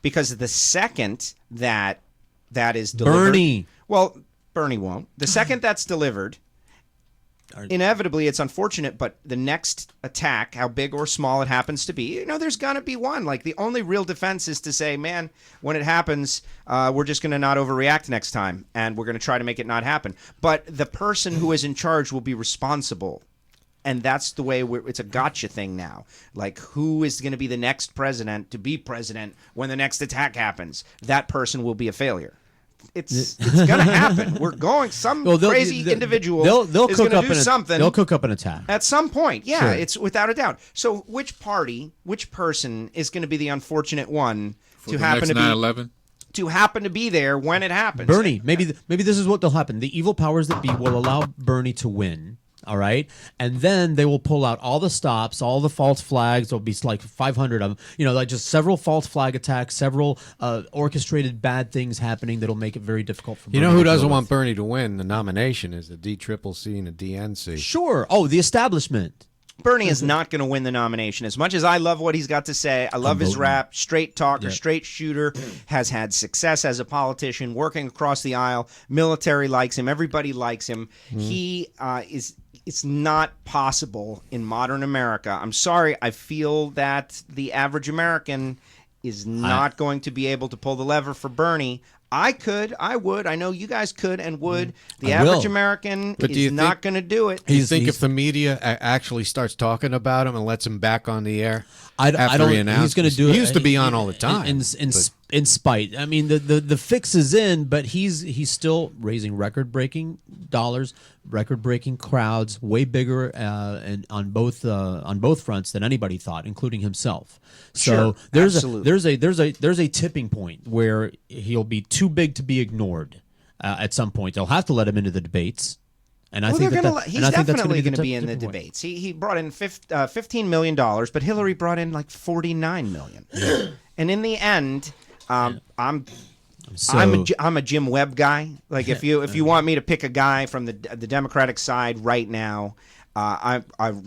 because the second that is delivered... Bernie won't. The second that's delivered, inevitably, it's unfortunate, but the next attack, how big or small it happens to be, there's going to be one. Like, the only real defense is to say, man, when it happens, we're just going to not overreact next time, and we're going to try to make it not happen. But the person who is in charge will be responsible. And that's the way it's a gotcha thing now. Like, who is going to be the next president to be president when the next attack happens? That person will be a failure. It's going to happen. We're going. Crazy individual is going to do something. They'll cook up an attack at some point. Yeah, sure. It's without a doubt. So, which person is going to be the unfortunate one to happen to be 9/11? To happen to be there when it happens? Bernie. Maybe this is what will happen. The evil powers that be will allow Bernie to win. All right, and then they will pull out all the stops, all the false flags. There'll be like 500 of them. Like just several false flag attacks, several orchestrated bad things happening that'll make it very difficult for. Bernie who doesn't want Bernie to win the nomination is the DCCC and the DNC. Sure. Oh, the establishment. Bernie is not going to win the nomination. As much as I love what he's got to say, I love his rap, straight talker, straight shooter, has had success as a politician, working across the aisle. Military likes him. Everybody likes him. He is. It's not possible in modern America. I'm sorry. I feel that the average American is not going to be able to pull the lever for Bernie. I could. I would. I know you guys could and would. The average American is not going to do it. Do you think if the media actually starts talking about him and lets him back on the air I don't. He's going to do it. He used to be on all the time. In spite. I mean, the fix is in, but he's still raising record-breaking dollars, record-breaking crowds, way bigger and on both fronts than anybody thought, including himself. So there's a tipping point where he'll be too big to be ignored. At some point, they'll have to let him into the debates. And I think he's definitely going to be in the debates. He brought in $15 million, but Hillary brought in like $49 million. And in the end, I'm a Jim Webb guy. Like if you want me to pick a guy from the Democratic side right now,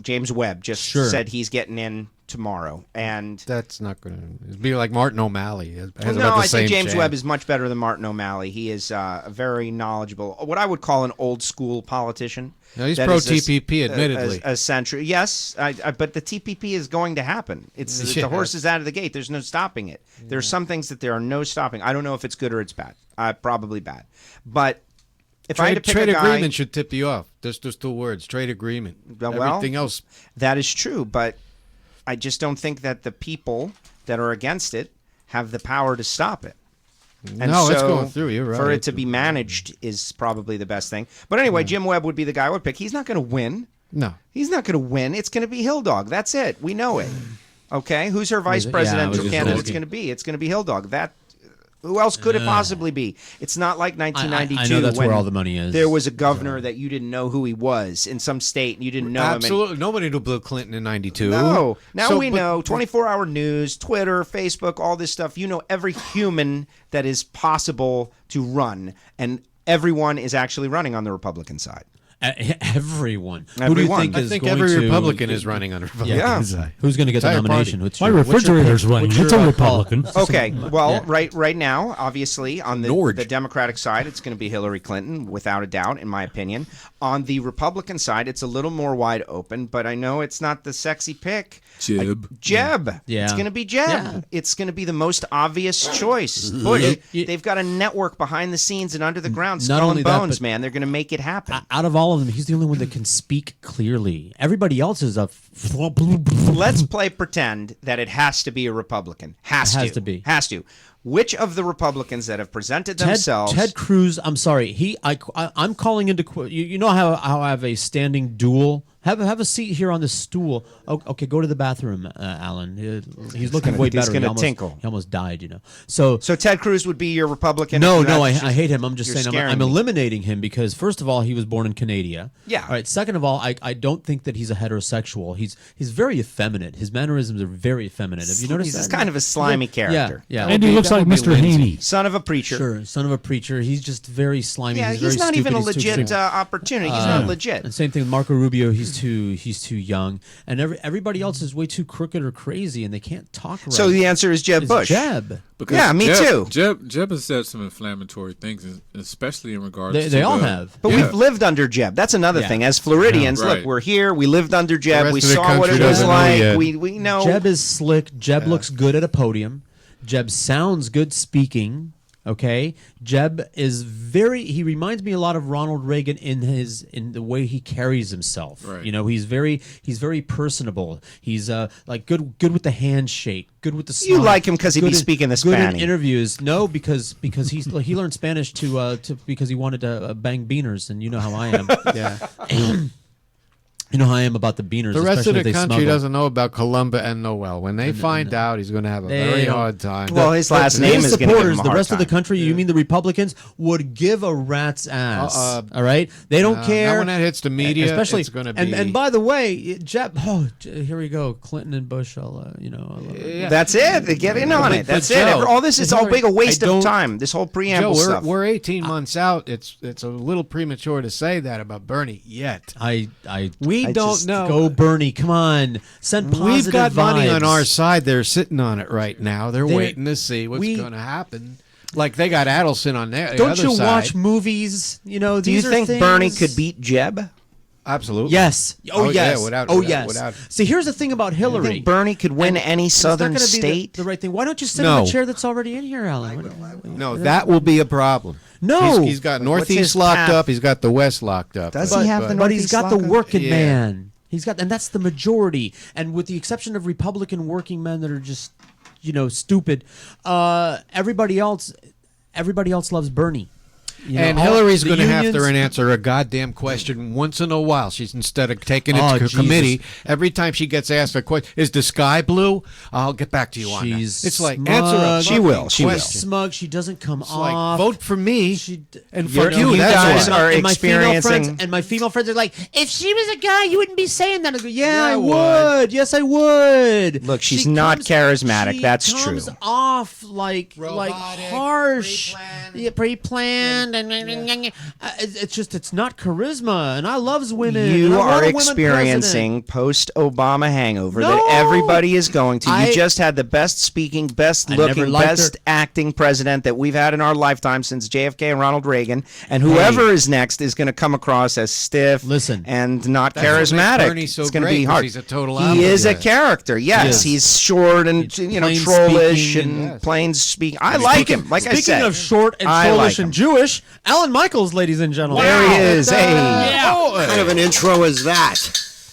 James Webb just said he's getting in tomorrow, and that's not going to be like Martin O'Malley. I think James Webb is much better than Martin O'Malley. He is a very knowledgeable, what I would call an old school politician. No, he's pro TPP, admittedly. A century, yes, but the TPP is going to happen. The horse is out of the gate. There's no stopping it. There are some things that there are no stopping. I don't know if it's good or it's bad. Probably bad, but. If I had to pick trade a guy, agreement should tip you off. Just 2 words: trade agreement. Everything else. That is true, but I just don't think that the people that are against it have the power to stop it. And no, it's going through. You're right. For it to be managed is probably the best thing. But anyway, Jim Webb would be the guy I would pick. He's not going to win. No. He's not going to win. It's going to be Hill Dog. That's it. We know it. Okay? Who's her vice presidential candidate going to be? It's going to be Hill Dog. Who else could it possibly be? It's not like 1992. I know that's where all the money is. There was a governor that you didn't know who he was in some state, and you didn't know him. Absolutely. Nobody knew Bill Clinton in 92. No. Now we know 24-hour news, Twitter, Facebook, all this stuff. You know every human that is possible to run, and everyone is actually running on the Republican side. Everyone. Who do you think is going to... I think every Republican is running on the Republican side. Who's going to get the nomination? My refrigerator's running. It's a Republican. Okay. Well, right now, obviously, on the Democratic side, it's going to be Hillary Clinton, without a doubt, in my opinion. On the Republican side, it's a little more wide open, but I know it's not the sexy pick. Jeb. Yeah. It's going to be Jeb. Yeah. It's going to be the most obvious choice. Bush, they've got a network behind the scenes and under the ground, Not Skull only and that, Bones, but- man. They're going to make it happen. Out of all of them, he's the only one that can speak clearly. Everybody else is a. Let's play pretend that it has to be a Republican. Has to be. Has to. Which of the Republicans that have presented themselves? Ted Cruz. I'm sorry. I'm calling into. You know how I have a standing duel. Have a seat here on this stool. Okay, go to the bathroom, Alan. He's looking way better. He's going to tinkle. He almost died, you know. So Ted Cruz would be your Republican? No, I hate him. I'm just saying I'm scaring me. eliminating him because first of all, he was born in Canada. Yeah. All right. Second of all, I don't think that he's a heterosexual. He's very effeminate. His mannerisms are very effeminate. Have you noticed He's that? kind of a slimy character. Yeah. And he looks like Mr. Haney. Son of a preacher. Sure, son of a preacher. He's just very slimy. Yeah, he's he's very not even a stupid. He's too legit stupid. opportunity. He's not legit. And same thing with Marco Rubio. He's too young, and everybody else is way too crooked or crazy, and they can't talk right. So the answer is Jeb Bush. Jeb. Because Yeah, me too. Jeb has said some inflammatory things, especially in regards to They all have. But we've lived under Jeb. That's another thing. As Floridians, Yeah, right. look, we're here. We lived under Jeb. rest We of the saw what country it was doesn't know like. yet. We know. Jeb is slick. Jeb looks good at a podium. Jeb sounds good speaking. Okay, Jeb is he reminds me a lot of Ronald Reagan in the way he carries himself. Right. You know, he's very personable. He's like good with the handshake, good with the smile. You like him because he'd be speaking the good in Spanish. interviews. No, because he learned Spanish because he wanted to bang beaners, and you know how I am. Yeah. You know how I am about the beaners. The rest of especially if the they country smuggle. doesn't know about Columba and Noel. When they find out, he's going to have a very hard time. Well, his last name His is going to give him supporters, a the hard rest of the time. country, you mean the Republicans, would give a rat's ass. All right? They don't care. Now when that hits the media, especially, it's going to be... And by the way, Jeb, here we go. Clinton and Bush, That's it. Get in on it. That's it. Joe, All this is all big a waste of time. This whole preamble Joe, stuff. we're 18 months out. It's a little premature to say that about Bernie yet. We don't just know. Go Bernie, come on. Send positive We've got money on vibes. our side. They're sitting on it right now. They're waiting to see what's going to happen. Like they got Adelson on there. Don't you watch movies? You know, Do you these are think things... Bernie could beat Jeb? Absolutely. Yes. Oh, yes. Yeah, without, yes. Without. See, here's the thing about Hillary. You think Bernie could win any southern it's not gonna be state? the right thing. Why don't you sit in the chair that's already in here, Alan? No, that will be a problem. No. He's got his Northeast locked path? up. He's got the West locked up. Does he have the But he's Northeast got the locked up? working Yeah. man. He's got, and that's the majority. And with the exception of Republican working men that are just, stupid, everybody else loves Bernie. And Hillary's going to have to answer a goddamn question once in a while. She's instead of taking it to committee, every time she gets asked a question, is the sky blue? I'll get back to you on that. It's like, answer a She will. question. Smug. She doesn't come It's off. like, vote for me and You're- fuck you. you That's guys why. are and my female experiencing- friends, and my female friends are like, if she was a guy, you wouldn't be saying that. I go, yeah, I would. would. Yes, I would. Look, she's not charismatic. She That's comes true. off like harsh, pre-planned, and it's not charisma. And I loves women. and You I want are a women experiencing post-Obama hangover No. that everybody is going to. You I- just had the best speaking, best I never looking, liked best her. acting president that we've had in our lifetime since JFK and Ronald Reagan. And whoever is next is going to come across as stiff and not That's what makes charismatic. Bernie so it's going to great, be 'cause hard. he's a total He is a opposite. character. Yes, He is. he's short and plain trollish speaking and and- plain speaking. I like him. Like I Speaking said, of short and I like trollish and him. Jewish, Alan Michaels, ladies and gentlemen. There he is. Hey. What kind of an intro is that?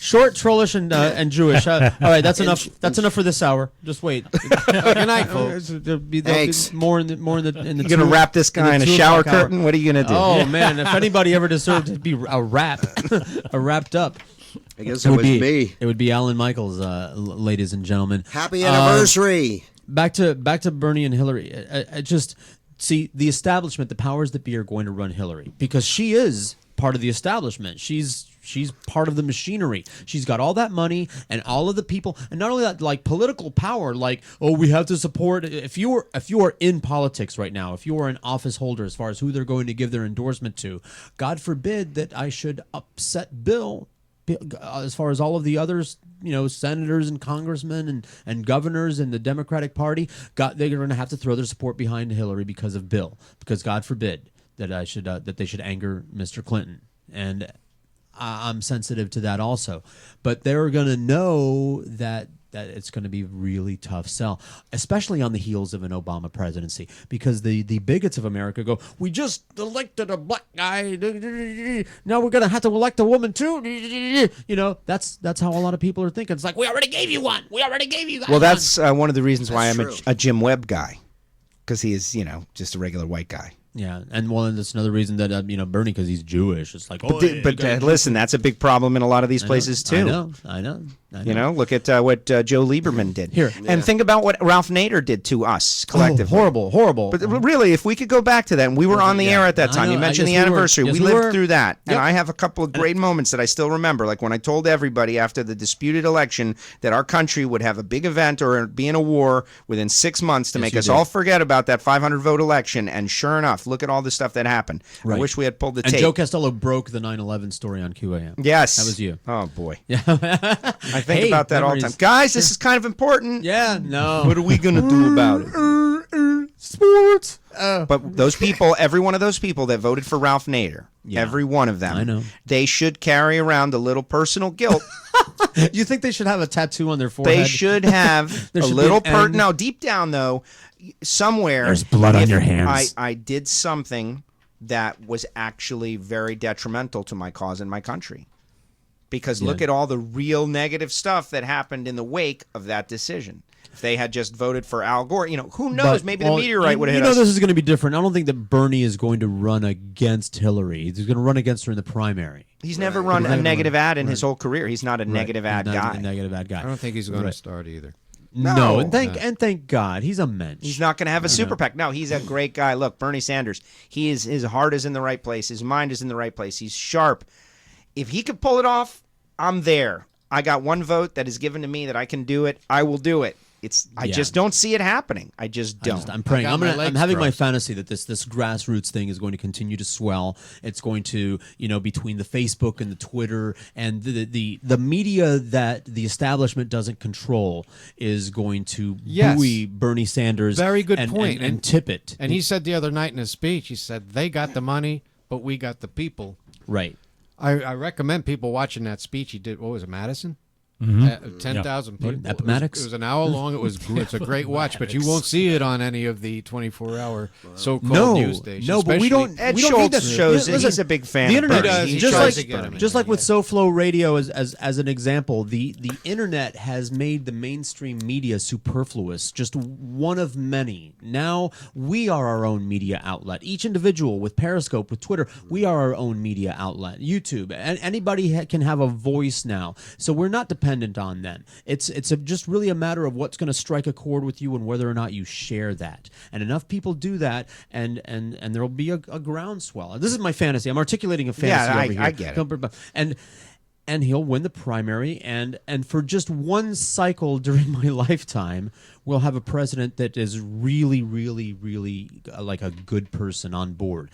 Short, trollish, and Jewish. All right, that's enough. That's enough for this hour. Just wait. Good night, folks. There'll be Thanks. more in the You gonna wrap this guy in a shower curtain? What are you gonna do? Oh man, if anybody ever deserved to be a wrapped up. I guess it was me. It would be Alan Michaels, ladies and gentlemen. Happy anniversary. Back to Bernie and Hillary. I just see the establishment, the powers that be, are going to run Hillary because she is part of the establishment. She's part of the machinery. She's got all that money and all of the people, and not only that, like political power. Like, oh, we have to support. If you are in politics right now, if you are an office holder, as far as who they're going to give their endorsement to, God forbid that I should upset Bill. As far as all of the others, senators and congressmen and governors in the Democratic Party, they're going to have to throw their support behind Hillary because of Bill. Because God forbid that they should anger Mr. Clinton, and I'm sensitive to that also. But they're going to know that that it's going to be a really tough sell, especially on the heels of an Obama presidency, because the bigots of America go, we just elected a black guy, now we're going to have to elect a woman too. You know, that's how a lot of people are thinking. It's like, we already gave you one. We already gave you that. Well, that's one of the reasons why That's I'm true. a Jim Webb guy, because he is, just a regular white guy. Yeah, and well, that's another reason that Bernie, because he's Jewish. It's like, Listen, that's a big problem in a lot of these places too. I know. Look at what Joe Lieberman did Here. and think about what Ralph Nader did to us collectively. Horrible. But really, if we could go back to that, and we were on the air at that time. You mentioned the anniversary. We lived through that, and I have a couple of great moments that I still remember. Like when I told everybody after the disputed election that our country would have a big event or be in a war within 6 months to make us all forget about that 500 vote election. And sure enough, look at all the stuff that happened. Right. I wish we had pulled the and tape. Joe Costello broke the 9/11 story on QAM. Yes, that was you. Oh boy. Yeah. I think about that all the time. Guys, this is kind of important. Yeah, no. What are we going to do about it? Sports. But those people, every one of those people that voted for Ralph Nader, every one of them, I know. They should carry around a little personal guilt. You think they should have a tattoo on their forehead? They should have There a should little be an end. Now, deep down, though, somewhere... There's blood on if your hands. I did something that was actually very detrimental to my cause and my country. Because look at all the real negative stuff that happened in the wake of that decision. If they had just voted for Al Gore, who knows? Maybe the meteorite would have hit us. This is going to be different. I don't think that Bernie is going to run against Hillary. He's going to run against her in the primary. He's never run a negative ad in his whole career. He's not a negative ad He's not guy. a negative ad guy. I don't think he's going to start either. No, and thank God, he's a mensch. He's not going to have a super PAC. No, he's a great guy. Look, Bernie Sanders, his heart is in the right place. His mind is in the right place. He's sharp. If he could pull it off, I'm there. I got one vote that is given to me that I can do it. I will do it. I just don't see it happening. I just don't. I'm praying. I'm having my fantasy that this grassroots thing is going to continue to swell. It's going to, between the Facebook and the Twitter and the media that the establishment doesn't control is going to buoy Bernie Sanders. Very good and, point. And tip it. And he said the other night in his speech, he said, they got the money, but we got the people. Right. I recommend people watching that speech he did. What was it, Madison? 10,000 people. Appomattox. It was an hour long. It's a great watch, but you won't see it on any of the 24-hour so-called news stations. No, but we don't. Ed we don't Schultz need that. shows it. Listen, He's a big fan. The of internet, Bernie. He just tries to get him like in. with Soflo Radio as an example, the internet has made the mainstream media superfluous. Just one of many. Now we are our own media outlet. Each individual with Periscope, with Twitter, we are our own media outlet. YouTube, and anybody can have a voice now. So we're not dependent on them. It's just really a matter of what's going to strike a chord with you and whether or not you share that. And enough people do that, and there will be a groundswell. This is my fantasy. I'm articulating a fantasy over here. I get it. And he'll win the primary, and for just one cycle during my lifetime, we'll have a president that is really, really, really like a good person on board.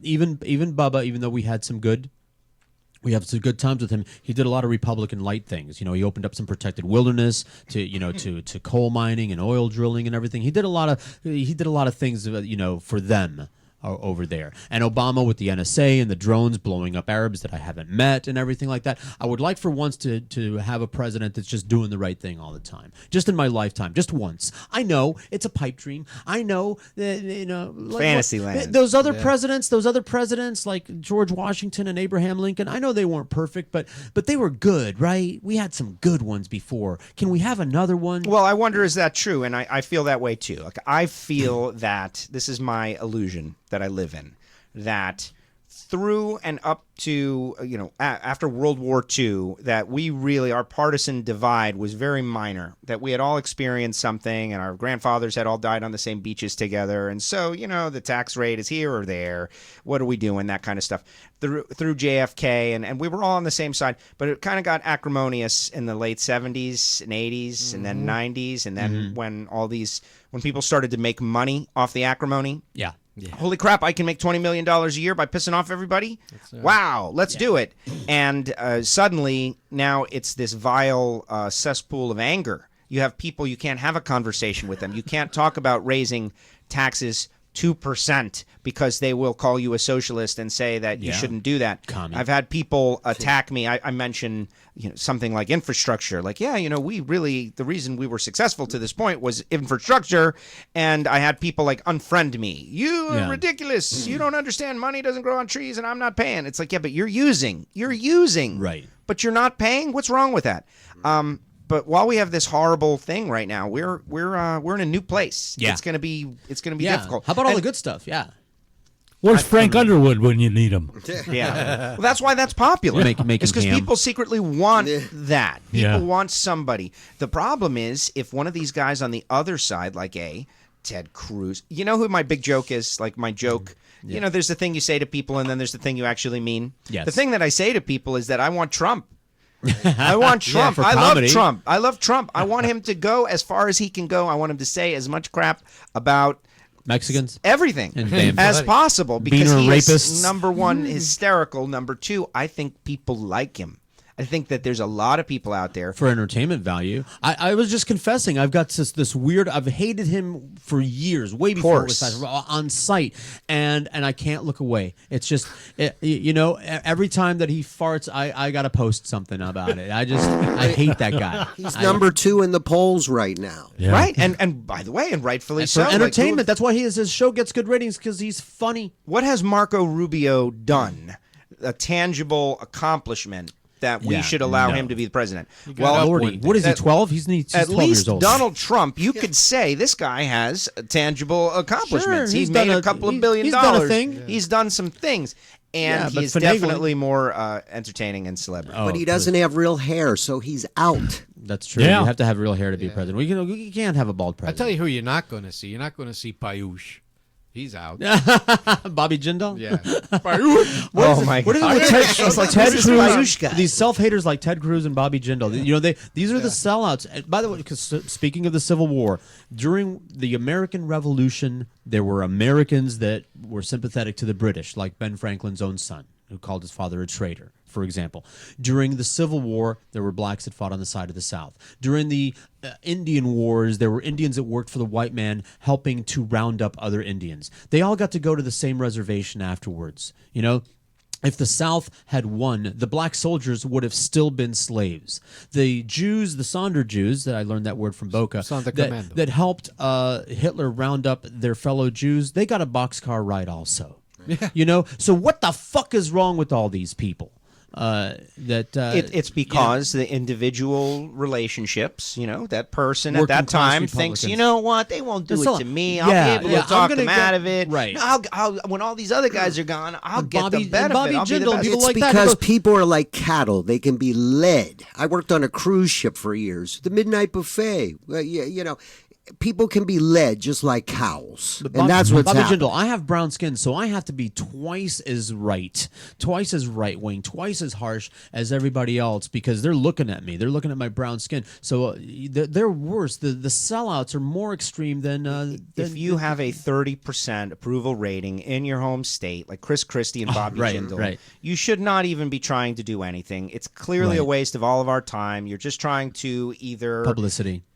Even Bubba, even though we have some good times with him. He did a lot of Republican light things. He opened up some protected wilderness to coal mining and oil drilling and everything. He did a lot of things, for them over there. And Obama with the NSA and the drones blowing up Arabs that I haven't met and everything like that. I would like for once to have a president that's just doing the right thing all the time. Just in my lifetime, just once. I know it's a pipe dream. I know that, Fantasyland. Those other presidents like George Washington and Abraham Lincoln, I know they weren't perfect, but they were good, right? We had some good ones before. Can we have another one? Well, I wonder, is that true? And I feel that way too. Like, I feel that this is my illusion that I live in, that through and up to, after World War II, that we really, our partisan divide was very minor, that we had all experienced something and our grandfathers had all died on the same beaches together. And so, the tax rate is here or there. What are we doing? That kind of stuff. Through JFK, and we were all on the same side, but it kind of got acrimonious in the late 70s and 80s and then 90s. And then when people started to make money off the acrimony. Yeah. Holy crap, I can make $20 million a year by pissing off everybody? Wow, let's do it. And suddenly, now it's this vile cesspool of anger. You have people, you can't have a conversation with them. You can't talk about raising taxes 2% because they will call you a socialist and say that you shouldn't do that. Commie. I've had people attack me. I mentioned something like infrastructure. Like, the reason we were successful to this point was infrastructure. And I had people like unfriend me. You are ridiculous. You don't understand. Money doesn't grow on trees and I'm not paying. It's like, yeah, but you're using. Right. But you're not paying? What's wrong with that? But while we have this horrible thing right now, we're in a new place. Yeah. It's gonna be difficult. How about all the good stuff? Yeah. Where's Frank Underwood when you need him? Yeah. Well, that's why that's popular. Make it's because him people secretly want that. Yeah. People want somebody. The problem is if one of these guys on the other side, like Ted Cruz, you know who my big joke is? Like my joke. Yeah. There's the thing you say to people, and then there's the thing you actually mean. Yes. The thing that I say to people is that I want Trump. I want Trump. for I comedy. love Trump. I love Trump. I want him to go as far as he can go. I want him to say as much crap about Mexicans, everything and as possible because Beaner he rapists. is number one hysterical. Number two, I think people like him. I think that there's a lot of people out there for entertainment value. I was just confessing. I've got this weird. I've hated him for years, way before it was on site, and I can't look away. It's just every time that he farts, I got to post something about it. I hate that guy. He's number 2 in the polls right now. Yeah. Right, and by the way, and rightfully so. For entertainment, that's why his show gets good ratings because he's funny. What has Marco Rubio done? A tangible accomplishment that we should allow him to be the president. Well, Lordy, what is he, 12? He's 12 at least years old. Donald Trump, you could say this guy has tangible accomplishments. Sure, he's made a couple of $1 billion. He's done a thing. He's done some things. And he's definitely more entertaining and celebrity. But he doesn't have real hair, so he's out. That's true. Yeah. You have to have real hair to be president. You can't have a bald I'll president. tell you who you're not going to see. You're not going to see Payush. He's out. Bobby Jindal? Yeah. Oh my What is it God. with Ted This Cruz? Payush guy. These self-haters like Ted Cruz and Bobby Jindal. These are the sellouts. And by the way, because speaking of the Civil War, during the American Revolution, there were Americans that were sympathetic to the British, like Ben Franklin's own son, who called his father a traitor, for example. During the Civil War, there were blacks that fought on the side of the South. During the Indian Wars, there were Indians that worked for the white man helping to round up other Indians. They all got to go to the same reservation afterwards. If the South had won, the black soldiers would have still been slaves. The Jews, the Sonder Jews, that I learned that word from Boca, that helped Hitler round up their fellow Jews, they got a boxcar ride also. Yeah. So what the fuck is wrong with all these people? It's because the individual relationships, that person at that time thinks, you know what, they won't do it to me. I'll be able to talk them out of it. Right. I'll, when all these other guys are gone, I'll get the benefit. Bobby I'll be the Jindal, best. people It's like that, because people are like cattle. They can be led. I worked on a cruise ship for years. The Midnight Buffet. People can be led just like cows. And that's what's Bobby happening. Jindal, I have brown skin, so I have to be twice as right-wing, twice as harsh as everybody else because they're looking at me. They're looking at my brown skin. So they're worse. The sellouts are more extreme than if you have a 30% approval rating in your home state, like Chris Christie and Bobby Jindal, you should not even be trying to do anything. It's clearly a waste of all of our time. You're just trying to either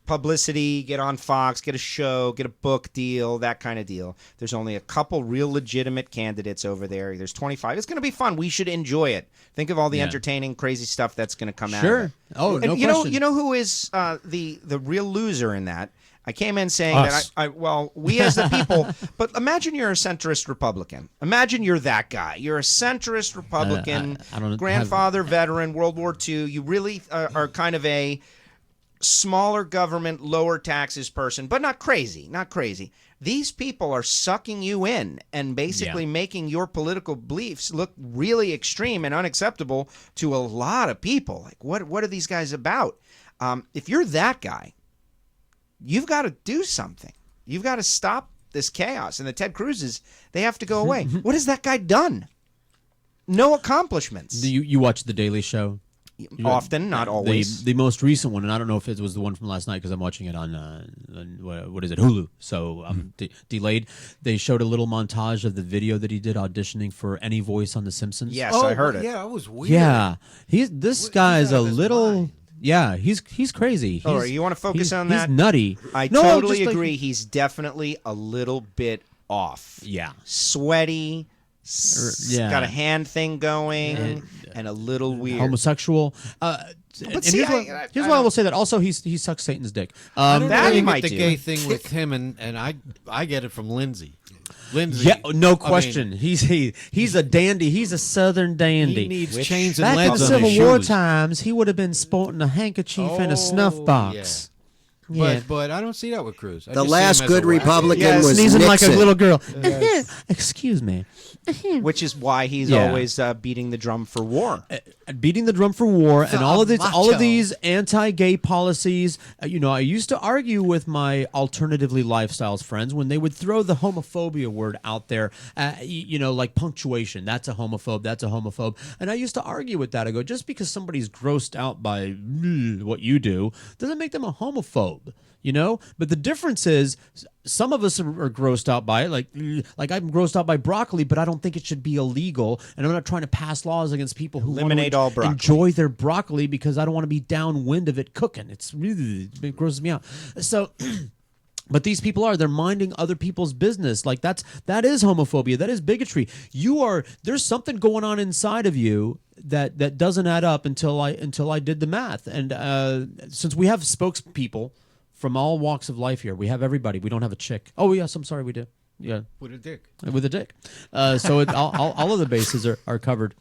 publicity, get on Fox, get a show, get a book deal, that kind of deal. There's only a couple real legitimate candidates over there. There's 25. It's going to be fun. We should enjoy it. Think of all the entertaining, crazy stuff that's going to come out of it. Oh, no question. You know who is the real loser in that? I came in saying that we as the people, but imagine you're a centrist Republican. Imagine you're that guy. You're a centrist Republican, grandfather, veteran, World War II. You really are kind of a smaller government, lower taxes person, but not crazy. These people are sucking you in and basically making your political beliefs look really extreme and unacceptable to a lot of people. Like, what are these guys about? If you're that guy, you've got to do something. You've got to stop this chaos. And the Ted Cruzes, they have to go away. What has that guy done? No accomplishments. You watch The Daily Show? Often, not always. The most recent one, and I don't know if it was the one from last night because I'm watching it on what is it, Hulu? So I'm delayed. They showed a little montage of the video that he did auditioning for Any Voice on The Simpsons. Yes, I heard it. Yeah, it was weird. Yeah, this guy is a little. Yeah, he's crazy. All right, you want to focus on that? He's nutty. I totally agree. He's definitely a little bit off. Yeah. Sweaty. Yeah. Got a hand thing going and a little weird. Homosexual. But see, here's why I will say that. Also, he sucks Satan's dick. I don't that really he might get the do. gay thing with him, and I get it from Lindsay. Lindsay, Yeah, no I mean, question. He's a dandy. He's a Southern dandy. he needs chains and Back in legs the on Civil his War shoes. times, he would have been sporting a handkerchief and a snuff box. Yeah. But I don't see that with Cruz. I The just see last him as a good whack. Republican was Sneezing like a Nixon. little girl. Excuse me. Which is why he's Yeah. always beating the drum for war. Beating the drum for war and all of macho. these anti-gay policies. I used to argue with my alternatively lifestyles friends when they would throw the homophobia word out there. Like punctuation. That's a homophobe. That's a homophobe. And I used to argue with that. I go, just because somebody's grossed out by what you do doesn't make them a homophobe. But the difference is some of us are grossed out by it. Like I'm grossed out by broccoli, but I don't think it should be illegal. And I'm not trying to pass laws against people who Eliminate want all to broccoli. enjoy their broccoli because I don't want to be downwind of it cooking. It grosses me out. So. But these people they're minding other people's business. Like that is homophobia. That is bigotry. There's something going on inside of you that doesn't add up until I did the math. And since we have spokespeople from all walks of life here, we have everybody. We don't have a chick. Oh yes, I'm sorry, we do. Yeah, With a dick. With a dick. So all of the bases are covered.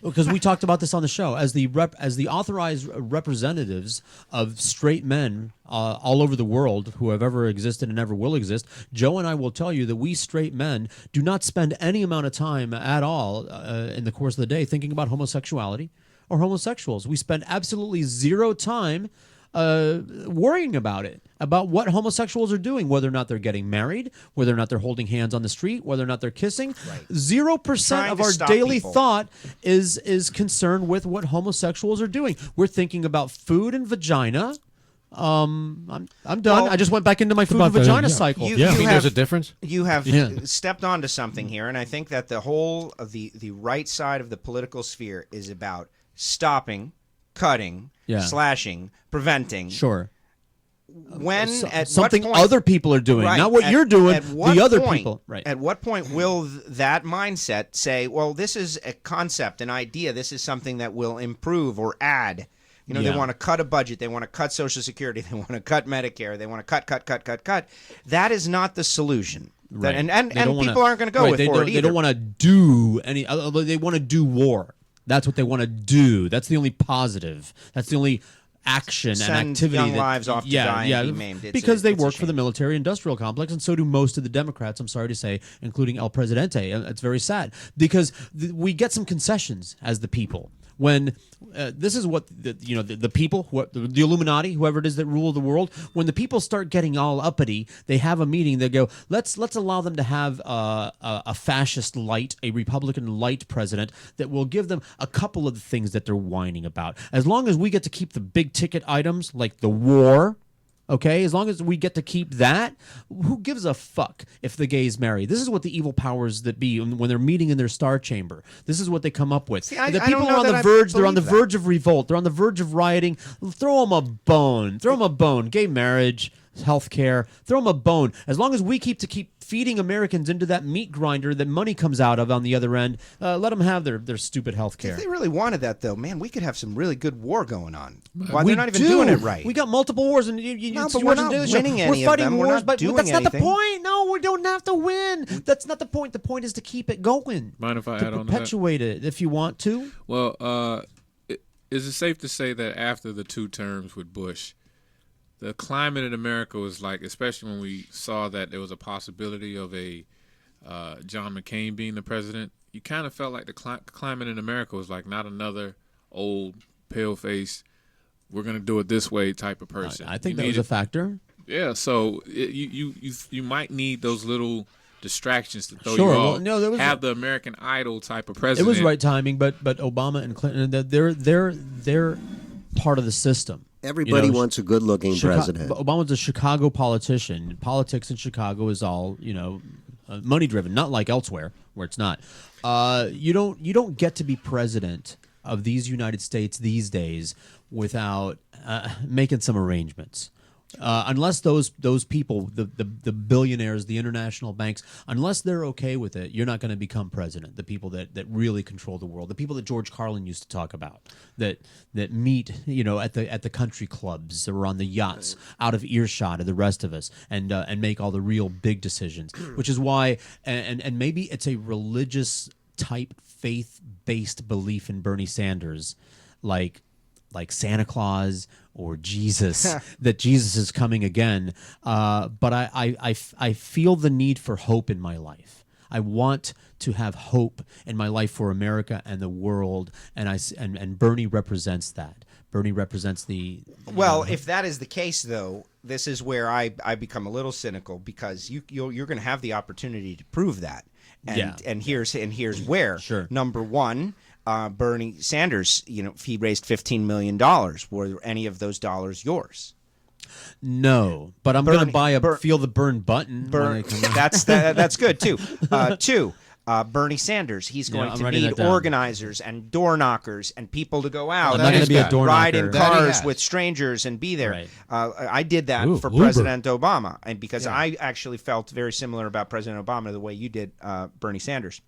Because we talked about this on the show as the authorized representatives of straight men all over the world who have ever existed and ever will exist. Joe and I will tell you that we straight men do not spend any amount of time at all in the course of the day thinking about homosexuality or homosexuals. We spend absolutely zero time worrying about it, about what homosexuals are doing, whether or not they're getting married, whether or not they're holding hands on the street, whether or not they're kissing. 0% of our daily thought is concerned with what homosexuals are doing. We're thinking about food and vagina. I'm done. Well, I just went back into my food and vagina cycle. You think there's a difference? You have stepped onto something here, and I think that the whole of the right side of the political sphere is about stopping, cutting, slashing, preventing. Sure. When at something what point, other people are doing, not what you're doing. The other people. Right. At what point will that mindset say, "Well, this is a concept, an idea. This is something that will improve or add." They want to cut a budget. They want to cut Social Security. They want to cut Medicare. They want to cut. That is not the solution. Right. And people aren't going to go with for it either. They don't want to do any. They want to do war. That's what they want to do. That's the only positive. That's the only action Send and activity. young lives off to die and be maimed. Because they work for the military-industrial complex, and so do most of the Democrats, I'm sorry to say, including El Presidente. It's very sad because we get some concessions as the people. When this is what the people, the Illuminati, whoever it is that rule the world, when the people start getting all uppity, they have a meeting. They go, let's allow them to have a fascist light, a Republican light president that will give them a couple of the things that they're whining about. As long as we get to keep the big ticket items like the war. Okay, as long as we get to keep that, who gives a fuck if the gays marry? This is what the evil powers that be, when they're meeting in their star chamber, this is what they come up with. See, the people are on the verge. They're on the verge of revolt. They're on the verge of rioting. Throw them a bone. Throw them a bone. Gay marriage, health care. Throw them a bone. As long as we keep feeding Americans into that meat grinder that money comes out of on the other end, let them have their stupid health care. If they really wanted that, though, man, we could have some really good war going on. Why they're not even doing it right? We got multiple wars, and but we're not winning any we're fighting of them. wars, We're not but doing that's not the anything. point. No, we don't have to win. That's not the point. The point is to keep it going. Mind if I to add on to that? perpetuate it if you want to. Well, is it safe to say that after the 2 terms with Bush, the climate in America was like, especially when we saw that there was a possibility of a John McCain being the president, you kind of felt like the climate in America was like not another old pale-faced, we're going to do it this way type of person. I think that was a factor. Yeah, so you might need those little distractions to throw Sure. you Well, off. no, there was have the American Idol type of president. It was right timing, but Obama and Clinton, they're part of the system. Everybody wants a good-looking president. Obama's a Chicago politician. Politics in Chicago is all money-driven, not like elsewhere where it's not. You don't get to be president of these United States these days without making some arrangements. Unless those people, the billionaires, the international banks, unless they're okay with it, you're not going to become president. The people that really control the world, the people that George Carlin used to talk about, that meet at the country clubs or on the yachts, out of earshot of the rest of us, and make all the real big decisions. Which is why, and maybe it's a religious type faith-based belief in Bernie Sanders, like Santa Claus or Jesus, that Jesus is coming again. But I feel the need for hope in my life. I want to have hope in my life for America and the world, and Bernie represents that. Bernie represents the... Well, if that is the case, though, this is where I become a little cynical, because you're going to have the opportunity to prove that. And here's where. Sure. Number one, Bernie Sanders, he raised $15 million. Were any of those dollars yours? No, but I'm going to feel the burn button. That's good too. Two, Bernie Sanders, he's going to need organizers and door knockers and people to go out. I'm not going to be a door ride knocker. in cars with strangers and be there. Right. I did that for President Obama, and because I actually felt very similar about President Obama the way you did Bernie Sanders.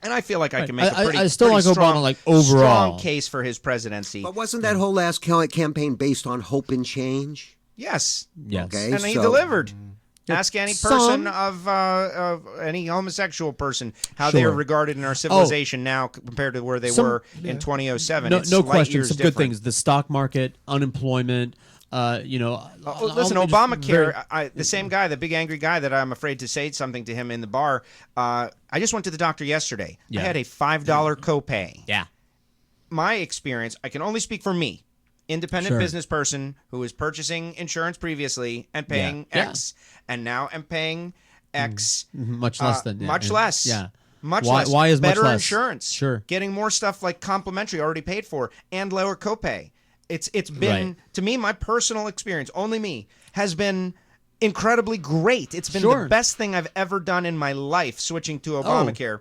And I feel like I can make a pretty, I still like strong, Obama, like, overall. strong case for his presidency. But wasn't that whole last campaign based on hope and change? Yes. Okay, and he delivered. Ask any person of any homosexual person how they are regarded in our civilization now compared to where they were in 2007. No question. Some good things. The stock market, unemployment. Listen, Obamacare. The same guy, the big angry guy that I'm afraid to say something to him in the bar. I just went to the doctor yesterday. Yeah. I had a $5 copay. Yeah. My experience, I can only speak for me. Independent business person who was purchasing insurance previously and paying X, and now I'm paying X. Much less than much less. Yeah. Much less. Why is better much less? insurance? Sure. Getting more stuff like complimentary already paid for and lower copay. It's been to me, my personal experience, only me, has been incredibly great. It's been the best thing I've ever done in my life, switching to Obamacare.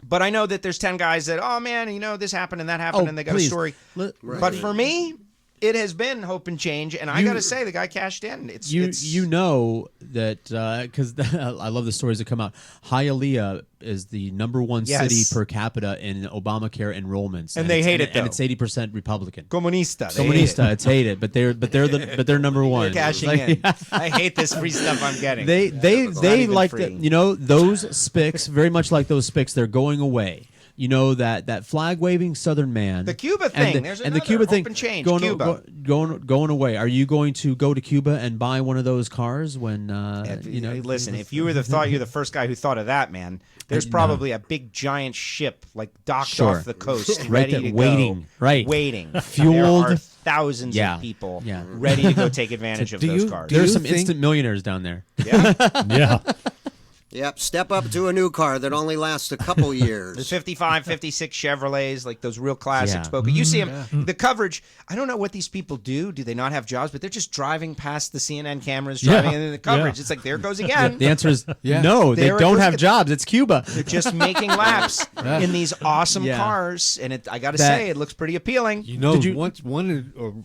But I know that there's 10 guys that, oh man, this happened and that happened, and they got a story. But for me, it has been hope and change, and I got to say, the guy cashed in. You know that because I love the stories that come out. Hialeah is the #1 city per capita in Obamacare enrollments, and they hate it though. And it's 80% Republican. Comunista. It's hated, but they're number one. They're cashing in. I hate this free stuff I'm getting. They like those spics very much like those spics. They're going away. That flag waving Southern man, the Cuba thing, and the Cuba thing going away. Are you going to go to Cuba and buy one of those cars when Listen, if you thought you're the first guy who thought of that, man, there's probably a big giant ship docked off the coast, ready to waiting, go, waiting, fueled. There are thousands of people ready to go take advantage of those cars. There's some instant millionaires down there. Yeah, yeah. Yep, step up to a new car that only lasts a couple years. The 55, 56 Chevrolets, like those real classic spoken. You see them, the coverage. I don't know what these people do. Do they not have jobs? But they're just driving past the CNN cameras, driving in the coverage. It's like, there goes again. The answer is no, they don't have jobs. It's Cuba. They're just making laps in these awesome cars. And I got to say, it looks pretty appealing.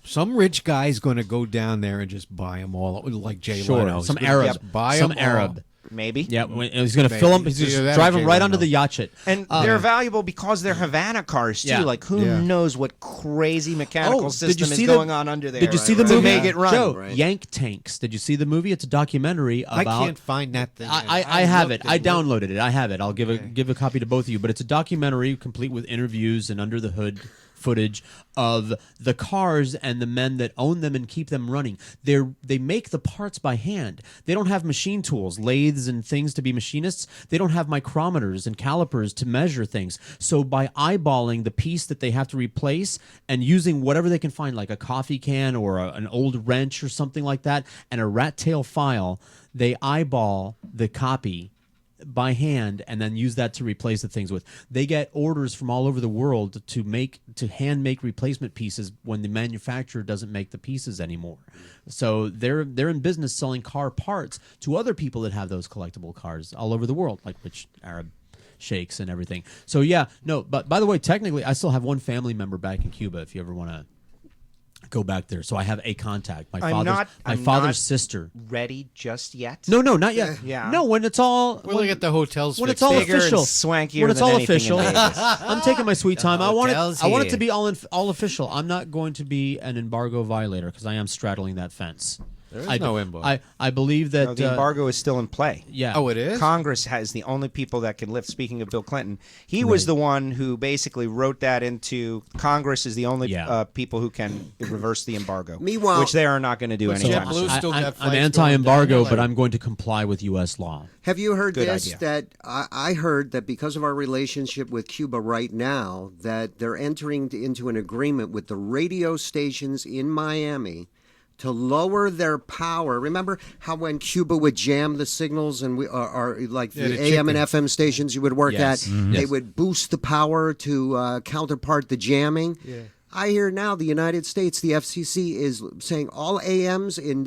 Some rich guy's going to go down there and just buy them all, like Jay Leno. Some Arab. Buy Arab. Maybe. Yeah, he's going to fill them. He's just drive them right onto the yacht. And they're valuable because they're Havana cars, too. Like, who knows what crazy mechanical system is going on under there. Did you see the movie? To make it run. Joe, Yank Tanks. Did you see the movie? It's a documentary about... I can't find that thing. I have it. I downloaded it. I have it. I'll give a copy to both of you. But it's a documentary complete with interviews and under the hood footage of the cars and the men that own them and keep them running. They make the parts by hand. They don't have machine tools, lathes and things to be machinists. They don't have micrometers and calipers to measure things. So by eyeballing the piece that they have to replace and using whatever they can find, like a coffee can or an old wrench or something like that, and a rat tail file, they eyeball the copy by hand and then use that to replace the things with. They get orders from all over the world to hand make replacement pieces when the manufacturer doesn't make the pieces anymore. So they're in business selling car parts to other people that have those collectible cars all over the world, like rich Arab sheikhs and everything. So but by the way, technically I still have one family member back in Cuba if you ever want to go back there. So I have a contact. My I'm father's not sister. Ready just yet? No, not yet. Yeah. No, when it's all We'll get the hotels when fixed. it's all Bigger and official, swankier when it's than all anything in official. Vegas. I'm taking my sweet time. I want hotels it to here. be all official. I'm not going to be an embargo violator because I am straddling that fence. There is no embargo. I believe that No, the embargo is still in play. Yeah. Oh, it is? Congress has the only people that can lift. Speaking of Bill Clinton, he was the one who basically wrote that into Congress is the only people who can reverse the embargo. Meanwhile, which they are not going to do anytime soon. I'm anti-embargo, but I'm going to comply with U.S. law. Have you heard Good this? idea. That I heard that because of our relationship with Cuba right now, that they're entering into an agreement with the radio stations in Miami to lower their power. Remember how when Cuba would jam the signals and we are like the AM and FM stations you would work at, they would boost the power to counterpart the jamming. Yeah. I hear now the United States, the FCC is saying all AMs in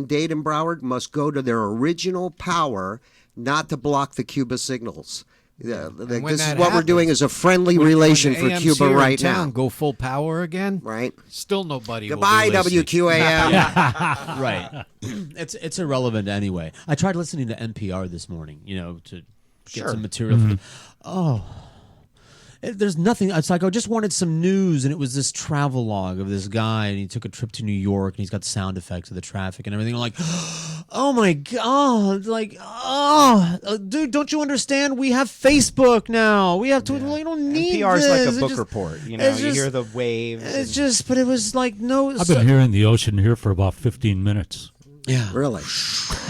Dade and Broward must go to their original power, not to block the Cuba signals. Yeah, this is what we're doing is a friendly relation for Cuba right now. Go full power again, right? Still nobody. Goodbye, will be WQAM. Right. It's irrelevant anyway. I tried listening to NPR this morning, to get some material. There's nothing. It's like I just wanted some news, and it was this travel log of this guy, and he took a trip to New York, and he's got sound effects of the traffic and everything. I'm like, oh my god, dude, don't you understand? We have Facebook now. We have Twitter. We don't need NPR is this. like a book report. You hear the waves. But it was like no. I've been hearing the ocean here for about 15 minutes. Yeah, really.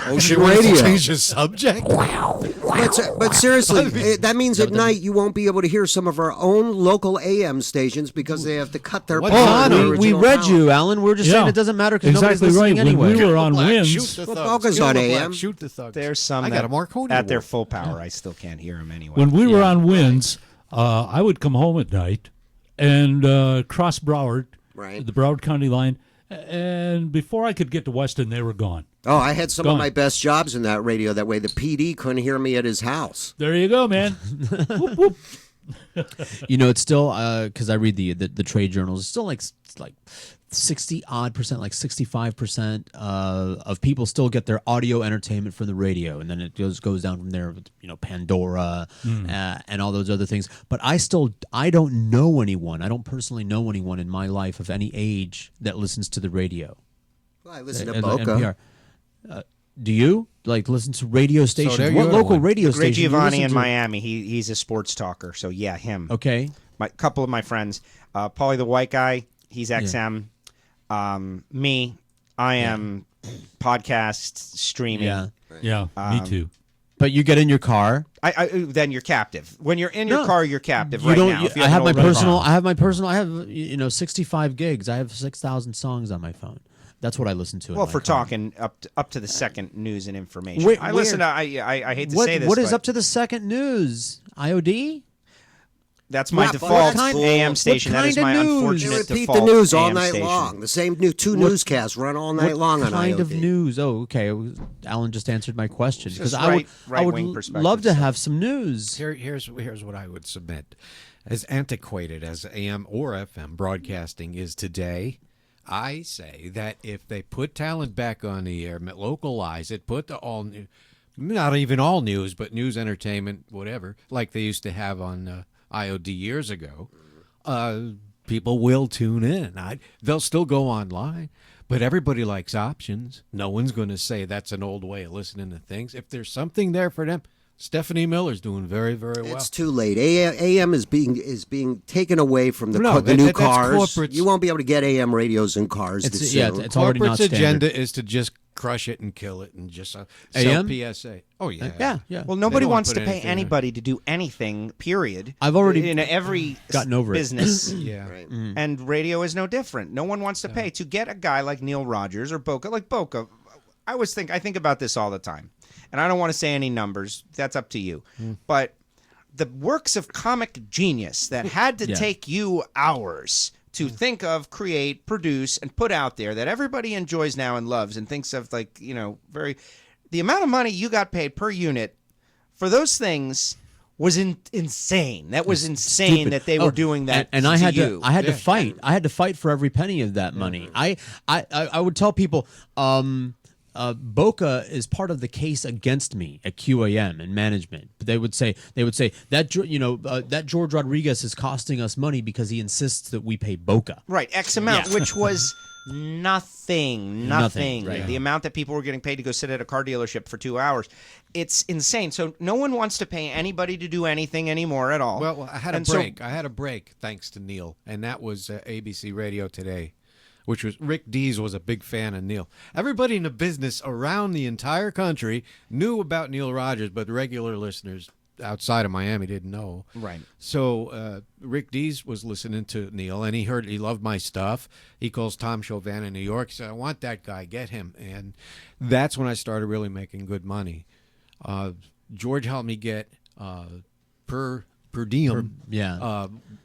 Ocean radio. Change the subject. But seriously, that means at night you won't be able to hear some of our own local AM stations because they have to cut their power. We read you, Alan. We're just saying it doesn't matter because nobody's listening anyway. When we were on Winds, Boca's on AM. Shoot the thugs. There's some I got a Marconi at their award. full power. I still can't hear them anyway. when we were on Winds, I would come home at night and cross Broward, the Broward County line, and before I could get to Weston, they were gone. Oh, I had some of my best jobs in that radio that way. The PD couldn't hear me at his house. There you go, man. Whoop, whoop. It's still because I read the trade journals. It's still like 60% like 65% of people still get their audio entertainment from the radio, and then it goes down from there with Pandora and all those other things. But I don't know anyone. I don't personally know anyone in my life of any age that listens to the radio. Well, I listen to Boca. Do you listen to radio stations? So what local radio Greg station? Giovanni in Miami. He's a sports talker. So yeah, him. Okay. A couple of my friends. Paulie the white guy. He's XM. Me. I am podcast streaming. Yeah. Me too. But you get in your car. Then you're captive. When you're in your car, you're captive. You right don't. now. I have my personal. I have 65 gigs. I have 6,000 songs on my phone. That's what I listen to. Well, for talking up to the second news and information. Wait, I listen to. I hate to say this. What is up to the second news? IOD. That's my default AM station. That is my unfortunate They repeat default the news all AM night station. long. The same two newscasts run all night long on IOD. What kind of news? Oh, okay. Alan just answered my question because Just I would right-wing perspective love to stuff. have some news. Here's what I would submit. As antiquated as AM or FM broadcasting is today, I say that if they put talent back on the air, localize it, put the all new, not even all news, but news, entertainment, whatever, like they used to have on IOD years ago, people will tune in. They'll still go online, but everybody likes options. No one's going to say that's an old way of listening to things. If there's something there for them, Stephanie Miller's doing very, very well. It's too late. AM is being taken away from the new that's cars. corporate's- You won't be able to get AM radios in cars. It's already not Corporate's standard. agenda is to just crush it and kill it and just sell AM? PSA. Oh, yeah. Yeah. Well, nobody don't wants put to pay anything in. anybody to do anything, period. I've already in every gotten over it. business. Yeah. Right. And radio is no different. No one wants to pay to get a guy like Neil Rogers or Boca. Like Boca, I think about this all the time. And I don't want to say any numbers. That's up to you. But the works of comic genius that had to take you hours to think of, create, produce, and put out there that everybody enjoys now and loves and thinks of the amount of money you got paid per unit for those things was insane. That was insane Stupid. that they were doing that. And I had you. to fight. I had to fight for every penny of that money. I would tell people, Boca is part of the case against me at QAM and management. They would say that that George Rodriguez is costing us money because he insists that we pay Boca. Right, X amount, which was nothing. Right. The amount that people were getting paid to go sit at a car dealership for 2 hours. It's insane. So no one wants to pay anybody to do anything anymore at all. Well, I had a break. I had a break thanks to Neil, and that was ABC Radio Today, which was Rick Dees was a big fan of Neil. Everybody in the business around the entire country knew about Neil Rogers, but regular listeners outside of Miami didn't know. Right. So Rick Dees was listening to Neil, and he loved my stuff. He calls Tom Chauvin in New York. He said, I want that guy, get him. And that's when I started really making good money. George helped me get per diem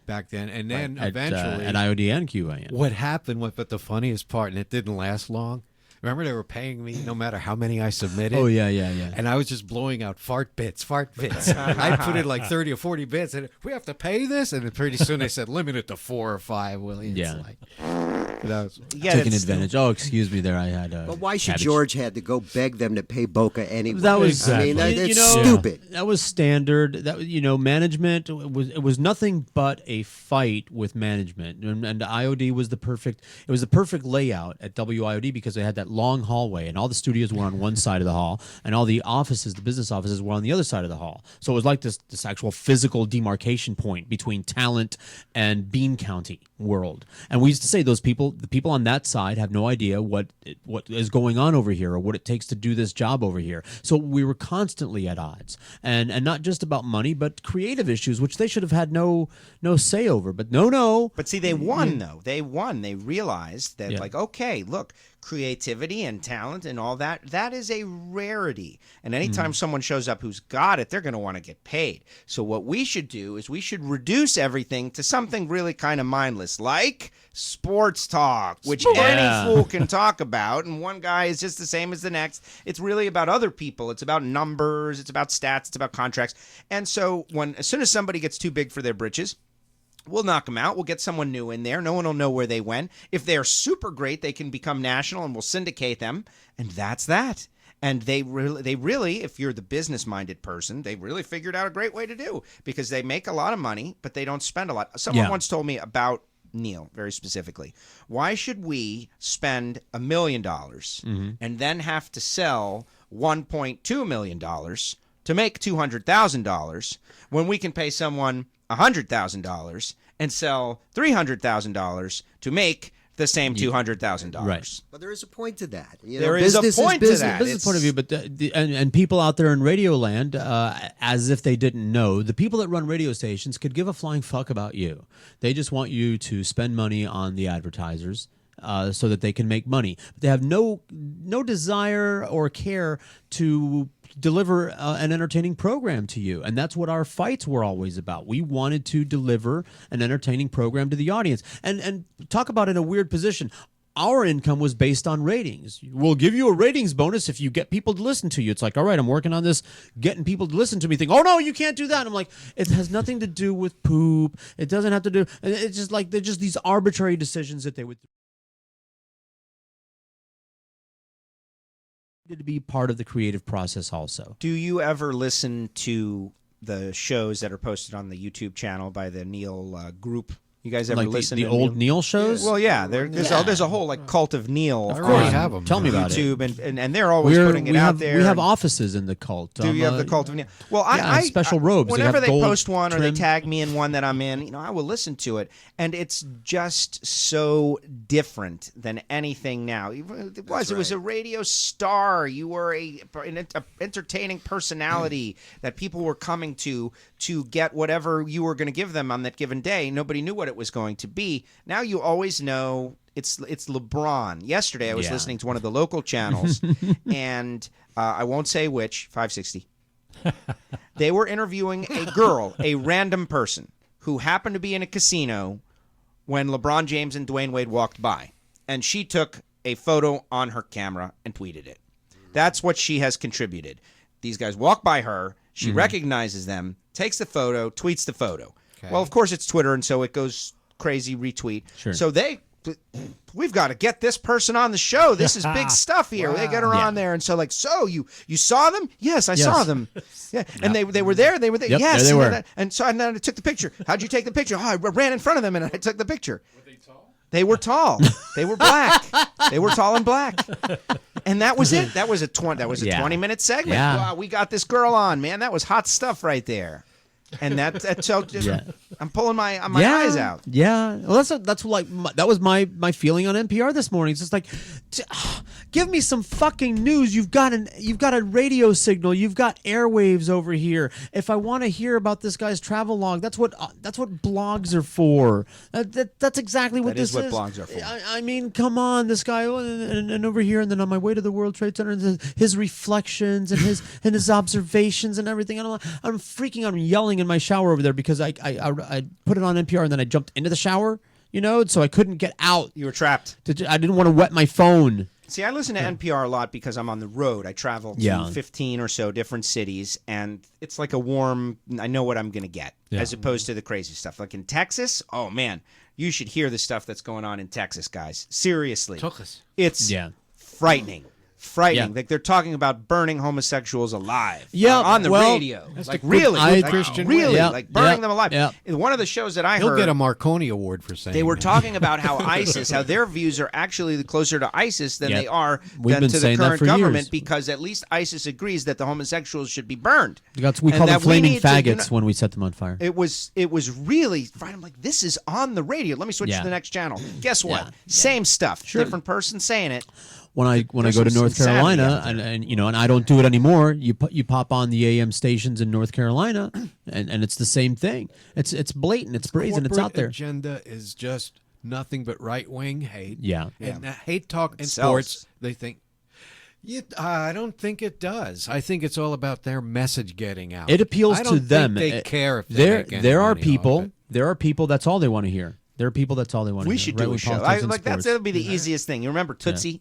back then. And then eventually... At IOD and QAM. What happened was, but the funniest part, and it didn't last long, remember they were paying me no matter how many I submitted? Oh, yeah. And I was just blowing out fart bits. I put in like 30 or 40 bits, and we have to pay this? And then pretty soon they said, limit it to 4 or 5, Willie. Yeah. Taking advantage. Oh, excuse me there. I had But why should cabbage. George had to go beg them to pay Boca anyway? That was I mean, it's stupid. That was standard. That management was nothing but a fight with management, and IOD was the perfect layout at WIOD because they had that long hallway, and all the studios were on one side of the hall, and all the offices, the business offices, were on the other side of the hall. So it was like this actual physical demarcation point between talent and Bean County world. And we used to say the people on that side have no idea what is going on over here or what it takes to do this job over here. So we were constantly at odds, and not just about money, but creative issues, which they should have had no say over. But no. But see, they won though. They won. They realized that okay, look, creativity and talent and all that is a rarity. And anytime someone shows up who's got it, they're going to want to get paid. So what we should do is we should reduce everything to something really kind of mindless, like sports talk, which any fool can talk about, and one guy is just the same as the next. It's really about other people. It's about numbers. It's about stats. It's about contracts. And so as soon as somebody gets too big for their britches, we'll knock them out. We'll get someone new in there. No one will know where they went. If they're super great, they can become national, and we'll syndicate them. And that's that. And they really, if you're the business-minded person, they really figured out a great way to do, because they make a lot of money, but they don't spend a lot. Someone once told me about Neil, very specifically. Why should we spend $1 million and then have to sell $1.2 million to make $200,000 when we can pay someone $100,000 and sell $300,000 to make the same $200,000? Right. But there is a point to that. There is a point to that. Business point of view, but and people out there in radio land, as if they didn't know, the people that run radio stations could give a flying fuck about you. They just want you to spend money on the advertisers, so that they can make money. But they have no desire or care to deliver an entertaining program to you. And that's what our fights were always about. We wanted to deliver an entertaining program to the audience. And talk about in a weird position. Our income was based on ratings. We'll give you a ratings bonus if you get people to listen to you. It's like, all right, I'm working on this, getting people to listen to me. Think, oh no, you can't do that. And I'm like, it has nothing to do with poop. It doesn't have to do. It's just like they're just these arbitrary decisions that they would. To be part of the creative process also. Do you ever listen to the shows that are posted on the YouTube channel by the Neil group? You guys ever listen to the old Neil shows? Well, yeah, there's a whole cult of Neil. Of course, have them. Tell me about YouTube, and they're always putting it out there. We have offices in the cult. Do you have the cult of Neil? Well, I special robes. Whenever they post one or they tag me in one that I'm in, I will listen to it, and it's just so different than anything now. It was a radio star. You were an entertaining personality that people were coming to get whatever you were going to give them on that given day. Nobody knew what it was going to be. Now you always know it's LeBron. Yesterday I was listening to one of the local channels, and I won't say which, 560. They were interviewing a girl, a random person, who happened to be in a casino when LeBron James and Dwayne Wade walked by. And she took a photo on her camera and tweeted it. That's what she has contributed. These guys walk by her, She recognizes them, takes the photo, tweets the photo. Okay. Well, of course, it's Twitter, and so it goes crazy retweet. Sure. So we've got to get this person on the show. This is big stuff here. Wow. They get her on there, and so you saw them? Yes, I saw them. Yeah, and they were there. They were there. Yep, yes, there they were. And so then I took the picture. How'd you take the picture? Oh, I ran in front of them and I took the picture. Were they tall? They were tall. They were black. They were tall and black. And that was it. That was a 20-minute segment. Yeah. Wow, we got this girl on, man. That was hot stuff right there. And I'm pulling my eyes out. Yeah, well, that was my feeling on NPR this morning. It's just like, give me some fucking news. You've got a radio signal. You've got airwaves over here. If I want to hear about this guy's travel log, that's what blogs are for. That's exactly what this is. That is what blogs are for. I mean, come on, this guy and over here, and then on my way to the World Trade Center, and his reflections and his observations and everything. I'm freaking. I'm yelling in my shower over there because I put it on NPR and then I jumped into the shower, so I couldn't get out. You were trapped. I didn't want to wet my phone. See, I listen to NPR a lot because I'm on the road. I travel to 15 or so different cities, and it's like I know what I'm going to get, as opposed to the crazy stuff. Like in Texas, oh man, you should hear the stuff that's going on in Texas, guys. Seriously. It's frightening. Yeah. Like they're talking about burning homosexuals alive on the radio. Like really, like burning them alive. Yeah. In one of the shows that I heard, he'll get a Marconi Award for saying they were that. talking about how how their views are actually closer to ISIS than they are We've than been to the saying that current for government years. because at least ISIS agrees that the homosexuals should be burned. We call them flaming faggots when we set them on fire. It was really right. I'm like, this is on the radio. Let me switch to the next channel. Guess what? Same stuff. Sure. Different person saying it. When I go to North Carolina and I don't do it anymore, you pop on the AM stations in North Carolina and it's the same thing. It's blatant, it's brazen, it's out there. Agenda is just nothing but right-wing hate. Yeah. And hate talk in sports, they think I don't think it does. I think it's all about their message getting out. It appeals to them. They care if there are people that's all they want to hear. There are people that's all they want to hear. We should do a show. That'll be the easiest thing. You remember Tootsie? Yeah.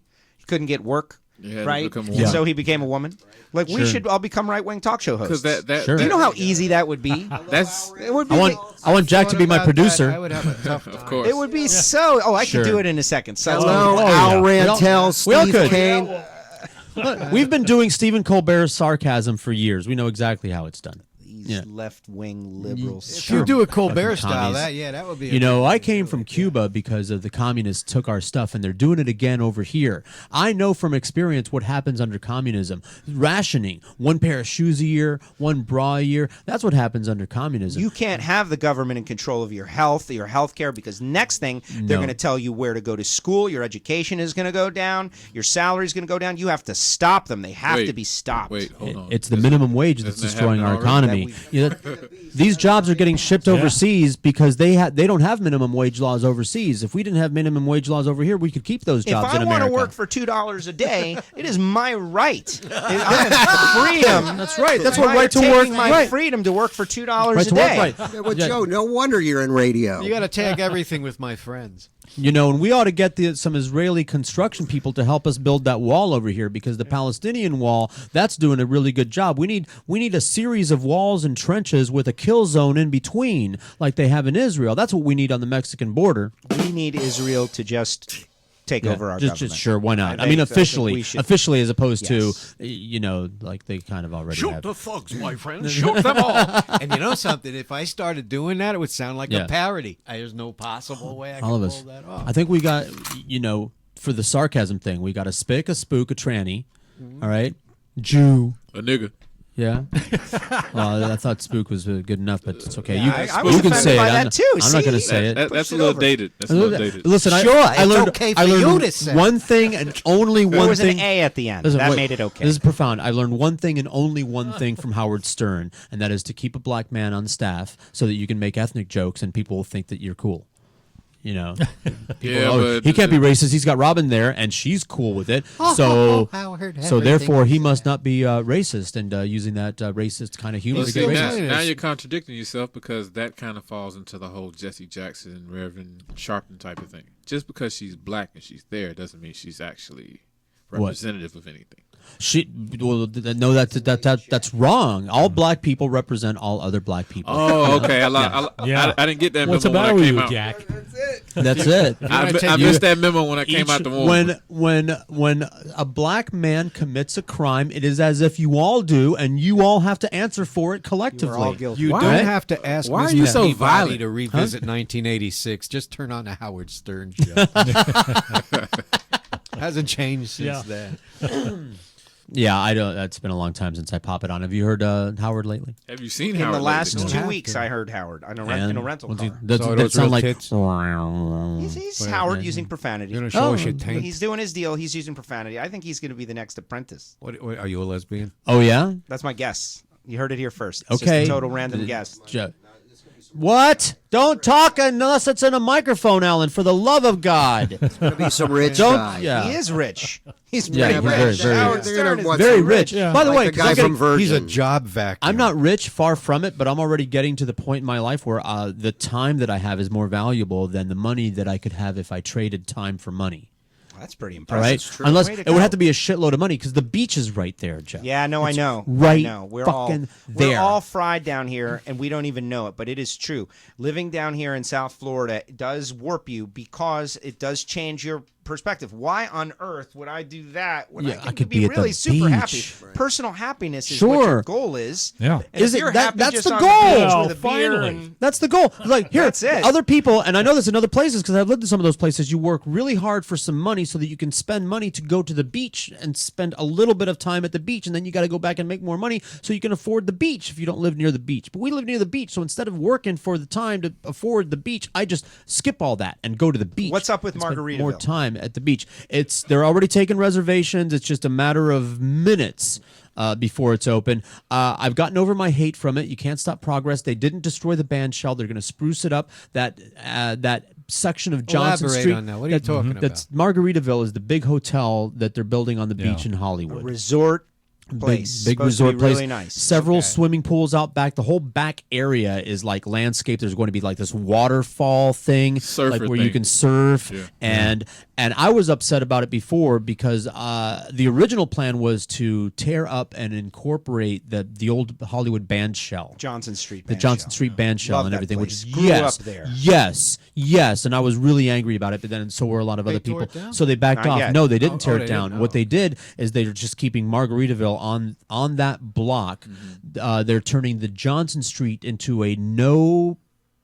Couldn't get work, right? Yeah. So he became a woman. Like we should all become right-wing talk show hosts. Do you know how easy that would be? I want Jack to be my producer. I would have a tough time. Of course. It would be so. Oh, I could do it in a second. So Hello, Al Rantel, Steve Kane. We've been doing Stephen Colbert's sarcasm for years. We know exactly how it's done. Left-wing liberals. If you do a Colbert style, that would be. I came from Cuba because of the communists took our stuff, and they're doing it again over here. I know from experience what happens under communism. Rationing, one pair of shoes a year, one bra a year. That's what happens under communism. You can't have the government in control of your health care, because next thing they're going to tell you where to go to school. Your education is going to go down. Your salary is going to go down. You have to stop them. They have to be stopped. Wait, hold on. It's the minimum wage that's destroying our economy. These jobs are getting shipped overseas because they don't have minimum wage laws overseas. If we didn't have minimum wage laws over here, we could keep those jobs in America. If I want to work for $2 a day, it is my right. I have freedom. That's right. That's what right to work. My freedom to work for $2 a day. Yeah, well, Joe, no wonder you're in radio. You got to tag everything with my friends. And we ought to get some Israeli construction people to help us build that wall over here, because the Palestinian wall, that's doing a really good job. We need a series of walls and trenches with a kill zone in between, like they have in Israel. That's what we need on the Mexican border. We need Israel to just take over our government. Just sure, why not? I mean, officially, as opposed to, like they kind of already Shoot have. the thugs, my friends. Shoot them all. And you know something? If I started doing that, it would sound like a parody. There's no possible way I can pull that off. I think we got, for the sarcasm thing, we got a spick, a spook, a tranny. All right, Jew, a nigga. Yeah. Well, I thought spook was good enough, but it's okay. I was can say it. that too. I'm not going to say it. That's a little dated. That's a little dated. Listen, I learned, okay for I learned you to say. one thing and only one thing. There was an A at the end. That made it okay. This is profound. I learned one thing and only one thing from Howard Stern, and that is to keep a black man on staff so that you can make ethnic jokes and people will think that you're cool. He can't be racist. He's got Robin there, and she's cool with it. So therefore, he must not be racist, and using that racist kind of humor. Now you're contradicting yourself, because that kind of falls into the whole Jesse Jackson, Reverend Sharpton type of thing. Just because she's black and she's there doesn't mean she's actually representative of anything. No, that's wrong. All black people represent all other black people. Oh, okay. I didn't get that memo What's the when matter I with came you, out. Jack? That's it. I missed that memo when I came out the womb. When a black man commits a crime, it is as if you all do, and you all have to answer for it collectively. You're all guilty. You Why? don't have to ask Why Mr. are you so Peabody violent? to revisit 1986. Just turn on the Howard Stern show. Hasn't changed since then. Yeah, I don't. It's been a long time since I pop it on. Have you heard Howard lately? Have you seen In Howard the last lately? 2 weeks, I heard Howard in a rental car. That sound like He's Howard using profanity. You're gonna show us your taint? He's doing his deal. He's using profanity. I think he's going to be the next apprentice. What, are you a lesbian? Oh yeah. That's my guess. You heard it here first. It's Okay. just a total random guess. What? Don't talk unless it's in a microphone, Alan. For the love of God. It's going to be some rich Don't. guy. Yeah. He is rich. He's Yeah, pretty he's rich. very Howard rich. Stern is Very rich. By the Like way, the guy 'cause from Virgin. He's a job vacuum. I'm not rich, far from it, but I'm already getting to the point in my life where the time that I have is more valuable than the money that I could have if I traded time for money. That's pretty All impressive. right, unless Way it to would go. have to be a shitload of money because the beach is right there, Jeff. Yeah, no, I know. right I know. We're fucking we're there. all fried down here, and we don't even know it. But it is true. Living down here in South Florida does warp you because it does change your perspective. Why on earth would I do that when Yeah, I I could be be at the really super happy? beach. Personal happiness is what Sure. your goal is. Yeah. And Is if it you're that? happy That's just the on goal. beach Well, with a beer finally. and That's the goal. Like here, That's it. other people, and I know this in other places because I've lived in some of those places. You work really hard for some money so that you can spend money to go to the beach and spend a little bit of time at the beach, and then you got to go back and make more money so you can afford the beach if you don't live near the beach. But we live near the beach, so instead of working for the time to afford the beach, I just skip all that and go to the beach. What's up with and spend Margaritaville? More time at the beach. They're already taking reservations. It's just a matter of minutes. Before it's open. I've gotten over my hate from it. You can't stop progress. They didn't destroy the band shell. They're going to spruce it up. That section of Johnson Elaborate Street. on that. What are you talking about? That's Margaritaville is the big hotel that they're building on the beach in Hollywood. resort place. Big Supposed to resort be place. Really nice. Several Okay. swimming pools out back. The whole back area is like landscape. There's going to be like this waterfall thing, Surfer like where you thing. can surf. Yeah. And I was upset about it before because the original plan was to tear up and incorporate the old Hollywood band shell. Johnson Street. The band Johnson shell. Street band shell Love and that everything, place. which is Grew yes, up there. yes, and I was really angry about it. But then so were a lot of other tore people. it down? So they backed Not off. yet. No, they didn't tear they it down. didn't? What they did is they're just keeping Margaritaville on that block. They're turning the Johnson Street into a no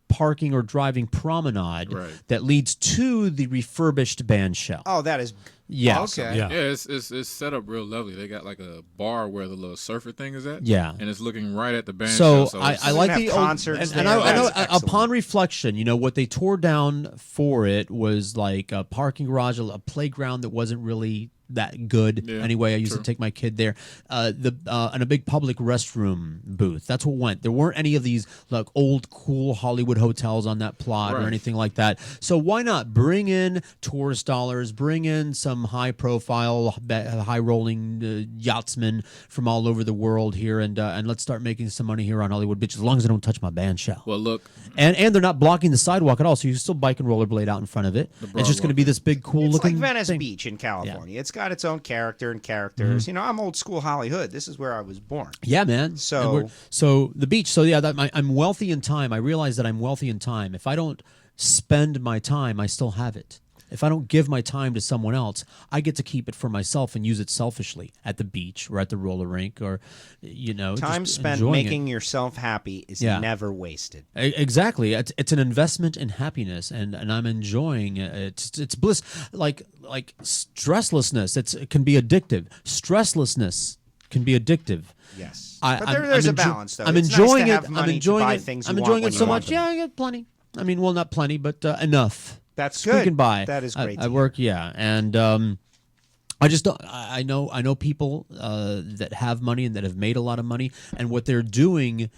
parking or driving promenade Right. that leads to the refurbished band shell. Oh, that is. Yes. Okay. Yeah. Yeah, it's set up real lovely. They got like a bar where the little surfer thing is at. Yeah. And it's looking right at the band So shell. I it's- like have the old, concerts and there. I know That's excellent. upon reflection, what they tore down for it was like a parking garage, a playground that wasn't really that good. Yeah, Anyway, I used true. to take my kid there. And a big public restroom booth. That's what went. There weren't any of these like old cool Hollywood hotels on that plot or Right. anything like that. So why not bring in tourist dollars, bring in some high profile, high rolling yachtsmen from all over the world here, and let's start making some money here on Hollywood Beach as long as I don't touch my band shell. Well, look, And they're not blocking the sidewalk at all, so you can still bike and rollerblade out in front of it. It's just going to be this big, cool It's looking like Venice thing. Beach in California. It's got its own character and characters. Mm-hmm. I'm old school Hollywood. This is where I was born. Yeah, man. So- And so the beach. So yeah, I'm wealthy in time. I realize that I'm wealthy in time. If I don't spend my time, I still have it. If I don't give my time to someone else, I get to keep it for myself and use it selfishly at the beach or at the roller rink or, Time just spent enjoying it. making yourself happy is Yeah. never wasted. Exactly. It's an investment in happiness, and I'm enjoying it. It's bliss. Like stresslessness. It can be addictive. Stresslessness can be addictive. Yes. But But there's a balance, though. I'm It's nice enjoying to it. have I'm money enjoying to buy it. things I'm you enjoying want it when so you want much. them. Yeah, I got plenty. I mean, well, not plenty, but enough. That's Squeaking good. by. That is great I to work, yeah, and I just don't. I know people that have money and that have made a lot of money, and what they're doing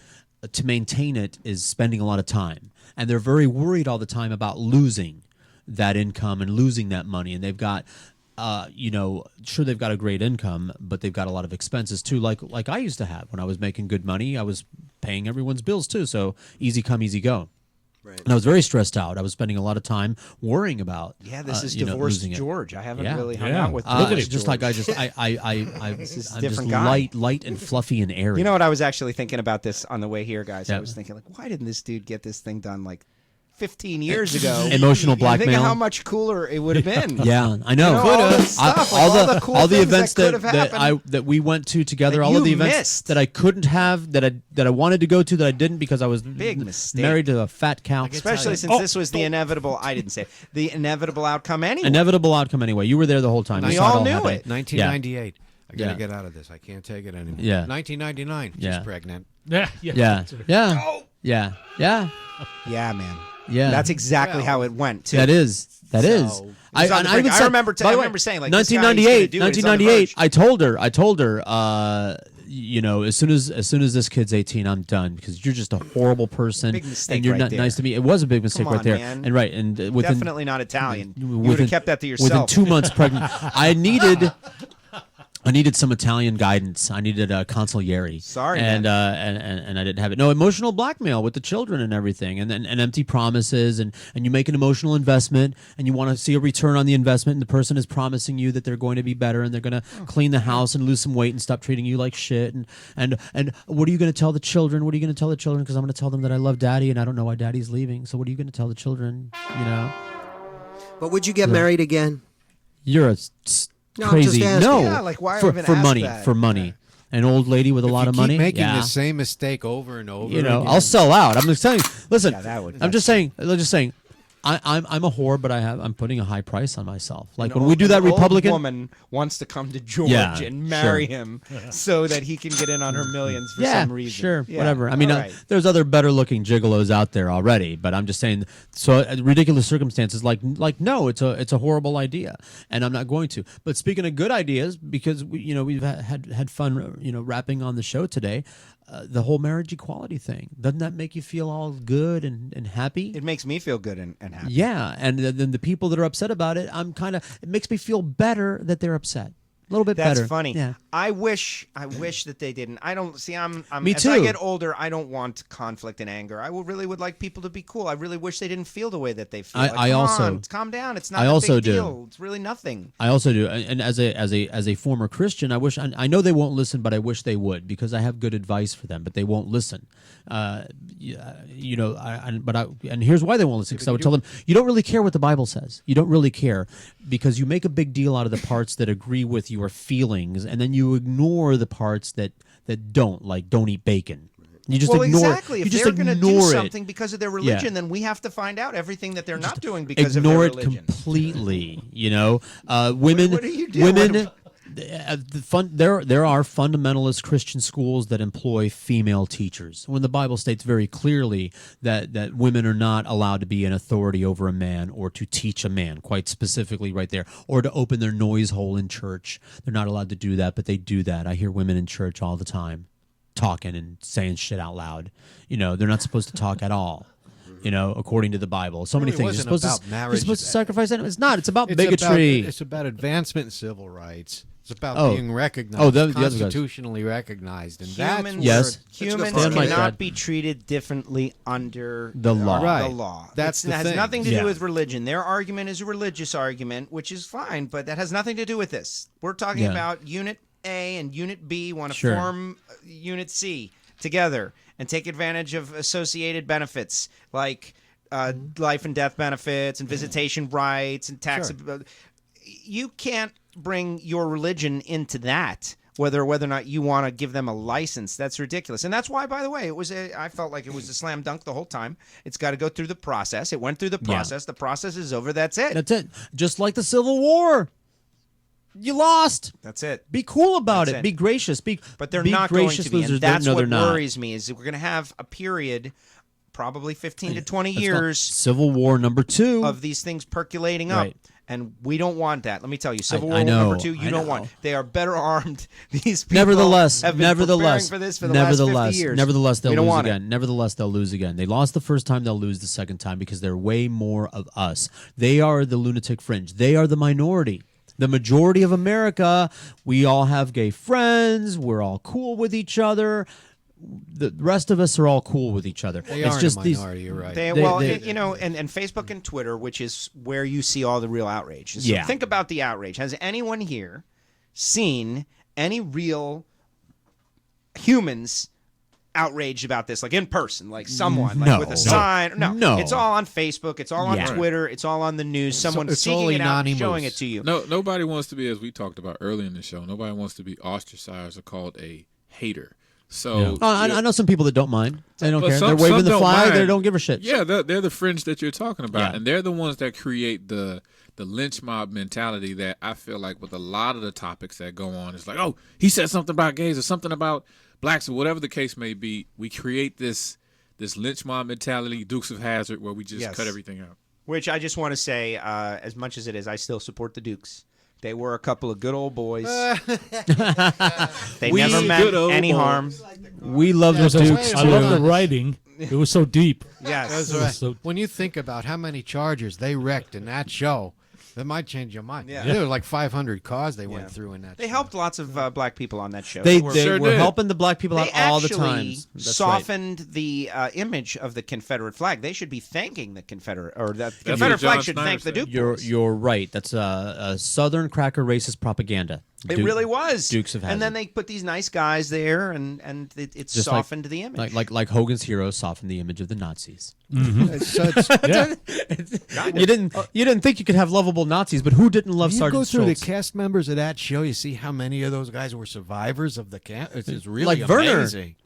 to maintain it is spending a lot of time, and they're very worried all the time about losing that income and losing that money, and they've got. Sure, they've got a great income, but they've got a lot of expenses too. Like I used to have when I was making good money, I was paying everyone's bills too. So easy come, easy go. And I was very stressed out. I was spending a lot of time worrying about. Yeah, this is divorced George. I haven't really hung out with. Look at it's just George. like I'm This is a just different guy. light and fluffy and airy. You know what? I was actually thinking about this on the way here, guys. I was thinking, like, why didn't this dude get this thing done like 15 years ago? Emotional Think blackmail. of how much cooler it would have been. Yeah, I know. all the stuff, all the events that that we went to together, that all of the you events missed. that I couldn't have, that I wanted to go to, that I didn't because I was Big mistake. married to a fat cow. Especially since this was the inevitable. I didn't say it, the inevitable outcome anyway. Inevitable outcome anyway. You were there the whole time. We You saw all all knew happen. it. 1998. I gotta Yeah. get out of this. I can't take it anymore. Yeah. 1999. Yeah. She's pregnant. Yeah. Yeah, yeah. Yeah, man. Yeah. That's exactly how it went too. That is. So, it was on the brink. I remember saying, like, this guy, he's gonna do it. He's on the 1998. verge. I told her, you know, as soon as this kid's 18, I'm done because you're just a horrible person. Big mistake and you're right not there. nice to me. It was a big mistake Come right on, there. man. And right, and within Definitely not Italian. You would have kept that to yourself. Within 2 months pregnant, I needed some Italian guidance. I needed a consigliere. Sorry, and man. and I didn't have it. No, emotional blackmail with the children and everything, and empty promises, and you make an emotional investment, and you want to see a return on the investment, and the person is promising you that they're going to be better, and they're going to clean the house and lose some weight and stop treating you like shit, and what are you going to tell the children? What are you going to tell the children? Because I'm going to tell them that I love Daddy, and I don't know why Daddy's leaving. So what are you going to tell the children? You know. But would you get married again? You're a No, I'm crazy. just asking. No, Yeah, like, why for, even for ask money. that? For money. An old lady with a lot you of keep money. making yeah. the same mistake over and over. You know, again. I'll sell out. I'm just saying. Listen, Yeah, I'm just saying. I'm a whore, but I'm putting a high price on myself. Like An when we do that old Republican woman wants to come to George Yeah, and marry sure. him so that he can get in on her millions for yeah, some reason. sure, Yeah, whatever. I mean, all right. there's other better looking gigolos out there already, but I'm just saying. So ridiculous circumstances, like no, it's a horrible idea, and I'm not going to. But speaking of good ideas, because we've had fun, rapping on the show today. The whole marriage equality thing, doesn't that make you feel all good and happy? It makes me feel good and happy. Yeah, and then the people that are upset about it, it makes me feel better that they're upset. A little bit That's better. funny. Yeah. I wish that they didn't. I don't see. I'm Me as I too. get older, I don't want conflict and anger. I really would like people to be cool. I really wish they didn't feel the way that they feel. I also- calm down. It's not I a also big do. deal. It's really nothing. I also do, and as a former Christian, I wish I know they won't listen, but I wish they would because I have good advice for them, but they won't listen. And here's why they won't listen. Because I would tell them, you don't really care what the Bible says. You don't really care because you make a big deal out of the parts that agree with your feelings, and then you ignore the parts that don't, like don't eat bacon. You just ignore. Exactly. You If just they're going to do ignore something it. because of their religion, then we have to find out everything that they're not doing because of their Ignore it religion. completely. Women. What are you doing? Women. There are fundamentalist Christian schools that employ female teachers. When the Bible states very clearly that women are not allowed to be an authority over a man or to teach a man, quite specifically right there, or to open their noise hole in church. They're not allowed to do that, but they do that. I hear women in church all the time talking and saying shit out loud. They're not supposed to talk at all. According to the Bible, so many things. You're supposed to sacrifice. It's not. It's about bigotry. It's about advancement in civil rights. It's about being recognized, the other guys. constitutionally recognized, and Humans Stand cannot like that. be treated differently under The law. Right. The law. That's It the has thing. nothing to Yeah. do with religion. Their argument is a religious argument, which is fine, but that has nothing to do with this. We're talking Yeah. about Unit A and Unit B want to Sure. form Unit C together and take advantage of associated benefits like life and death benefits and visitation rights and tax. You can't bring your religion into that, whether or not you want to give them a license. That's ridiculous. And that's why, by the way, I felt like it was a slam dunk the whole time. It's got to go through the process. It went through the process. The process is over. That's it. That's it. Just like the Civil War. You lost. That's it. Be cool about That's it. it. Be gracious. But they're be not going gracious to be. losers. And that's No, what they're not. worries me is that we're going to have a period, probably 15 to 20 That's called years Civil War number 2 of these things percolating up. Right. And we don't want that. Let me tell you, Civil I War know, number 2, you I don't know. want. They are better armed. These people Nevertheless, have been preparing for this for the last 50 years. Nevertheless, they'll we don't lose want again. it. Nevertheless, they'll lose again. They lost the first time, they'll lose the second time because they're way more of us. They are the lunatic fringe. They are the minority. The majority of America, we all have gay friends. We're all cool with each other. the rest of us are all cool with each other. They it's are just in a minority, you're right. And Facebook and Twitter, which is where you see all the real outrage. So Yeah. think about the outrage. Has anyone here seen any real humans outraged about this, like in person, like someone, like with a sign? No, it's all on Facebook. It's all on Twitter. It's all on the news. Someone it's seeking only it out, anonymous. showing it to you. No, nobody wants to be, as we talked about earlier in the show, nobody wants to be ostracized or called a hater. So I know some people that don't mind. They don't care. Some- They're waving some the don't flag. mind. They don't give a shit. Yeah, they're the fringe that you're talking about, Yeah. and they're the ones that create the lynch mob mentality that I feel like with a lot of the topics that go on, it's like, oh, he said something about gays or something about blacks or whatever the case may be. We create this lynch mob mentality, Dukes of Hazzard, where we just cut everything out. Which I just want to say, as much as it is, I still support the Dukes. They were a couple of good old boys. They never meant any harm. We love those Dukes. I love the writing. It was so deep. Yes. That's right. When you think about how many Chargers they wrecked in that show, that might change your mind. Yeah. There were like 500 cars they went through in that They show. helped lots of black people on that show. They Sure were did. helping the black people out They all the actually time. That's softened the image of the Confederate flag. They should be thanking the Confederate, or the what Confederate John flag should Snyder thank the said. Duke boys. You're right. That's a Southern cracker racist propaganda. It really was. Dukes of Hazzard. And then they put these nice guys there, and it Just softened the image. like Hogan's Heroes softened the image of the Nazis. Yeah. You didn't think you could have lovable Nazis, but who didn't love When you Sergeant go through Schultz? the cast members of that show, you see how many of those guys were survivors of the camp. It's really Like Werner. amazing.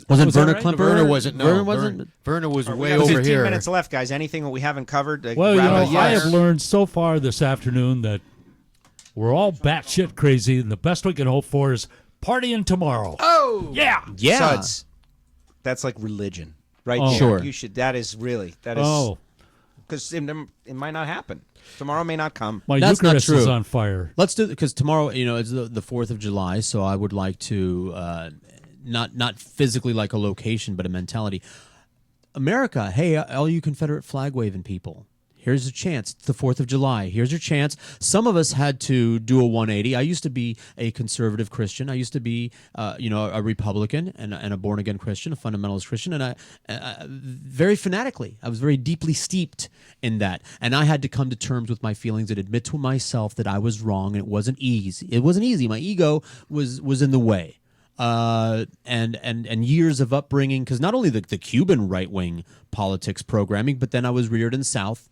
Wasn't Was that Werner right? Klemperer? Werner wasn't. No, Werner wasn't. Werner was We way have over 15 here. minutes left, guys. Anything that we haven't covered? Well, grab it. I have learned so far this afternoon that we're all batshit crazy, and the best we can hope for is partying tomorrow. Oh, Yeah. Yeah. Suds. That's like religion, right? Oh. there. Sure. You should. That is because it might not happen. Tomorrow may not come. My That's not Eucharist is true. on fire. Let's do because tomorrow, it's the 4th of July, so I would like to not physically like a location, but a mentality. America, hey, all you Confederate flag waving people. Here's a chance. It's the 4th of July. Here's your chance. Some of us had to do a 180. I used to be a conservative Christian. I used to be, a Republican and a born-again Christian, a fundamentalist Christian, and I very fanatically. I was very deeply steeped in that. And I had to come to terms with my feelings and admit to myself that I was wrong, and it wasn't easy. It wasn't easy. My ego was in the way. And years of upbringing, because not only the Cuban right-wing politics programming, but then I was reared in the South.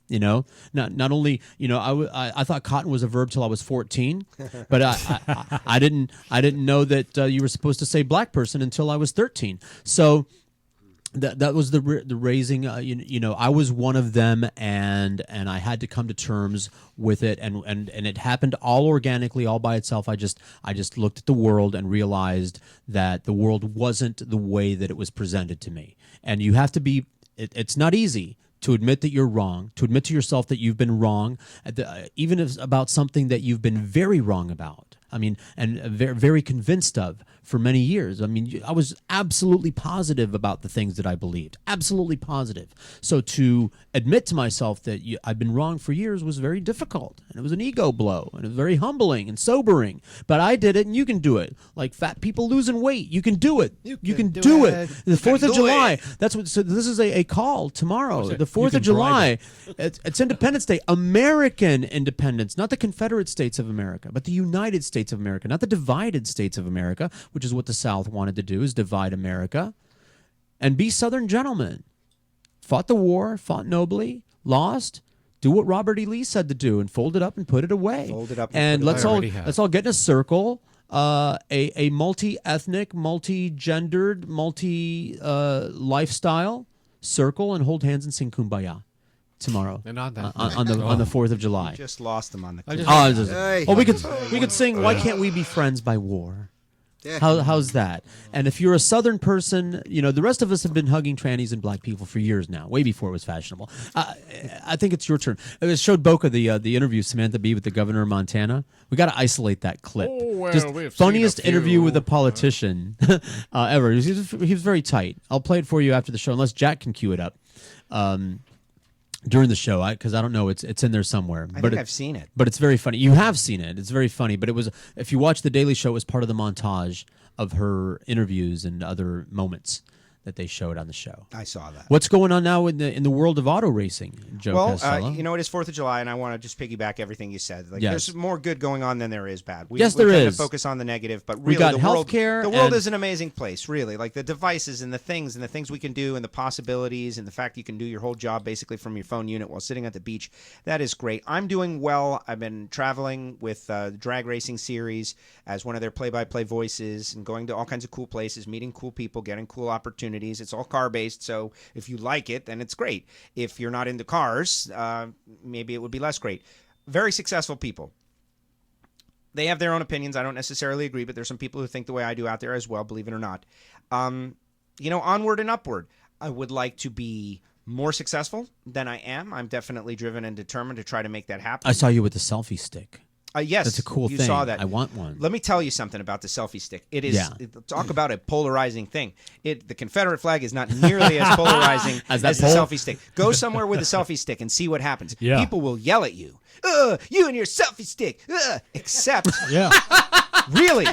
Not only I thought cotton was a verb till I was 14, but I didn't know that you were supposed to say black person until I was 13. So that was the raising. I was one of them, and I had to come to terms with it, and it happened all organically, all by itself. I just looked at the world and realized that the world wasn't the way that it was presented to me, and you have to be. It's not easy to admit that you're wrong, to admit to yourself that you've been wrong, even if about something that you've been very wrong about. I mean, and very, very convinced of for many years. I mean, I was absolutely positive about the things that I believed, absolutely positive. So to admit to myself that I've been wrong for years was very difficult, and it was an ego blow, and it was very humbling and sobering. But I did it, and you can do it. Like fat people losing weight, you can do it. You can do it. The 4th of July. That's what. So this is a call tomorrow. The 4th of July. It's Independence Day, American independence, not the Confederate States of America, but the United States of America, not the divided states of America, which is what the South wanted to do, is divide America, and be Southern gentlemen. Fought the war, fought nobly, lost. Do what Robert E. Lee said to do, and fold it up and put it away. Fold it up and put it away. let's all get in a circle. A multi-ethnic, multi-gendered, multi-lifestyle circle, and hold hands and sing Kumbaya tomorrow. And on that on the 4th of July. Just lost them on the. We could sing "Why Can't We Be Friends" by War. How's that? And if you're a Southern person, the rest of us have been hugging trannies and black people for years now, way before it was fashionable. I think it's your turn. It showed Boca the interview Samantha Bee with the governor of Montana. We got to isolate that clip. Just funniest interview with a politician ever. He was very tight. I'll play it for you after the show, unless Jack can cue it up. During the show, because I don't know, it's in there somewhere. I think I've seen it. But it's very funny. You have seen it. It's very funny. But it was, if you watch The Daily Show, it was part of the montage of her interviews and other moments that they showed on the show. I saw that. What's going on now in the world of auto racing, Joe Well, Castello? you know, it is 4th of July, and I want to just piggyback everything you said. Like, Yes. there's more good going on than there is bad. We Yes, we there tend is. to focus on the negative, but We really, got the healthcare world and- is an amazing place, really. Like, the devices and the things we can do and the possibilities and the fact you can do your whole job basically from your phone unit while sitting at the beach, that is great. I'm doing well. I've been traveling with the Drag Racing Series as one of their play-by-play voices and going to all kinds of cool places, meeting cool people, getting cool opportunities. It's all car-based, so if you like it, then it's great. If you're not into cars, maybe it would be less great. Very successful people. They have their own opinions. I don't necessarily agree, but there's some people who think the way I do out there as well, believe it or not. You know, onward and upward. I would like to be more successful than I am. I'm definitely driven and determined to try to make that happen. I saw you with the selfie stick. Yes, That's a cool you thing. saw that. I want one. Let me tell you something about the selfie stick. It is Yeah. talk about a polarizing thing. The Confederate flag is not nearly as polarizing As as, that the pole? selfie stick. Go somewhere with a selfie stick and see what happens. Yeah. People will yell at you. You and your selfie stick. Except, Yeah. really,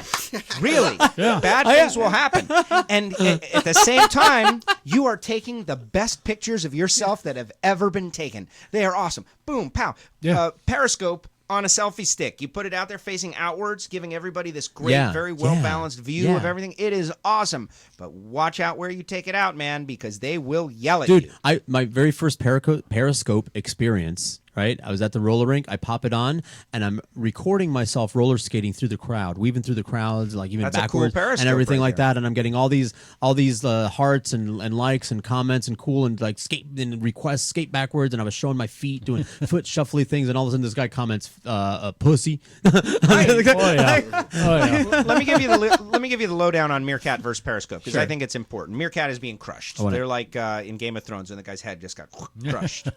Yeah. bad things will happen. And at the same time, you are taking the best pictures of yourself that have ever been taken. They are awesome. Boom, pow. Yeah. Periscope on a selfie stick. You put it out there facing outwards, giving everybody this great, Yeah, very well-balanced view yeah. of everything. It is awesome. But watch out where you take it out, man, because they will yell at Dude, you. my very first Periscope experience, right? I was at the roller rink. I pop it on, and I'm recording myself roller skating through the crowd, weaving through the crowds, like even That's a cool backwards Periscope and everything right like there. that. And I'm getting all these hearts and likes and comments and cool and like skate and requests, skate backwards. And I was showing my feet, doing foot shuffly things, and all of a sudden this guy comments, "Pussy." Oh, yeah. Oh, yeah. let me give you the lowdown on Meerkat versus Periscope because I think it's important. Meerkat is being crushed. They're like in Game of Thrones when the guy's head just got crushed.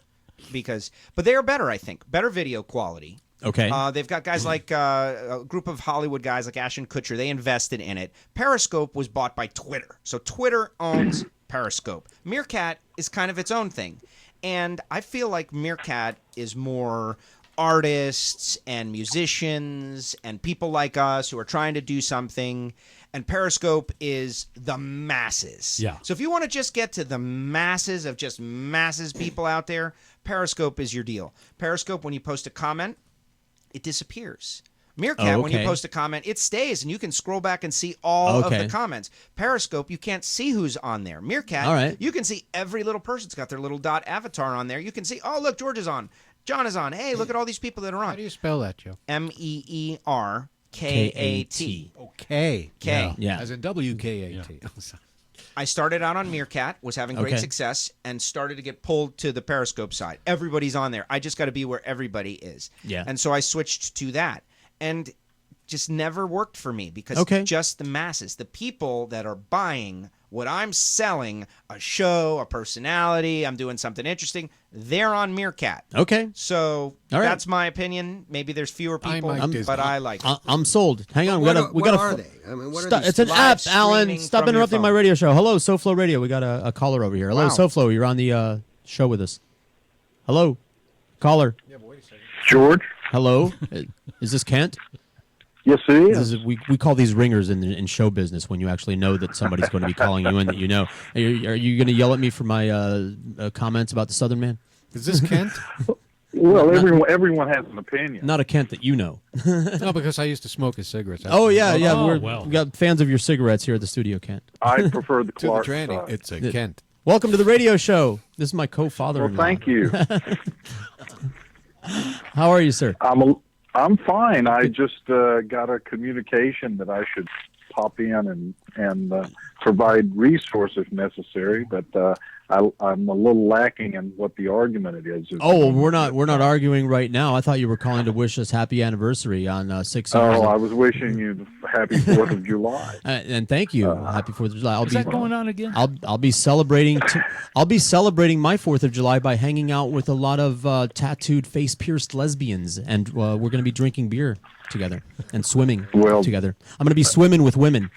But they are better, I think. Better video quality. Okay. They've got guys like a group of Hollywood guys like Ashton Kutcher. They invested in it. Periscope was bought by Twitter. So Twitter owns Periscope. Meerkat is kind of its own thing. And I feel like Meerkat is more artists and musicians and people like us who are trying to do something. And Periscope is the masses. Yeah. So if you want to just get to the masses of just masses people out there, Periscope is your deal. Periscope, when you post a comment, it disappears. Meerkat, when you post a comment, it stays, and you can scroll back and see all of the comments. Periscope, you can't see who's on there. Meerkat, All right. you can see every little person's got their little dot avatar on there. You can see, oh, look, George is on. John is on. Hey, look at all these people that are on. How do you spell that, Joe? Meerkat. Okay. K. Yeah. As in WKAT. I started out on Meerkat, was having great Okay. success, and started to get pulled to the Periscope side. Everybody's on there. I just got to be where everybody is. Yeah. And so I switched to that. And just never worked for me because just the masses, the people that are buying what I'm selling, a show, a personality, I'm doing something interesting, they're on Meerkat. Okay. So All right. that's my opinion. Maybe there's fewer people, but I like it. I'm sold. Hang on, What we got are they? I mean, what are these It's an live app, Alan. streaming Stop from your interrupting my phone? radio show. Hello, Soflo Radio. We got a caller over here. Hello, Wow. Soflo. You're on the show with us. Hello, caller. George? Hello. Is this Kent? Yes, it is. We call these ringers in show business when you actually know that somebody's going to be calling you in that you know. Are you going to yell at me for my comments about the Southern Man? Is this Kent? Well, everyone has an opinion. Not a Kent that you know. No, because I used to smoke his cigarettes. Oh, yeah. Oh, We got fans of your cigarettes here at the studio, Kent. I prefer the To the Clark tranny. side. It's a Kent. Welcome to the radio show. This is my co-father-in-law. Well, thank you. How are you, sir? I'm fine. I just got a communication that I should pop in and provide resources if necessary, but I'm a little lacking in what the argument it is. Oh, well, we're not arguing right now. I thought you were calling to wish us happy anniversary on 6 years. Oh, I was wishing you the happy 4th of July. And thank you. Happy 4th of July. Is that going on again? I'll be celebrating. I'll be celebrating my 4th of July by hanging out with a lot of tattooed, face pierced lesbians, and we're going to be drinking beer together and swimming together. I'm going to be swimming with women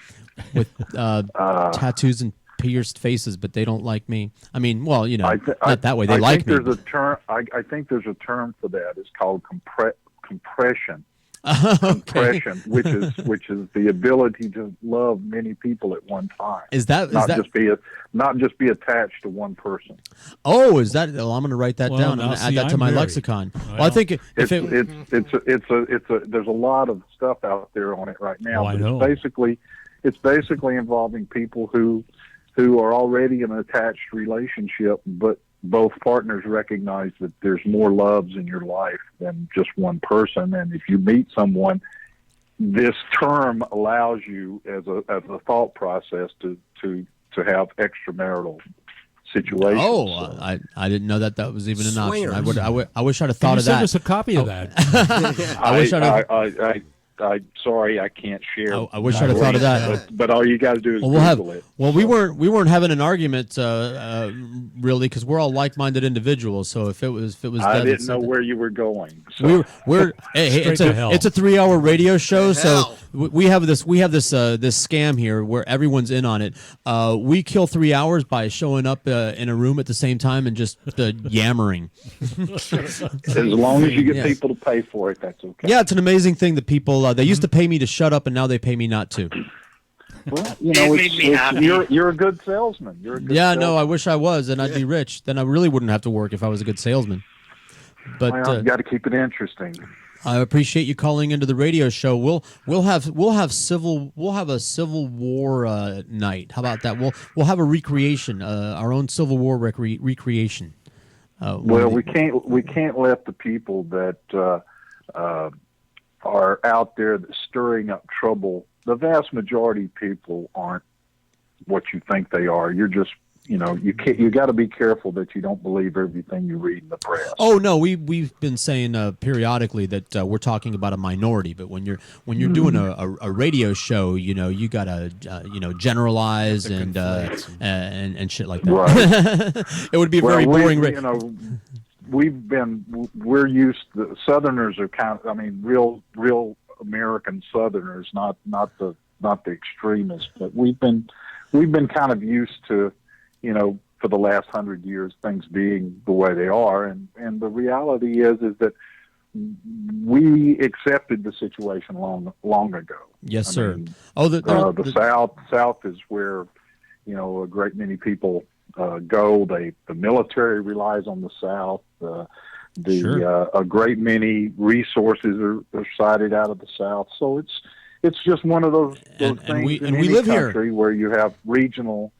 with tattoos and pierced faces, but they don't like me. I mean, well, you know, not that way. They like me. There's a term. I think there's a term for that. It's called compression. compression, which is the ability to love many people at one time. Not just be attached to one person. Oh, is that? Well, I'm going to write that down and add that to my lexicon. Well, I think there's a lot of stuff out there on it right now. I know. It's basically involving people who are already in an attached relationship, but both partners recognize that there's more loves in your life than just one person. And if you meet someone, this term allows you as a thought process to have extramarital situations. Oh, I didn't know that was even an option. I wish I'd have thought of that. Send us a copy of that. I'm sorry, I can't share. I wish I'd have thought of that. But all you got to do is Google it. Well, we weren't having an argument really, because we're all like-minded individuals. So if it was, I didn't know where you were going. So. It's a 3-hour radio show. So we have this scam here where everyone's in on it. We kill 3 hours by showing up in a room at the same time and just yammering. As long as you get people to pay for it, that's okay. Yeah, it's an amazing thing that people they used to pay me to shut up, and now they pay me not to. Well, you're a good salesman. No, I wish I was, and I'd be rich. Then I really wouldn't have to work if I was a good salesman. But you got to keep it interesting. I appreciate you calling into the radio show. We'll have a Civil War night. How about that? We'll have a recreation, our own Civil War recreation. We can't let the people that are out there stirring up trouble. The vast majority of people aren't what you think they are. You're just, you got to be careful that you don't believe everything you read in the press. Oh no, we've been saying periodically that we're talking about a minority, but when you're doing a radio show, you gotta generalize and shit like that. Right. It would be a very boring. We're used. The Southerners are real American Southerners, not the extremists. But we've been kind of used to, for the last 100 years, things being the way they are, and the reality is that we accepted the situation long ago. Yes, sir. The South is where a great many people go. The military relies on the South. A great many resources are cited out of the South. So it's just one of those things in any country where you have regional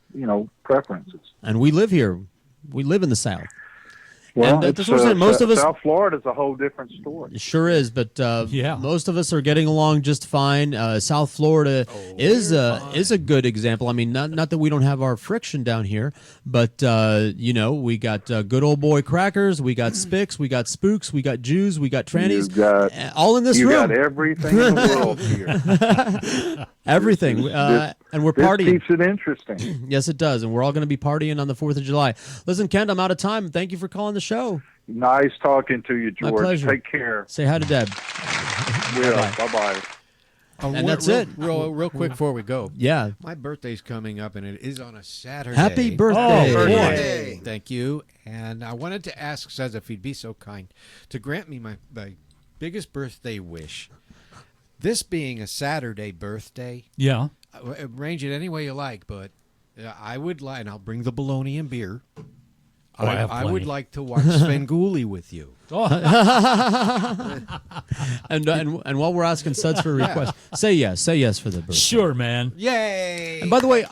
preferences. And we live here. We live in the South. Well, most of us. South Florida is a whole different story. It sure is, but most of us are getting along just fine. South Florida is a good example. I mean, not that we don't have our friction down here, but we got good old boy crackers, we got spics, we got spooks, we got Jews, we got trannies, all in this room. You got everything in the world here. Everything, and we're partying. This keeps it interesting. Yes, it does, and we're all going to be partying on the 4th of July. Listen, Kent, I'm out of time. Thank you for calling the show. Nice talking to you, George. My pleasure. Take care. Say hi to Deb. Bye-bye. And that's it. Real quick before we go. Yeah. My birthday's coming up, and it is on a Saturday. Happy birthday. Oh, birthday. Thank you. And I wanted to ask Suds if he'd be so kind to grant me my biggest birthday wish. This being a Saturday birthday. Yeah. Arrange it any way you like, but I would like, and I'll bring the bologna and beer. I would like to watch Svengoolie with you. Oh. and while we're asking Suds for a request, say yes for the birthday. Sure, man. Yay! And by the way,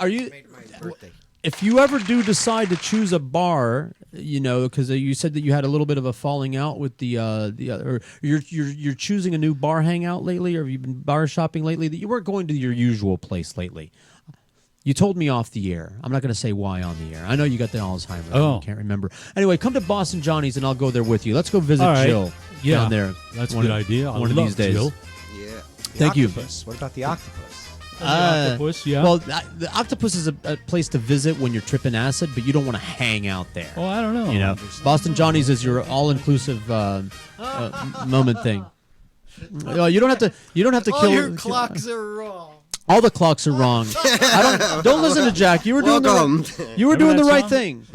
if you ever do decide to choose a bar, because you said that you had a little bit of a falling out with the other, or you're choosing a new bar hangout lately, or have you been bar shopping lately? That you weren't going to your usual place lately. You told me off the air. I'm not going to say why on the air. I know you got the Alzheimer's. I can't remember. Anyway, come to Boston Johnny's and I'll go there with you. Let's go visit Jill down there. That's a good idea. One of these days. Jill. Yeah. Thank you. What about the octopus? The octopus, yeah. Well, the octopus is a place to visit when you're tripping acid, but you don't want to hang out there. Oh, I don't know. Boston Johnny's is your all-inclusive moment thing. You don't have to kill. Your clocks are wrong. All the clocks are wrong. Don't listen to Jack. You were doing the right thing.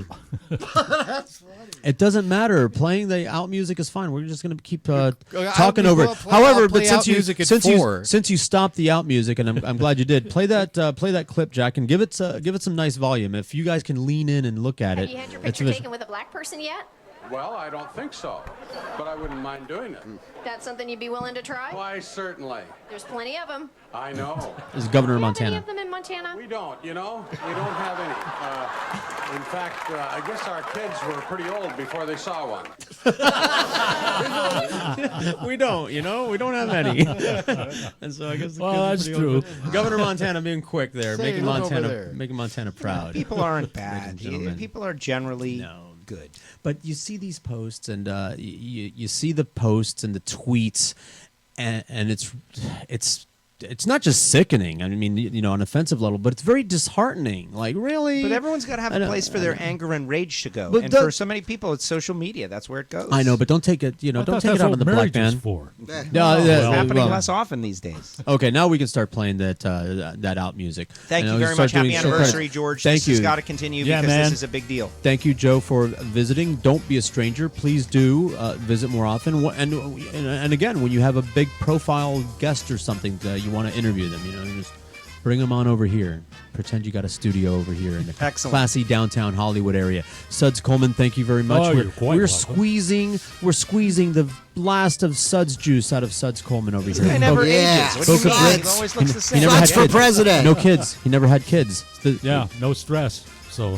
That's funny. It doesn't matter. Playing the out music is fine. We're just going to keep talking over it. However, but since you stopped the out music, and I'm glad you did, play that clip, Jack, and give it some nice volume. If you guys can lean in and look at it. Have you had your picture taken with a black person yet? Well, I don't think so, but I wouldn't mind doing it. That's something you'd be willing to try? Why, certainly. There's plenty of them. I know. This is Governor of Any Montana. of them in Montana? We don't, we don't have any. In fact, I guess our kids were pretty old before they saw one. We don't, we don't have any. And so I guess the kids that's true. Governor of Montana being quick there, making Montana proud. People aren't bad. People are generally good. But you see these posts, and you see the posts and the tweets, and it's not just sickening. I mean, on an offensive level, but it's very disheartening. Like, really? But everyone's got to have a place for their anger and rage to go. And for so many people, it's social media. That's where it goes. I know, but don't take it. Don't take it out on the black man. It's happening less often these days. Okay, now we can start playing that out music. Thank you very much. Happy anniversary, George. Thank you. This has got to continue because this is a big deal. Thank you, Joe, for visiting. Don't be a stranger. Please do visit more often. And again, when you have a big profile guest or something, you want to interview them, just bring them on over here. Pretend you got a studio over here in the classy downtown Hollywood area. Suds Coleman, thank you very much. We're squeezing the blast of Suds juice out of Suds Coleman over here. He never ages. What do you mean? He always looks the same. He never had for kids. president. No kids. He never had kids. No stress. So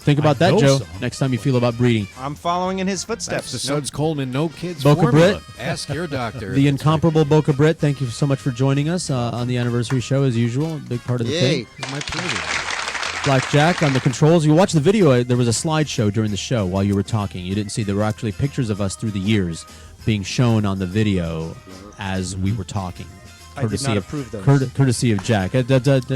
think about that, Joe. Next time you feel about breeding. I'm following in his footsteps. That's the Suds Coleman no kids Boca formula. Brit. Ask your doctor. The incomparable Boca Brit. Thank you so much for joining us on the anniversary show as usual. A big part of the thing. My pleasure. Black Jack on the controls. You watched the video. There was a slideshow during the show while you were talking. You didn't see. There were actually pictures of us through the years being shown on the video as we were talking. I did not approve those. Courtesy of Jack. That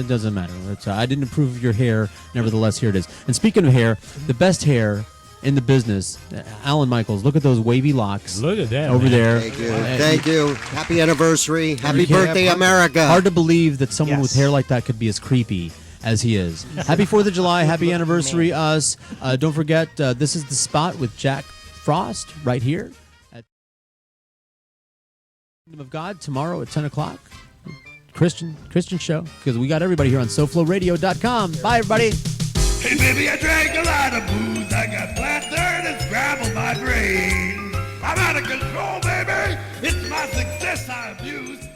doesn't matter. I didn't approve of your hair. Nevertheless, here it is. And speaking of hair, the best hair in the business, Alan Michaels. Look at those wavy locks. Look at that over there. Thank you. Happy anniversary. Happy birthday, America. Hard to believe that someone with hair like that could be as creepy as he is. Happy 4th of July. Happy anniversary, us. Don't forget, this is the spot with Jack Frost right here. Of God tomorrow at 10 o'clock. Christian show, because we got everybody here on SofloRadio.com. Bye, everybody. Hey, baby, I drank a lot of booze. I got flattered and scrambled my brain. I'm out of control, baby. It's my success I abuse.